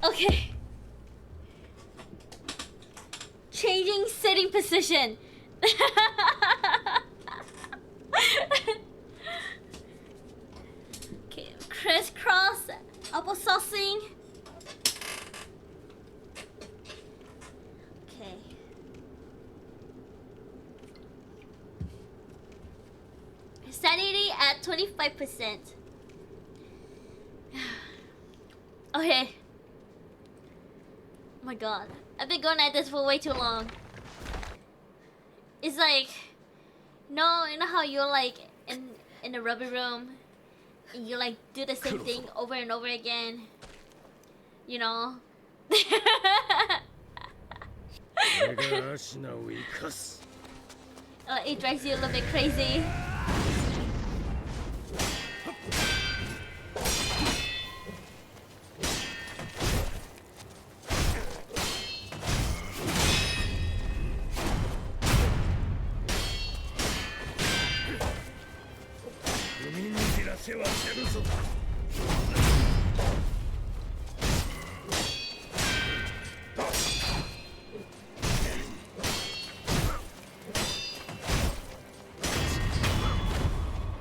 Okay. Changing sitting position. Okay, crisscross applesaucing. Okay. Sanity at 25%. Okay. Oh my god. I've been going at this for way too long. It's like, no, you know how you're like in a rubber room and you like do the same thing over and over again? You know? 俺がアシナを生かす It drives you a little bit crazy.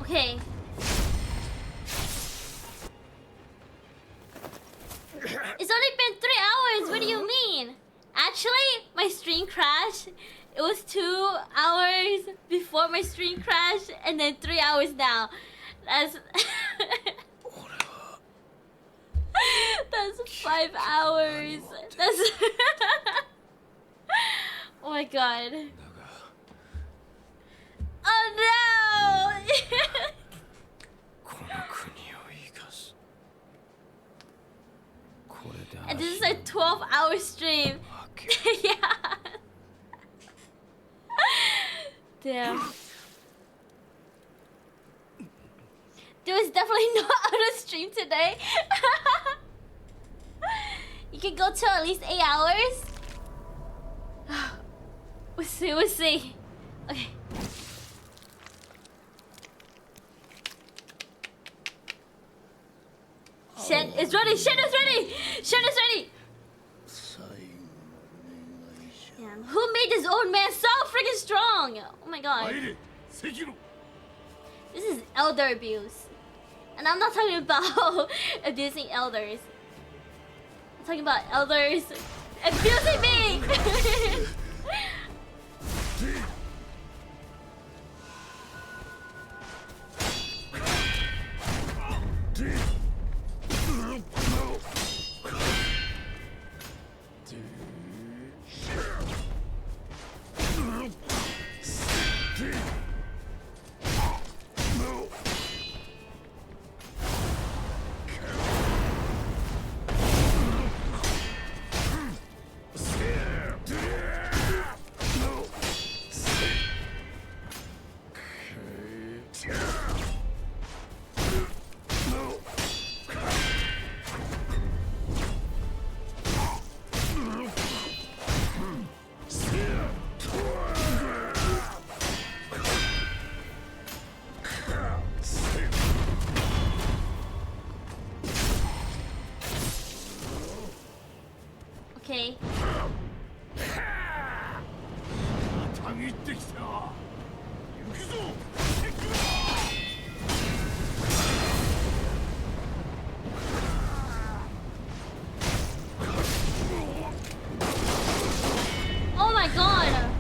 Okay. It's only been 3 hours. What do you mean? Actually, my stream crashed. It was 2 hours before my stream crashed, and then 3 hours now. That's that's 5 hours. That's oh my god. Oh no! この国を生かすこれで And this is a 12-hour stream. Yeah. Damn. There was definitely no auto stream today. You can go to at least 8 hours. We'll see, we'll see. Okay. Shen is ready, Shen is ready! Shen is ready! Damn, who made this old man so freaking strong? Oh my god. 入れSekiro This is elder abuse. And I'm not talking about abusing elders. I'm talking about elders abusing me! Okay. たぎってきた行くぞ Oh my god!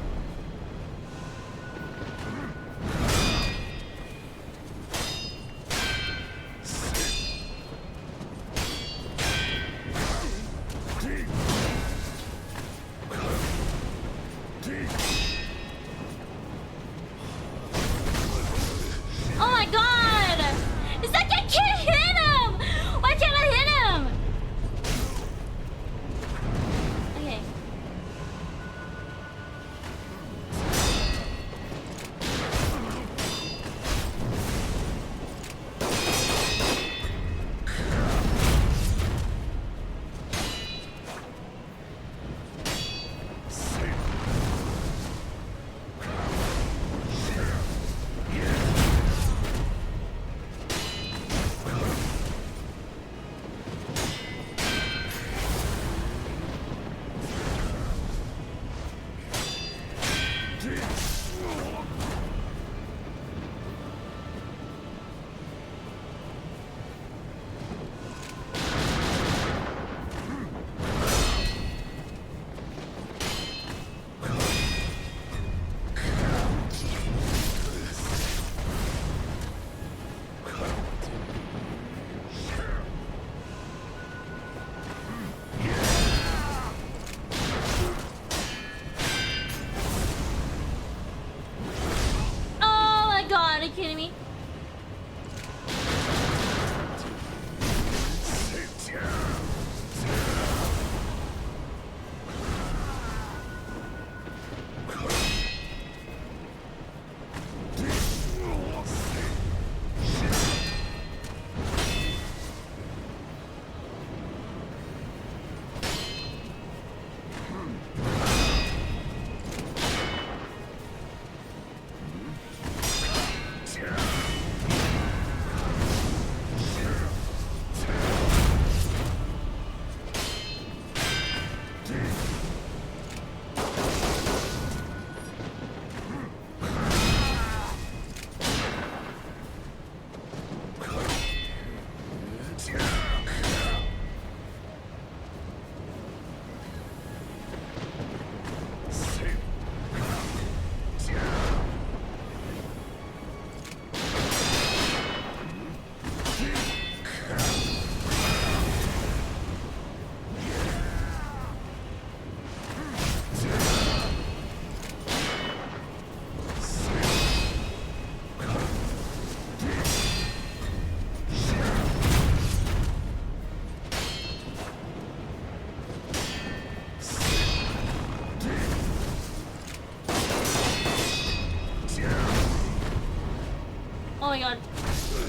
my god.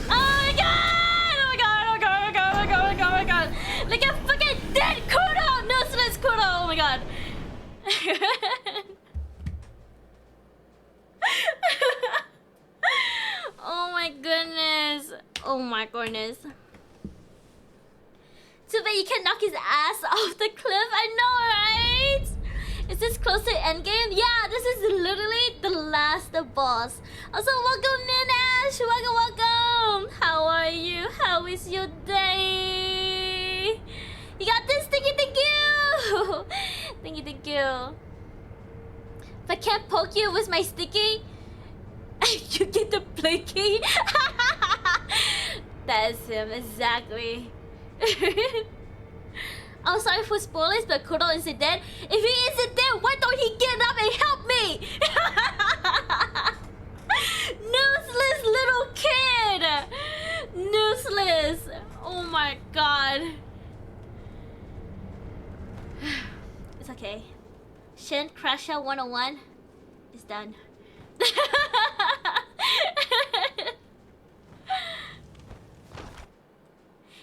Oh my god! Oh my god! Oh my god! Oh my god! Oh my god! Oh my god! Oh my god! Like a fucking dead Kudo! Useless Kudo! Oh my god. Oh my goodness. Oh my goodness. Too bad you can knock his ass off the cliff. I know, right? Is this close to endgame? Yeah, this is literally the last boss. Also, welcome Ninash. Welcome, welcome. How are you? How is your day? You got this? Thank you, thank you. Thank you, thank you. If I can't poke you with my sticky, you get the blinky. That's him, exactly. I'm sorry for spoilers, but Kuro isn't dead. If he isn't dead, why don't he get up and help me? Useless little kid. Useless. Oh my god. It's okay. Shin Crash Out 101 is done.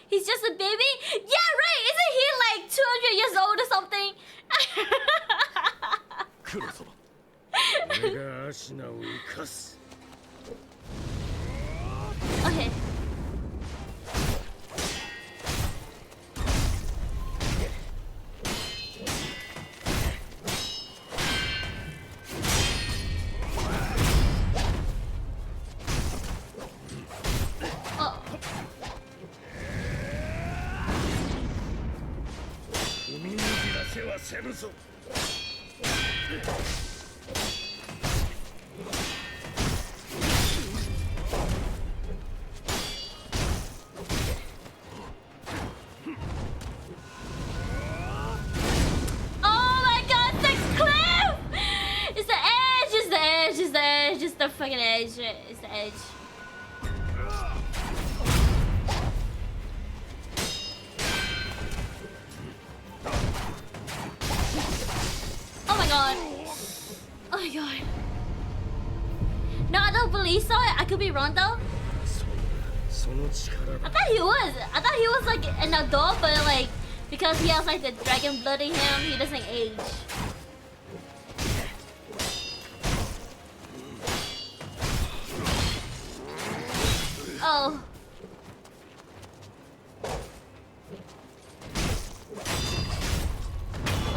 He's just a baby? Yeah, right! Isn't he like 200 years old or something? 黒様俺がアシナを生かす Okay. Oh. 海にじらせはせぬぞ Just the fucking edge. It's the edge. Oh my god. Oh my god. No, I don't believe so. I could be wrong though. I thought he was. I thought he was like an adult, but like because he has like the dragon blood in him, he doesn't age. Oh.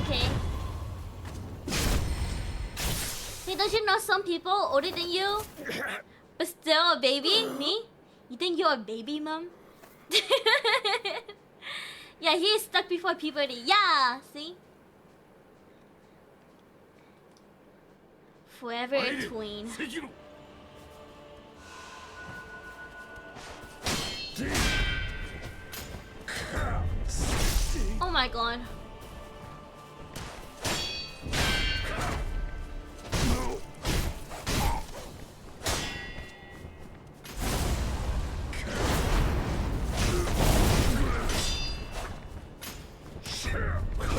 Okay. Hey, don't you know some people older than you, but still a baby? Me? You think you're a baby, mom? Yeah, he is stuck before puberty. Yeah, see? Forever a tween. Sekiro Oh my god.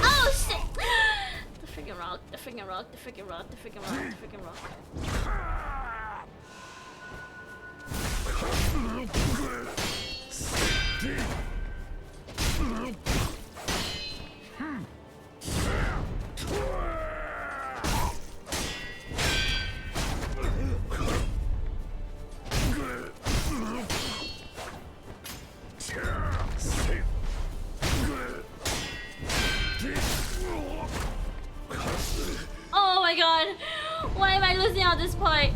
Oh shit! The freaking rock, the freaking rock, the freaking rock, the freaking rock, the freaking rock. Oh my god! Why am I losing on this point?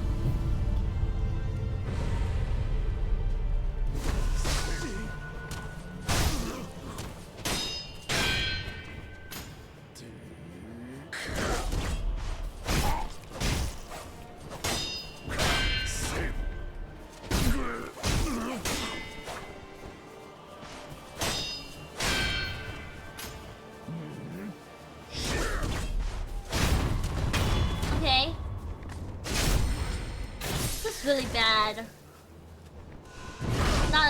Okay. This is really bad.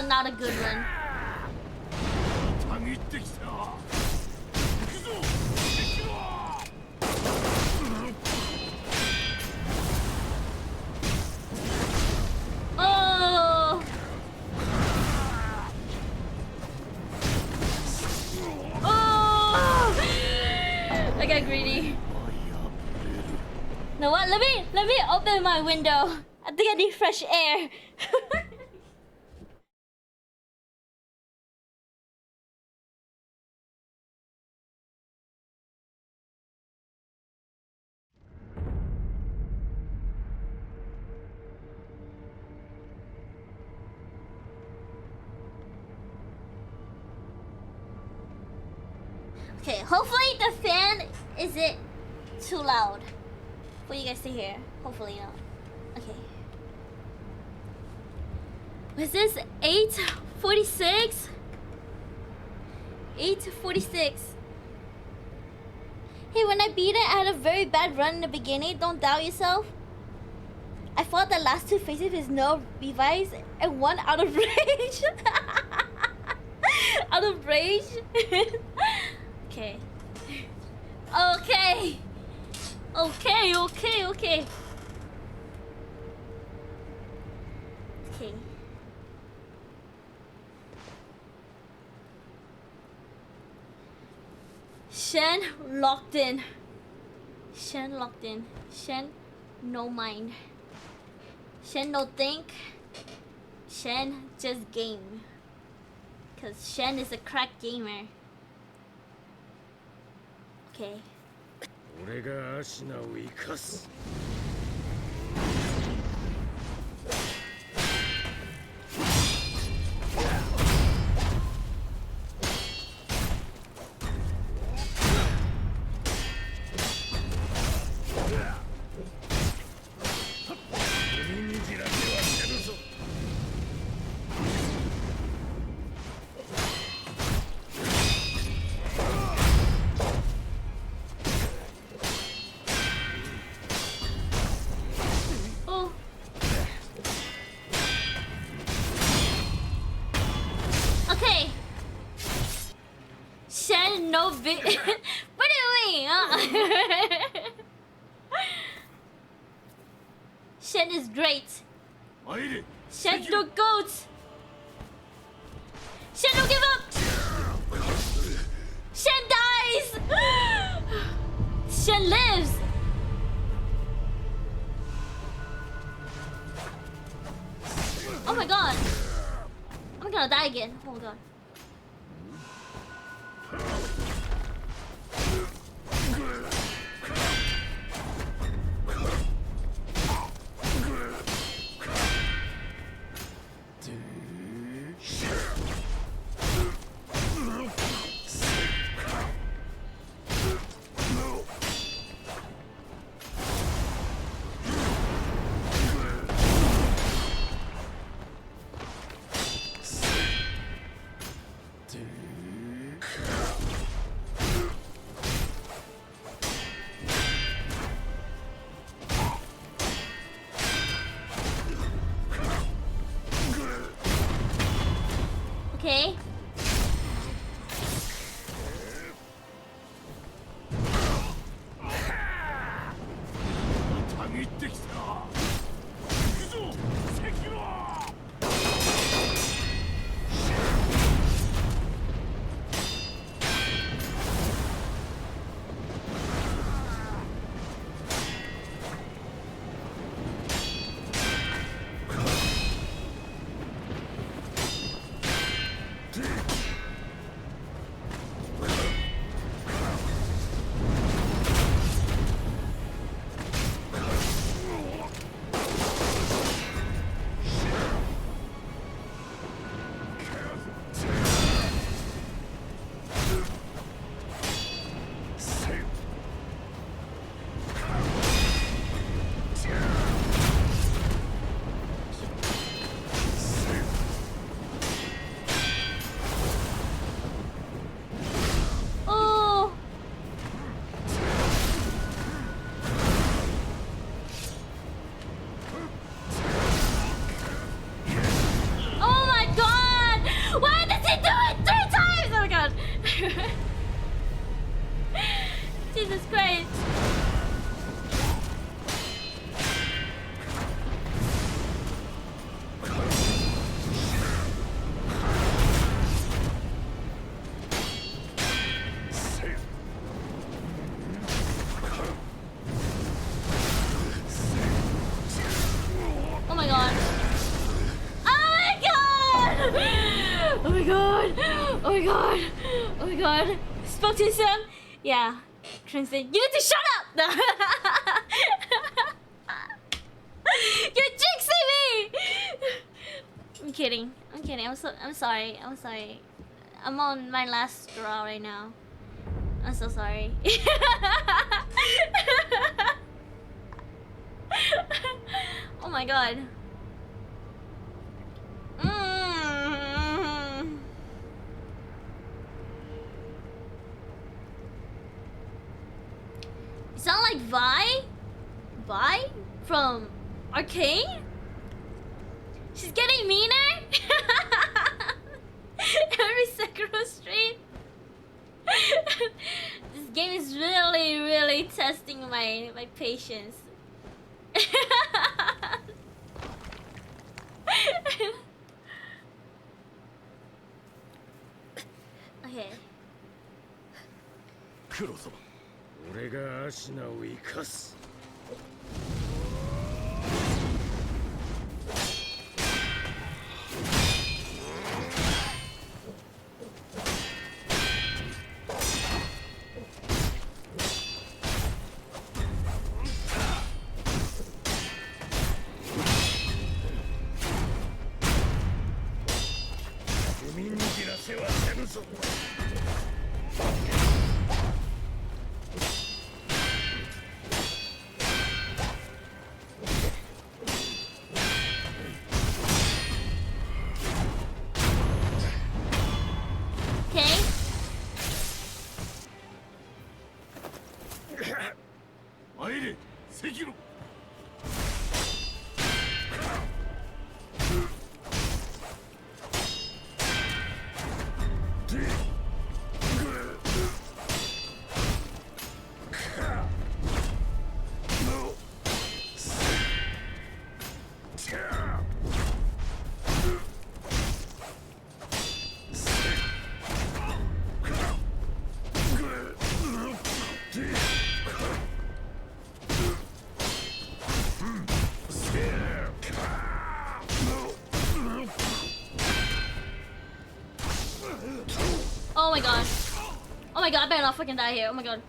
Not a good one. たぎってきた行くぞ敵は Oh! open my window. I think I need fresh air. Okay, hopefully the fan isn't too loud for you guys to hear. Hopefully not. Okay. Was this 8:46? 8:46. Hey, when I beat it, I had a very bad run in the beginning. Don't doubt yourself. I fought the last two phases with no revives and one out of rage. Out of rage? Okay. Okay. Okay, okay, okay. Okay. Shen locked in. Shen locked in. Shen no mind. Shen no think. Shen just game. Cause Shen is a crack gamer. Okay. 俺がアシナを生かす。踏みにじらせはせぬぞ。Oh. Okay. Shen no bit. What do you mean? Shen is great. 参れ。 Shen the goat. Shen don't give up. Shen dies. Shen lives. Oh my god. I'm gonna die again. Oh my god. Okay. god! Oh my god! Oh my god! Spoke too soon? Yeah. Translate. You need to shut up! You're jinxing me! I'm kidding. I'm kidding. I'm sorry. I'm sorry. I'm on my last straw right now. I'm so sorry. Oh my god. You sound like Vi? Vi? From Arcane? She's getting meaner? Every Sekiro stream? This game is really testing my patience. Okay. 黒様俺がアシナを生かす海に切らせはせぬぞ 参れ関野 Oh my god. Oh my god, I better not fucking die here. Oh my god.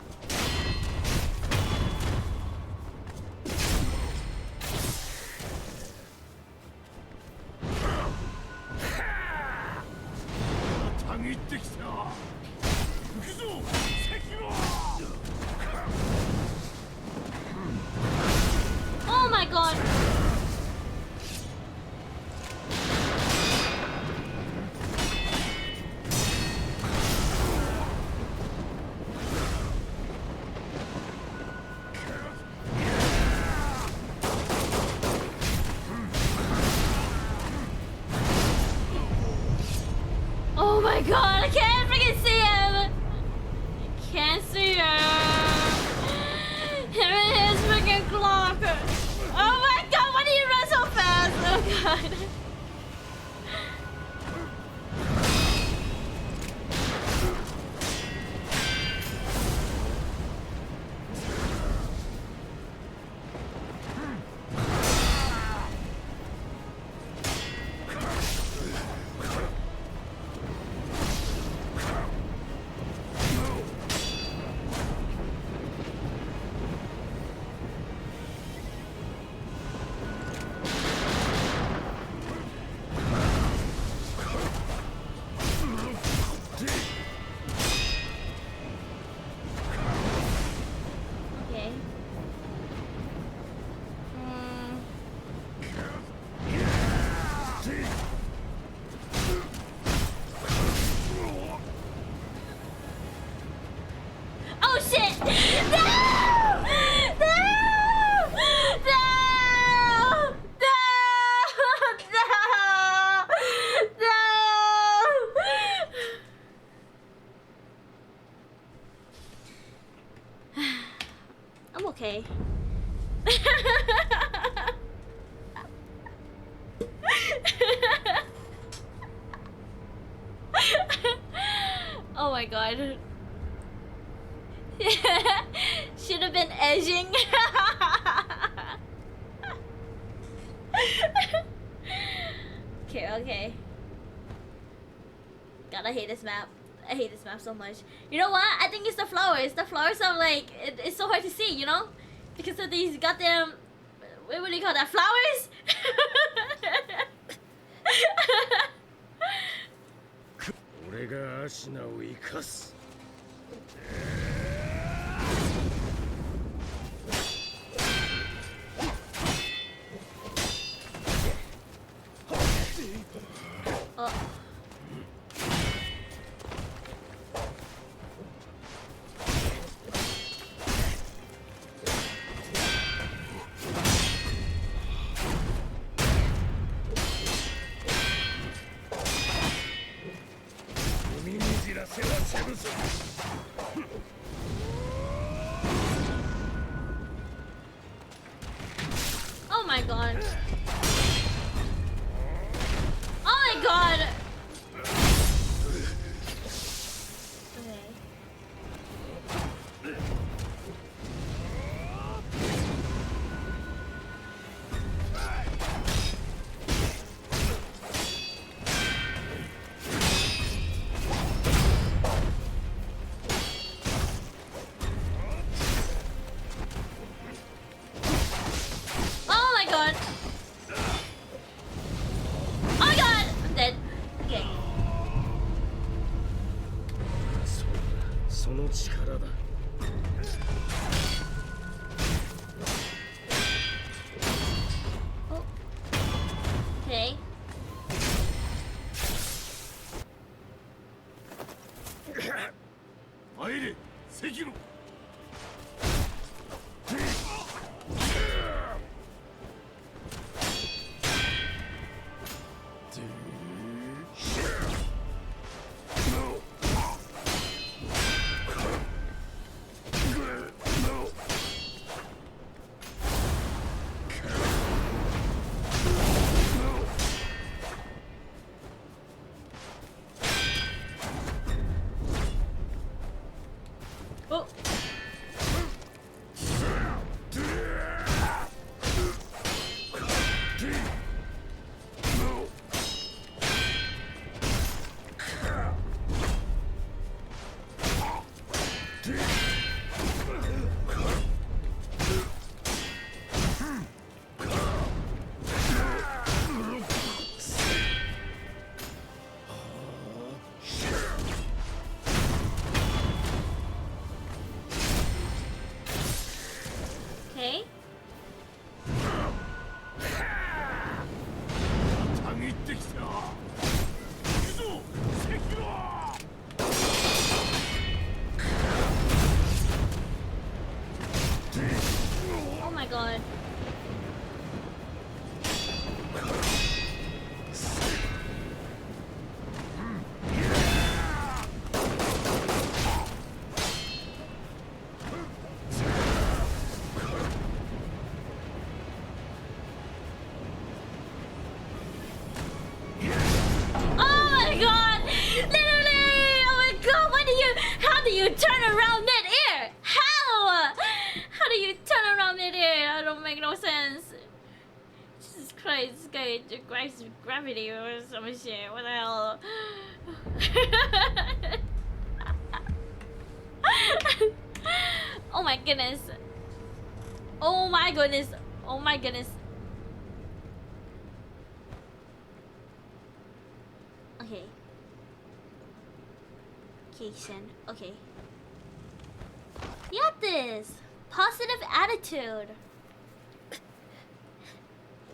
Oh my god. Oh my god, I can't freaking see him! I can't see him! Him and his freaking clock! Oh my god, why do you run so fast? Oh god. Okay. Oh shit! No! No! No! No! No! I'm okay. Oh my god. Should have been edging. Okay, okay. god, I hate this map. I hate this map so much. You know what? I think it's the flowers. The flowers are like, it's so hard to see, you know? Because of these goddamn, what do you call that? Flowers? 俺がアシナを生かす。Oh. Oh my god. Oh my god. Okay. Oh my god. Oh my god. I'm dead. Okay. そうだ、その力だ。 Oh. Okay. 入れ、関野。 Oh. Okay. たぎってきた。行くぞ、関野。 Oh my god. Oh my god! Literally! Oh my god! How do you turn around mid-air? How? How do you turn around mid-air? That don't make no sense. Jesus Christ, this guy grabs gravity or some shit. What the hell? Oh my goodness. Oh my goodness. Oh my goodness. Okay. Cation. Okay. You got this. Positive attitude.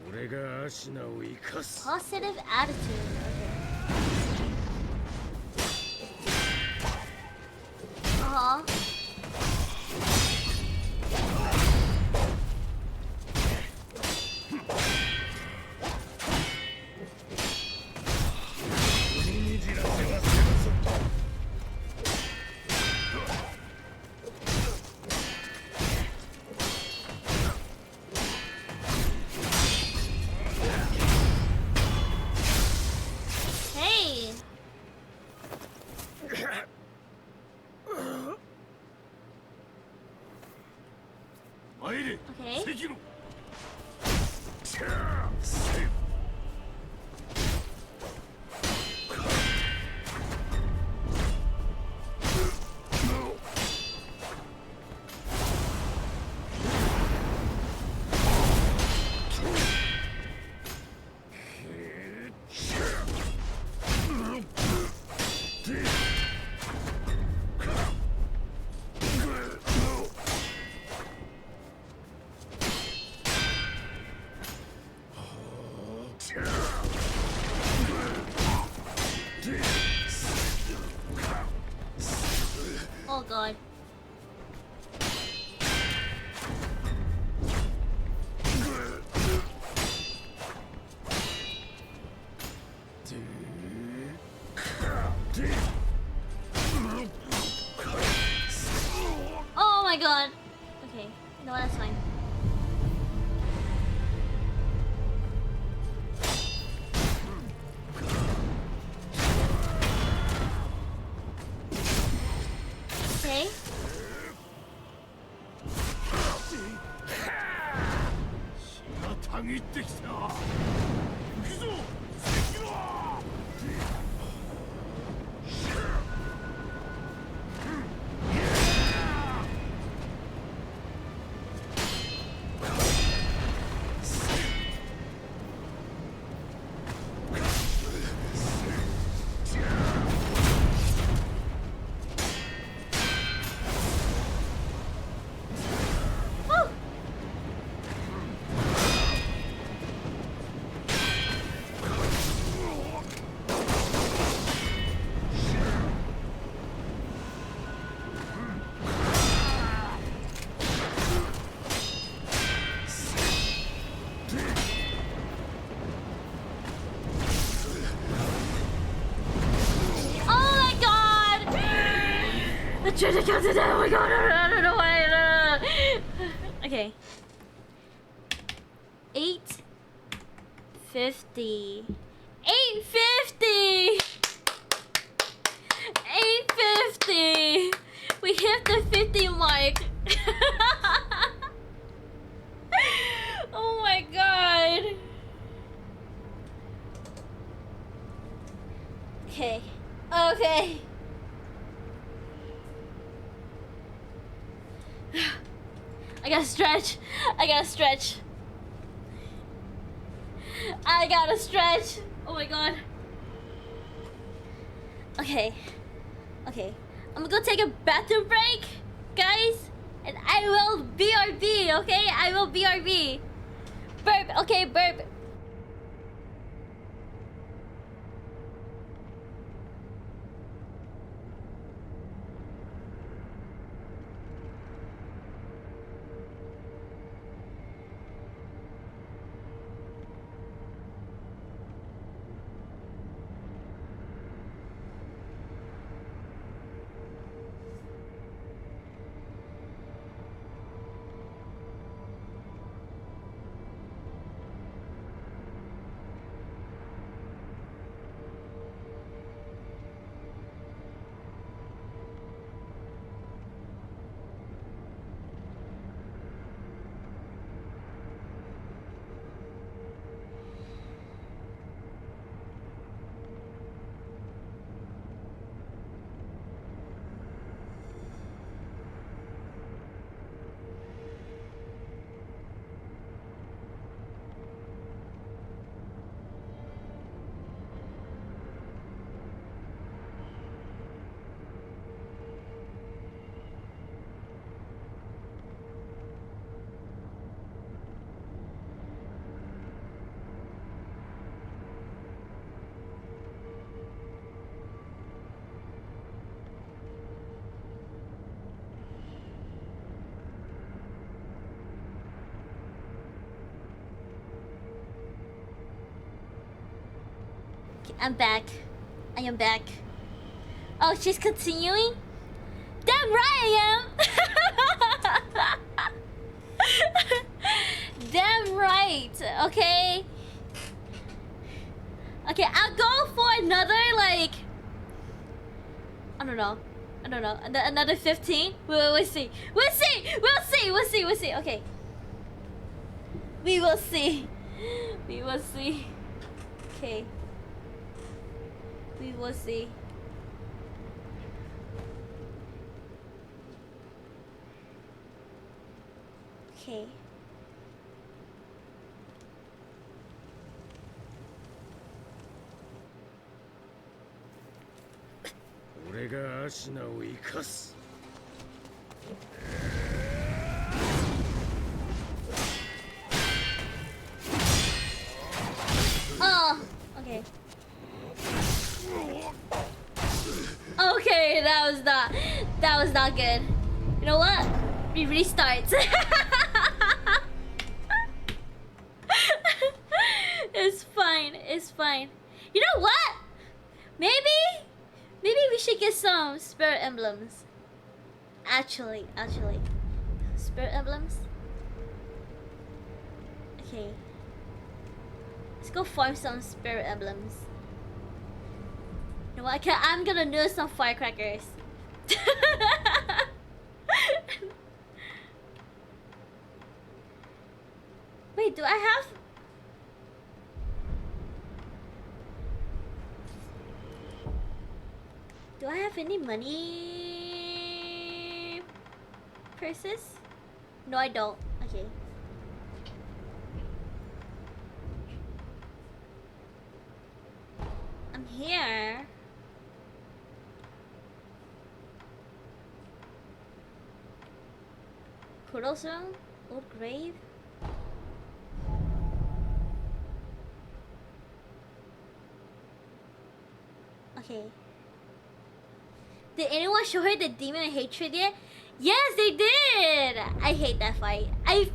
俺がアシナを生かす。 Positive attitude. Okay. Uh-huh. Oh god. Oh my god. Okay, no, that's fine. Okay. Woo! Oh my god! The treasure comes in. Oh my god! I don't know why. Okay. 850. 850. 850. We hit the 50 mark. Oh my god. Okay. Okay. I gotta stretch. I gotta stretch. I gotta stretch. Oh my god. Okay. Okay. I'm gonna go take a bathroom break, guys. And I will BRB, okay? I will BRB. Burp, okay, burp. I'm back. I am back. Oh, she's continuing? Damn right I am! Damn right, okay? Okay, I'll go for another, like... I don't know. Another 15? We'll see. We'll see, okay. We will see. Okay. We will see. Okay. Okay. Okay, that was not good. You know what? We restart. It's fine. It's fine. You know what? Maybe we should get some spirit emblems. Actually, spirit emblems. Okay. Let's go farm some spirit emblems. You know what? I'm gonna do some firecrackers. Wait, do I have? Do I have any money purses? No, I don't. Okay. I'm here. Portal zone? Old grave? Okay. Did anyone show her the demon of hatred yet? Yes, they did! I hate that fight. I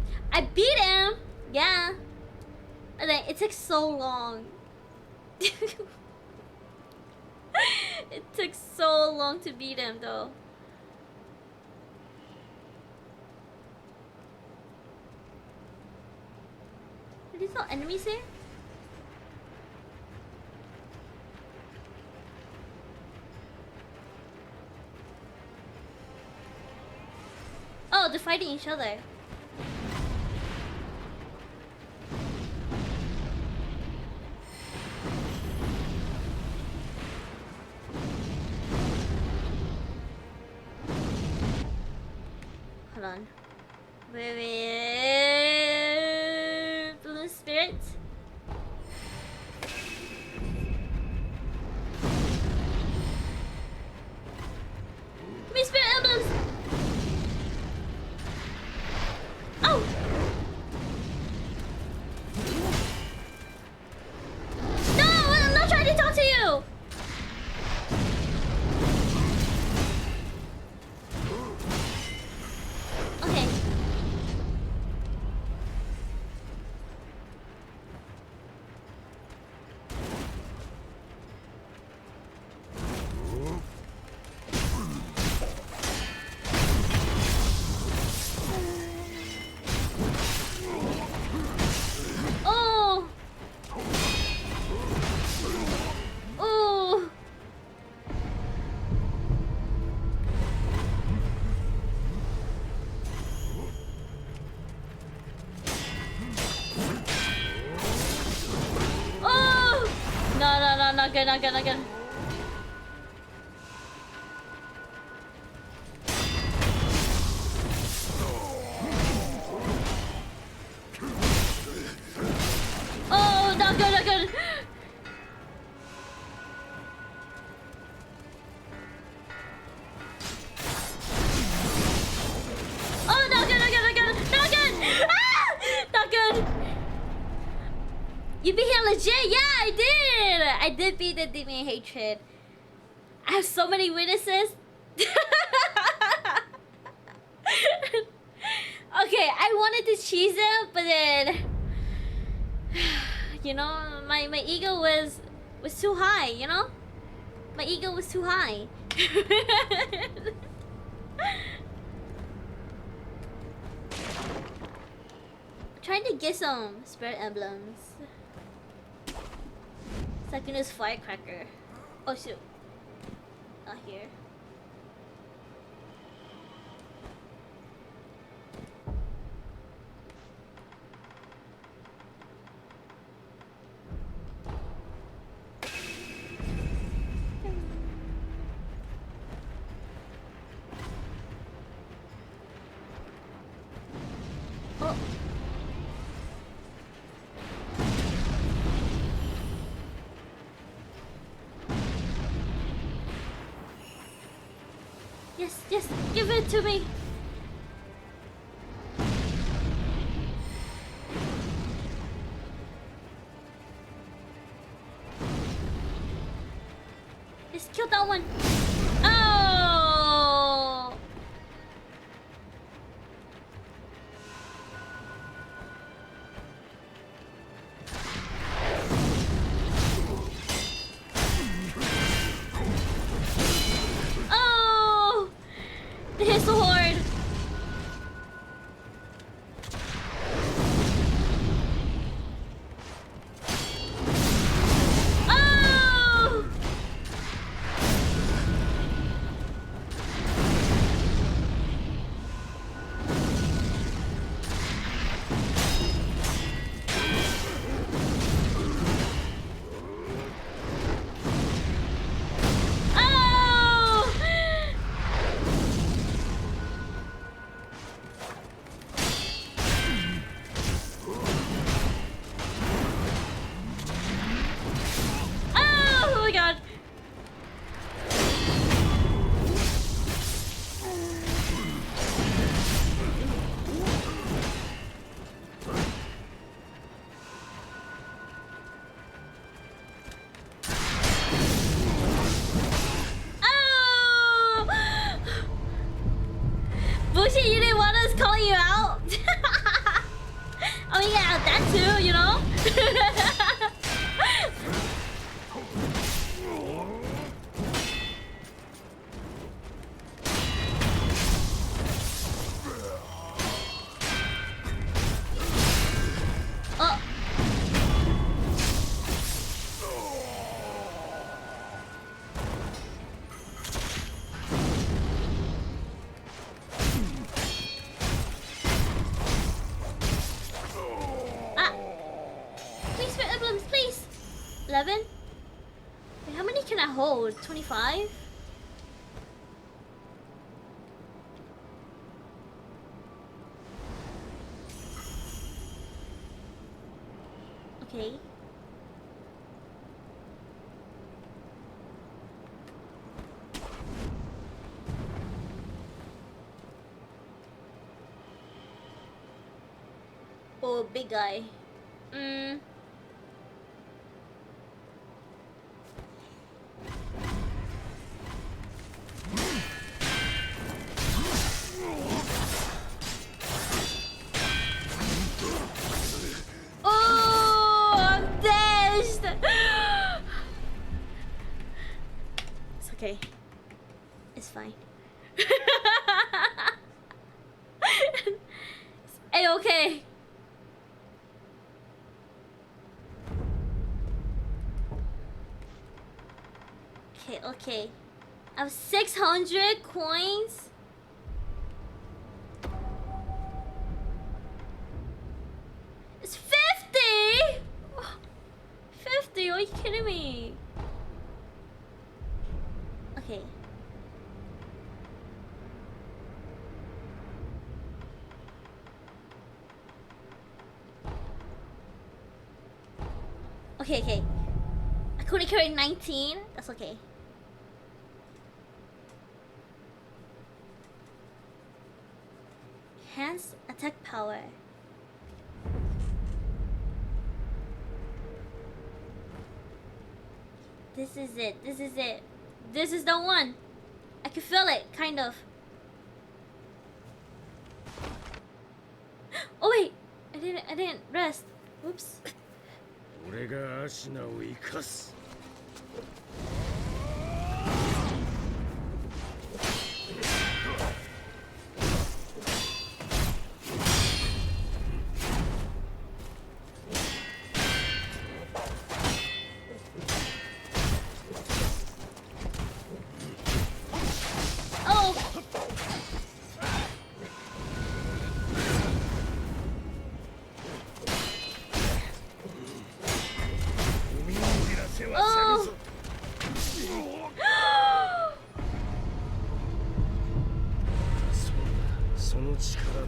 beat him! Yeah. And then it took so long. It took so long to beat him though. Are these all enemies here? Oh, they're fighting each other. Hold on. Wait. Blue spirit. Give me spirit emblems. Oh! No! I'm not trying to talk to you! Okay. Oh! Oh! Oh! No, not good, not good, not good. Oh, not good, not good. Oh, not good, not good, not good, not good. Ah! Not good. You beat him legit? Yeah, I did. I did beat the demon hatred. I have so many witnesses. Okay, I wanted to cheese him, but then, you know, my ego was too high. You know, my ego was too high. Trying to get some spirit emblems so I can use firecracker. Oh shoot, not here. Oh. Yes, give it to me. just killed that one. Oh! Oh! They hit so hard. Oh! Oh! Oh my god. Oh! Bullshit, you didn't want us calling you out? I mean, yeah, that too, you know? Oh. Ah. Please, for emblems, please. 11? Wait, how many can I hold? 25? Okay. Oh, big guy. Oh, I'm dashed. It's okay. It's fine. Hey, okay. Okay, okay. I have 600 coins. It's 50! 50? Are you kidding me? Okay. Okay, okay. I could have carried 19. That's okay. Enhanced attack power. This is it. This is it. This is the one. I can feel it, kind of. Oh wait, I didn't rest. Whoops. 俺がアシナを生かす。Oh. Oh. その力だ。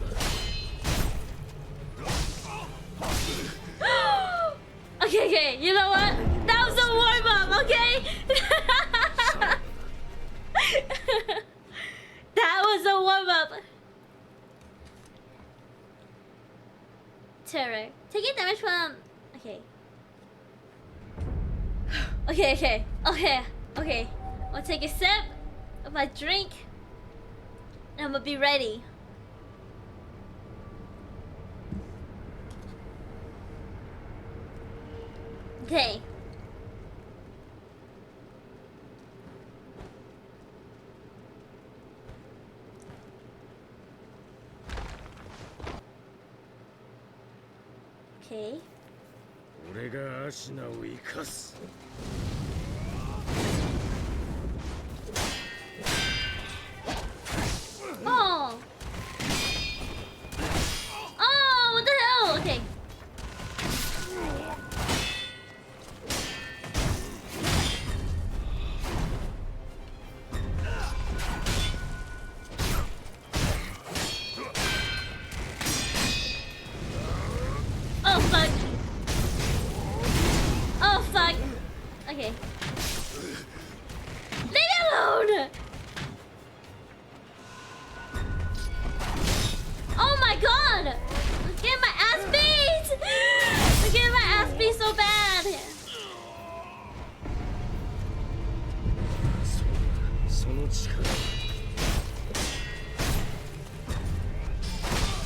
Okay, okay, you know what? That was a warm-up, okay? That was a warm-up. Terror. Taking damage from... Okay. Okay, okay, okay, okay, I'll take a sip of my drink and I'm gonna be ready. Okay. Okay. 俺がアシナを生かす。 Oh. Oh, what the hell? Okay. Oh fuck. Oh fuck. Okay. Leave me alone. Oh my god! I'm getting my ass beat! I'm getting my ass beat so bad! その力。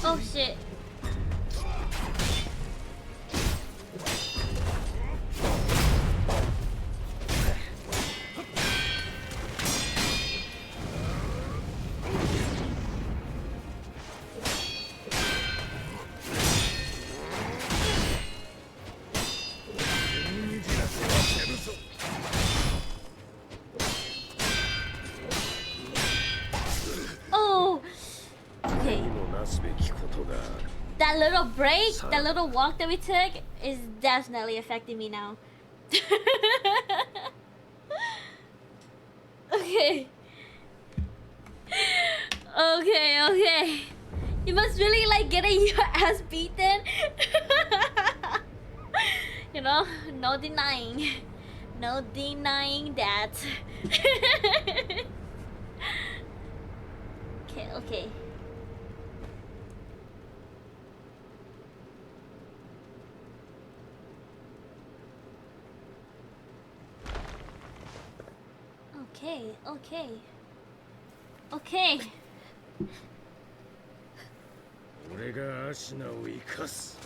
Oh shit. Oh! Okay. 何もなすべきことがある。 That little break, that little walk that we took is definitely affecting me now. Okay. Okay. You must really like getting your ass beaten. You know, no denying. No denying that. Okay. Okay. 俺がアシナを生かす。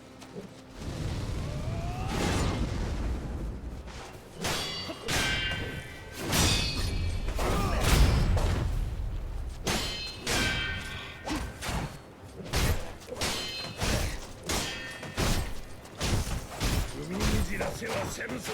海にじらせはせぬぞ。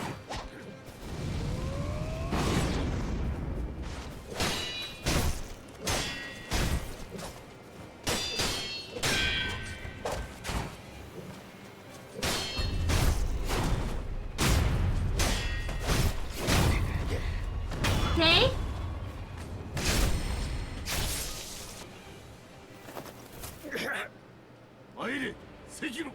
Okay. 参れ、関野。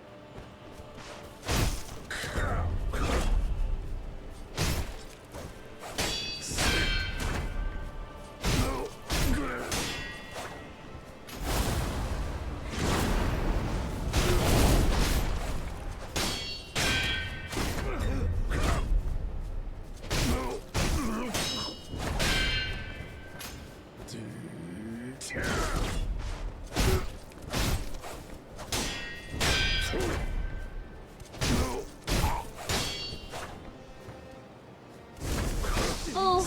Oh.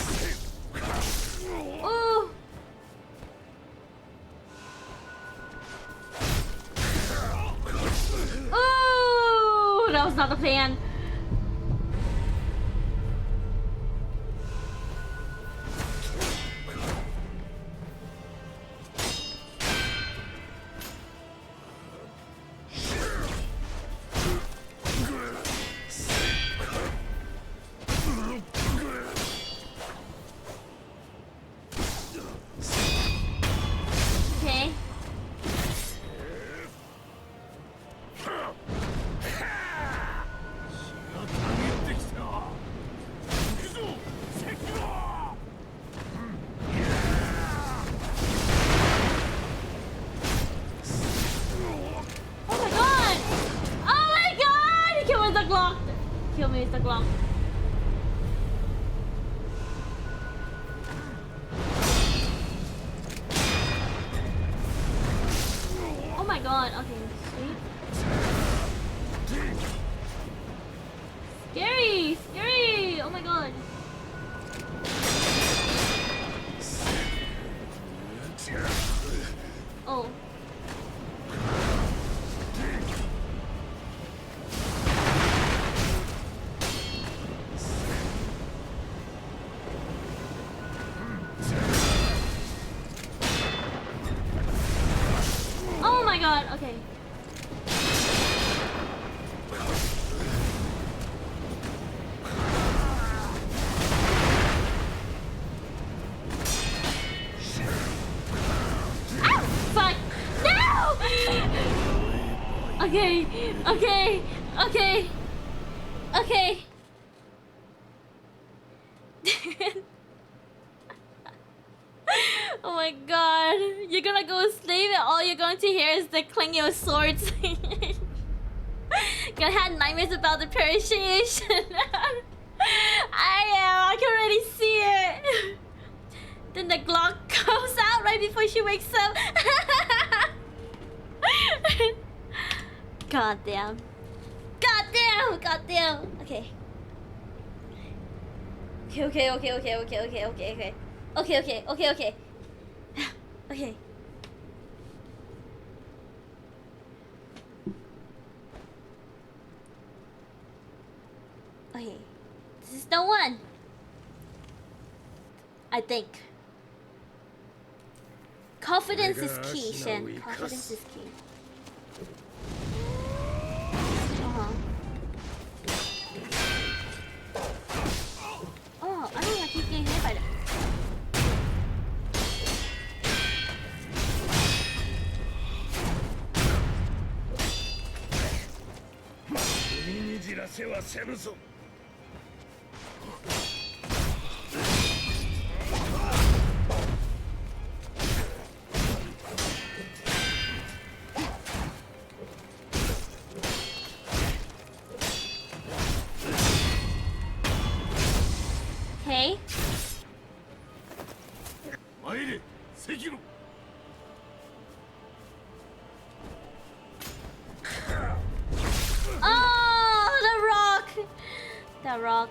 Oh. Oh, that was not the plan. Okay. Okay, okay, okay, okay. Oh my god. You're gonna go sleep and all you're going to hear is the clanging of swords. Gonna have nightmares about the parachute. I can already see it. Then the Glock comes out right before she wakes up. God damn. God damn. God damn. Okay. Okay. Okay. Okay. This is the one. I think. Confidence is key, Shen. Confidence is key. Oh, I don't like keep getting hit by that. Okay. Sekiro. Oh, the rock. The rock.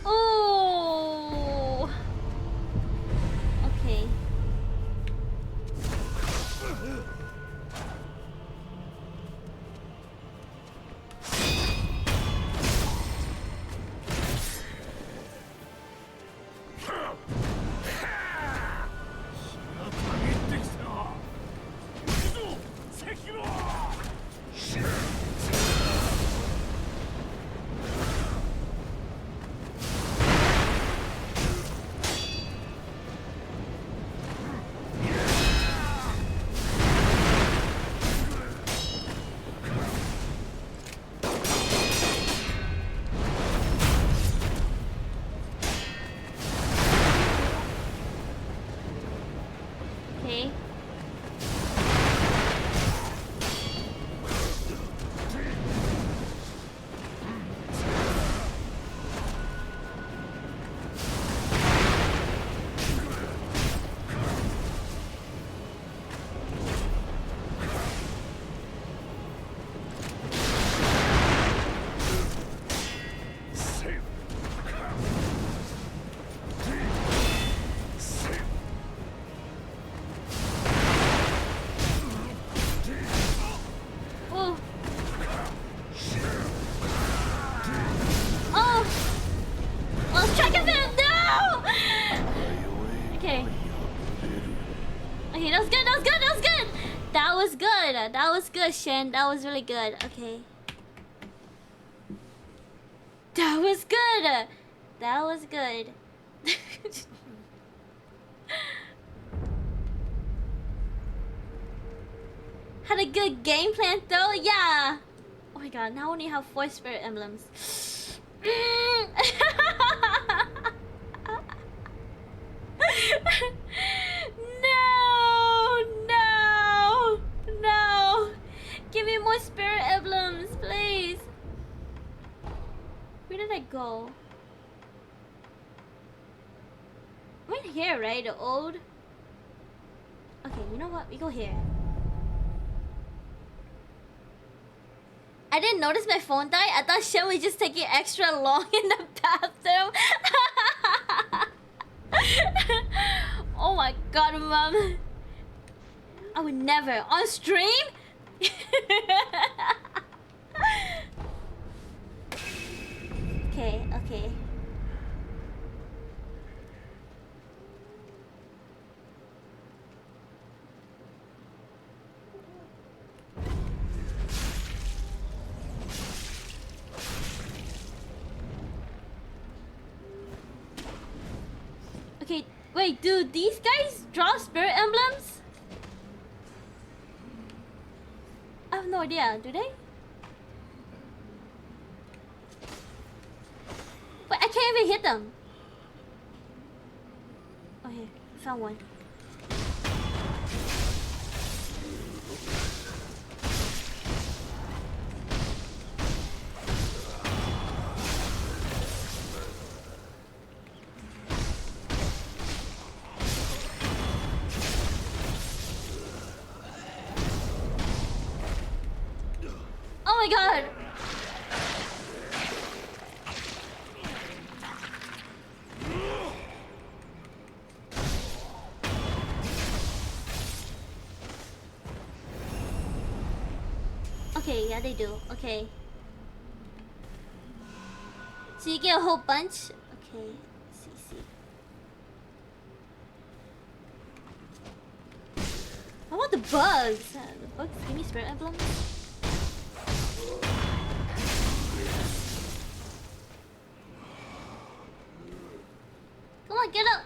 Oh. Okay. Okay. Oh. Oh. Lost track of him. No. Okay. Okay, that was good. That was good. That was good. That was good. That was good, Shen. That was really good. Okay. That was good. That was good. Had a good game plan though, yeah. Oh my god, now I only have 4 spirit emblems. No. Give me more spirit emblems, please. Where did I go? here, right? The old. Okay, you know what? We go here. I didn't notice my phone died. I thought Shen was just taking extra long in the bathroom. Oh my god, mom. I would never. On stream? Okay, okay. Okay, wait, do these guys draw spirit emblems? I have no idea, do they? Wait, I can't even hit them. Oh, here, found one. Oh my god! Okay, yeah, they do. Okay. So you get a whole bunch? Okay. See. How about the bugs? The bugs give me spirit emblems? Come on, get up!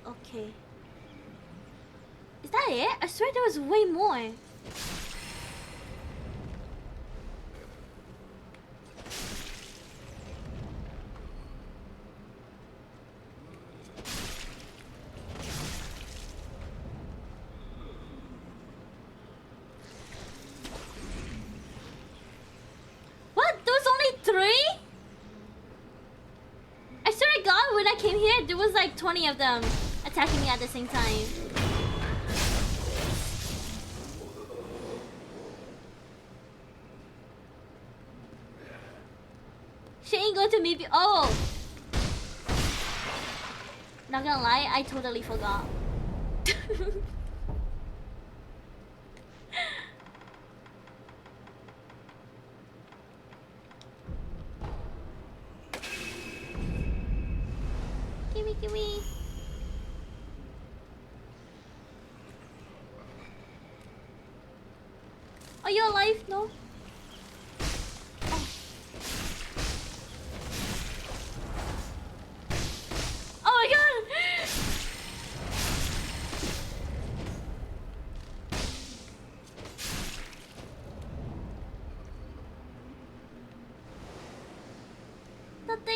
Okay. Is that it? I swear there was way more. What? There was only 3? I swear to God, when I came here, there was like 20 of them attacking me at the same time. She ain't going to meet me. Oh! Not gonna lie, I totally forgot. Gimme. Are you alive? No? Oh. Oh my god!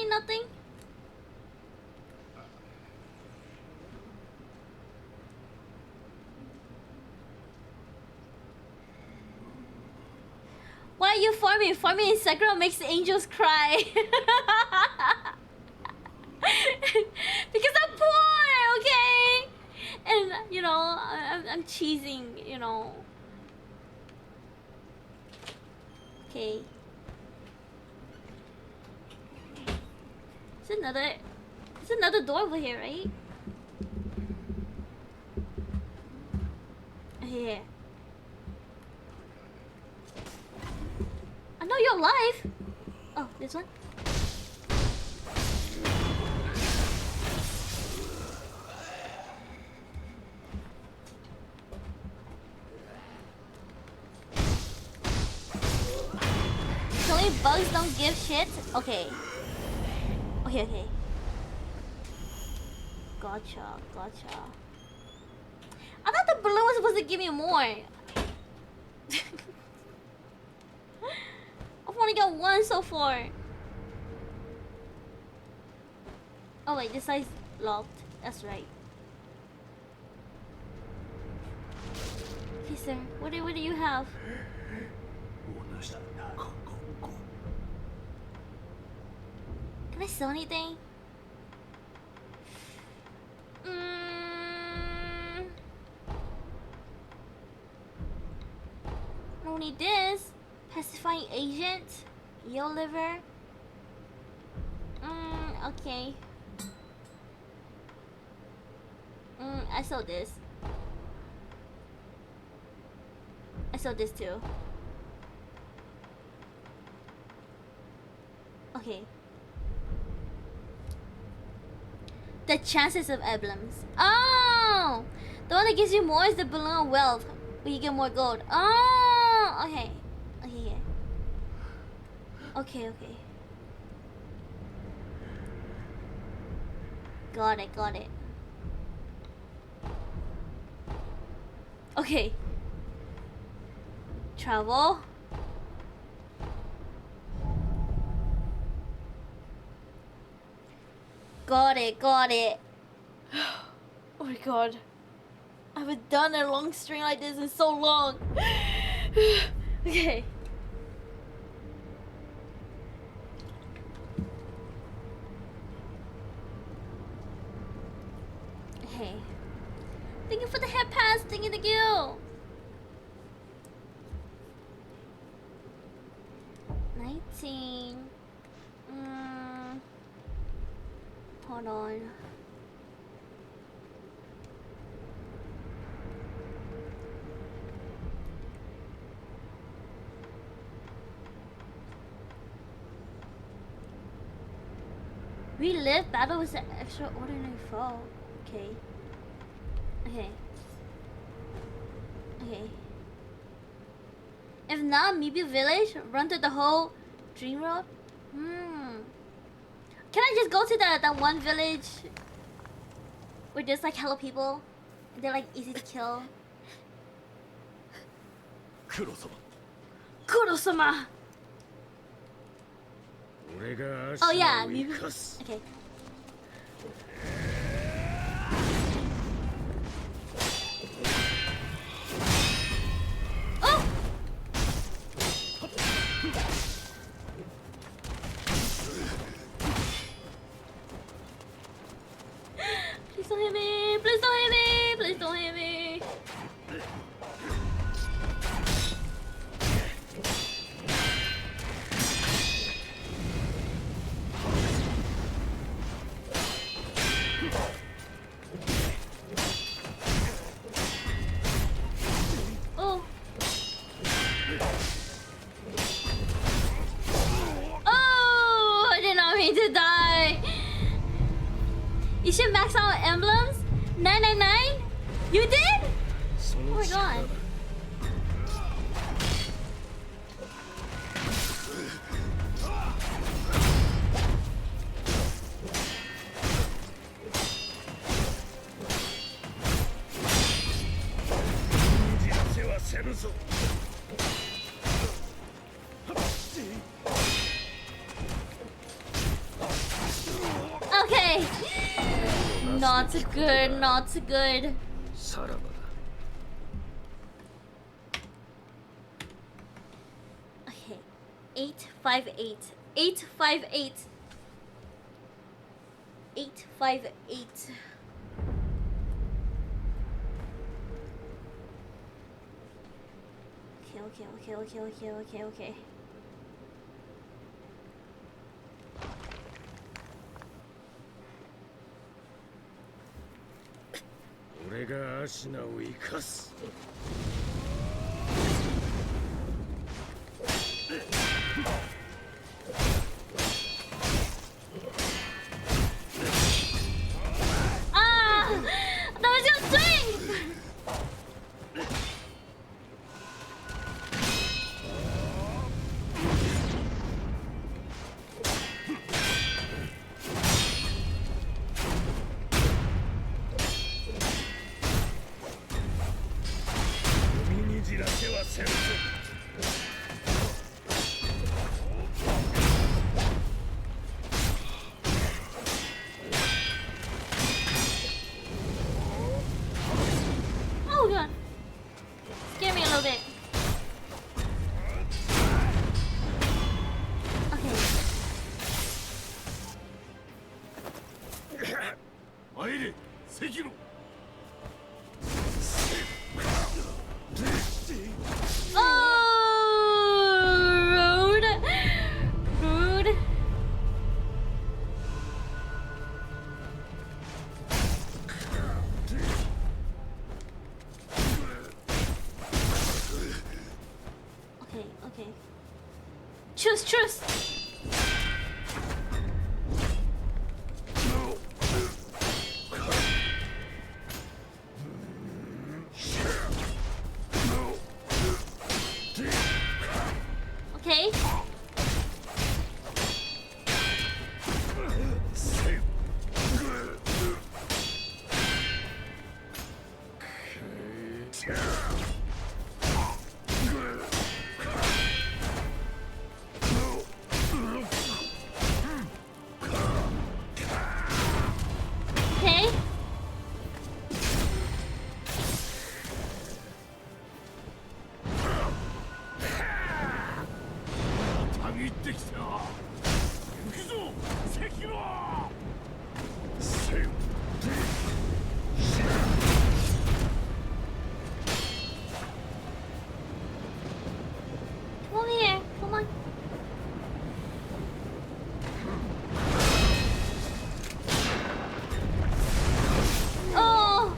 Nothing. Why are you farming? Farming in Sekiro makes the angels cry. Because I'm poor, okay? And, you know, I'm cheesing, you know. Okay. There's another door over here, right? Here. I know you're alive. Oh, this one. Tell me bugs don't give shit. Okay. Okay. Gotcha. I thought the balloon was supposed to give me more. I've only got one so far. Oh wait, this side's locked. That's right. Okay, sir. What do you have? Can I sell anything? I don't need this. Pacifying agent. Yo liver. Okay. I sold this. I sold this too. Okay. The chances of emblems. Oh! The one that gives you more is the balloon of wealth, where you get more gold. Oh! Okay. Okay, yeah. Okay, okay. Got it, got it. Okay. Travel. Got it, got it. Oh my god. I haven't done a long string like this in so long. Okay. Okay. Thank you for the head pass. Thank you, thank you. 19. Hold on. Relive battle with an extraordinary foe. Okay. Okay. Okay. If not, Mibu Village, run through the whole Dream Road. Can I just go to that one village where there's like hella people? They're like easy to kill. Kuro-sama! Oh yeah, Mibu. Okay. Oh! Please don't hit me! Please don't hit me! Please don't hit me! Oh! Oh! I did not mean to die! You should max out emblems? 999? You did? Oh my god. Okay. Not good, not good. Okay. 858. 858. 858. Okay. 俺がアシナを生かす。Ah! That was your swing! Okay, okay. Choose, choose. Okay. Okay. Come on here. Come on. Oh.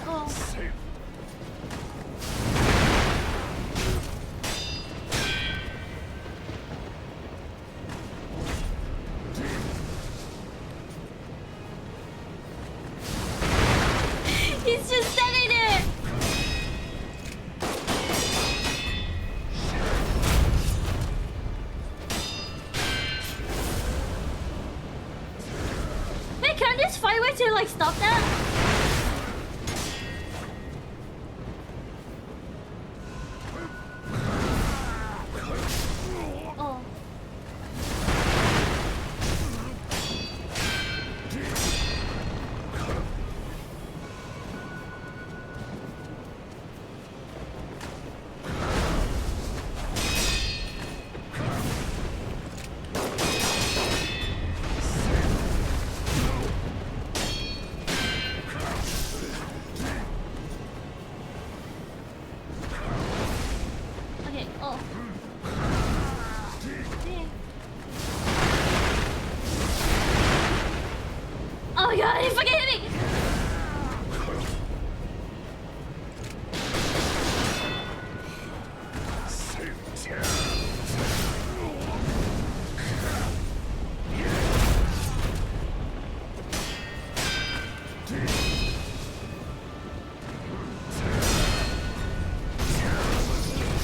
Oh. He's just standing there. Wait, can I just find a way to like stop that? Oh. Okay, oh. Yeah. Oh my god, he fucking hit me!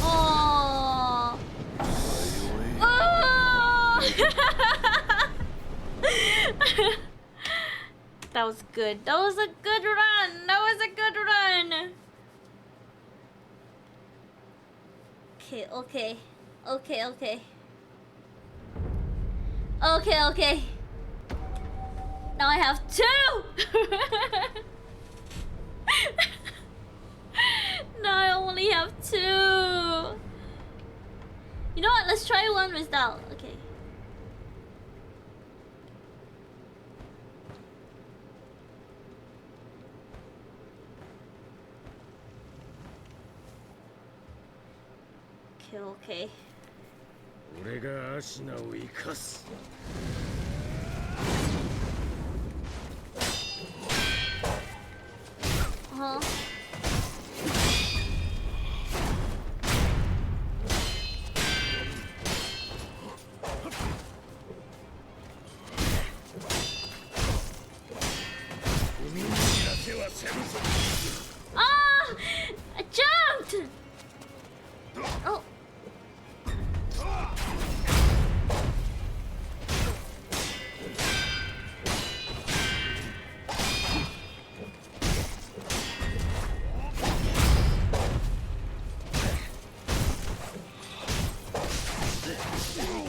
Oh. Oh. That was good. That was a good run. That was a good run. Okay, okay. Okay, okay. Okay, okay. Now I have 2! Now I only have 2. You know what? Let's try one without. Okay. Okay, okay. 俺がアシナを生かす。 Uh-huh. Ah! I jumped! Oh.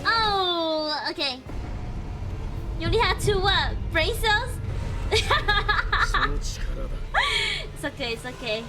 Oh, okay. You only had 2 what? Brain cells? その力だ。 It's okay, it's okay.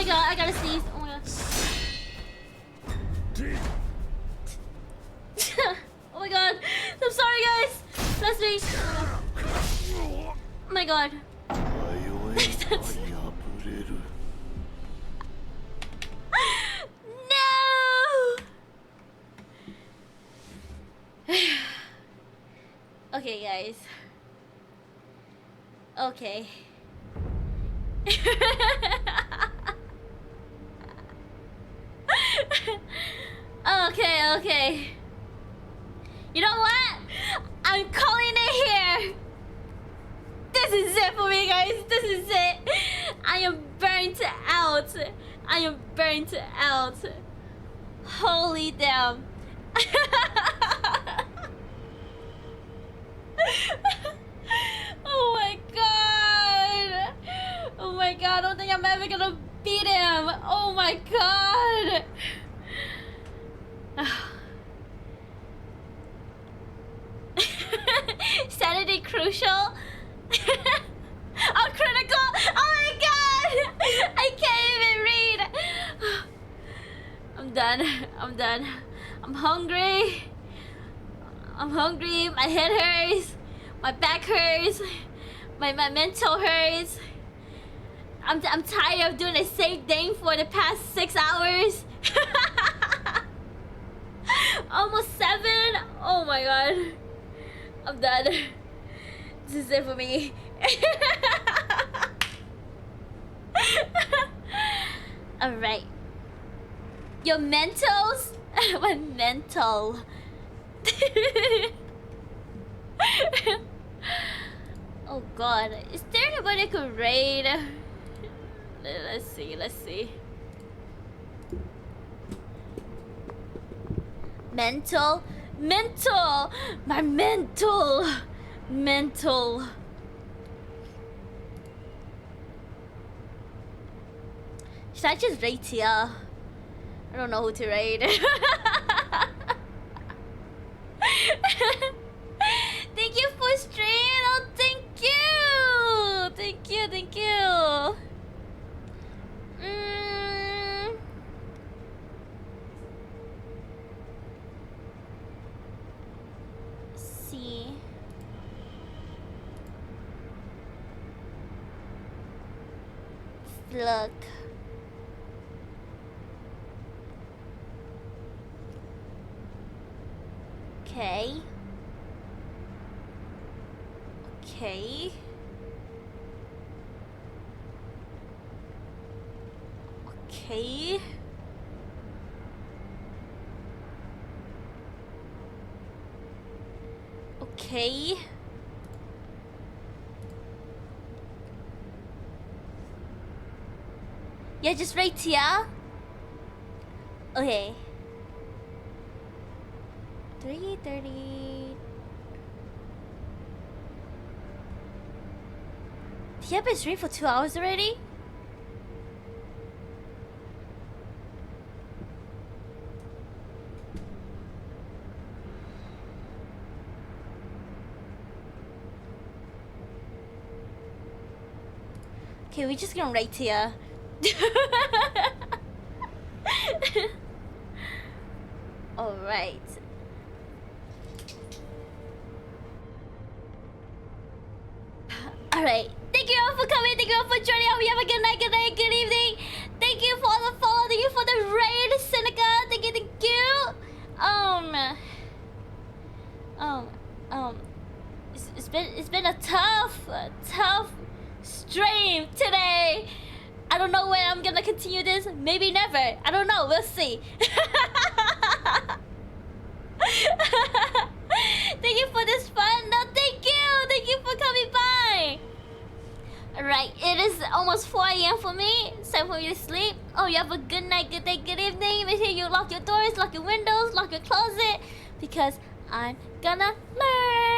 my god, I gotta sneeze. Oh my god. Oh my god. I'm sorry, guys. Let's me. Oh my god. No. Okay, guys. Okay. Okay. You know what? I'm calling it here. This is it for me, guys. This is it. I am burnt out. I am burnt out. Holy damn. Oh my god. Oh my god. I don't think I'm ever gonna beat him. Oh my god. Sanity crucial. Oh, critical. Oh my god. I can't even read. I'm done. I'm hungry. My head hurts. My back hurts. My mental hurts. I'm tired of doing the same thing for the past 6 hours. Almost 7. Oh my god. I'm done. This is it for me. Alright. Your mentals? My mental. Oh god. Is there anybody who could raid? Let's see. Mental. My mental. Should I just raid here? I don't know who to raid. Thank you for stream. Oh, thank you. See. Look. Okay. Yeah, just right here. Okay. 3:30. He have been streaming for 2 hours already? Okay, we're just gonna write here. Alright. Alright. Thank you all for coming. Thank you all for joining. I hope you have a good night, good evening. Thank you for all the follow. Thank you for the raid, Seneca. Thank you. It's been a tough stream today. I don't know when I'm gonna continue this. Maybe never. I don't know. We'll see. Thank you for this fun. No, thank you. Thank you for coming by. Alright, it is almost 4 AM for me. It's time for me to sleep. Oh, you have a good night, good day, good evening. Make sure you lock your doors, lock your windows, lock your closet. Because I'm gonna learn.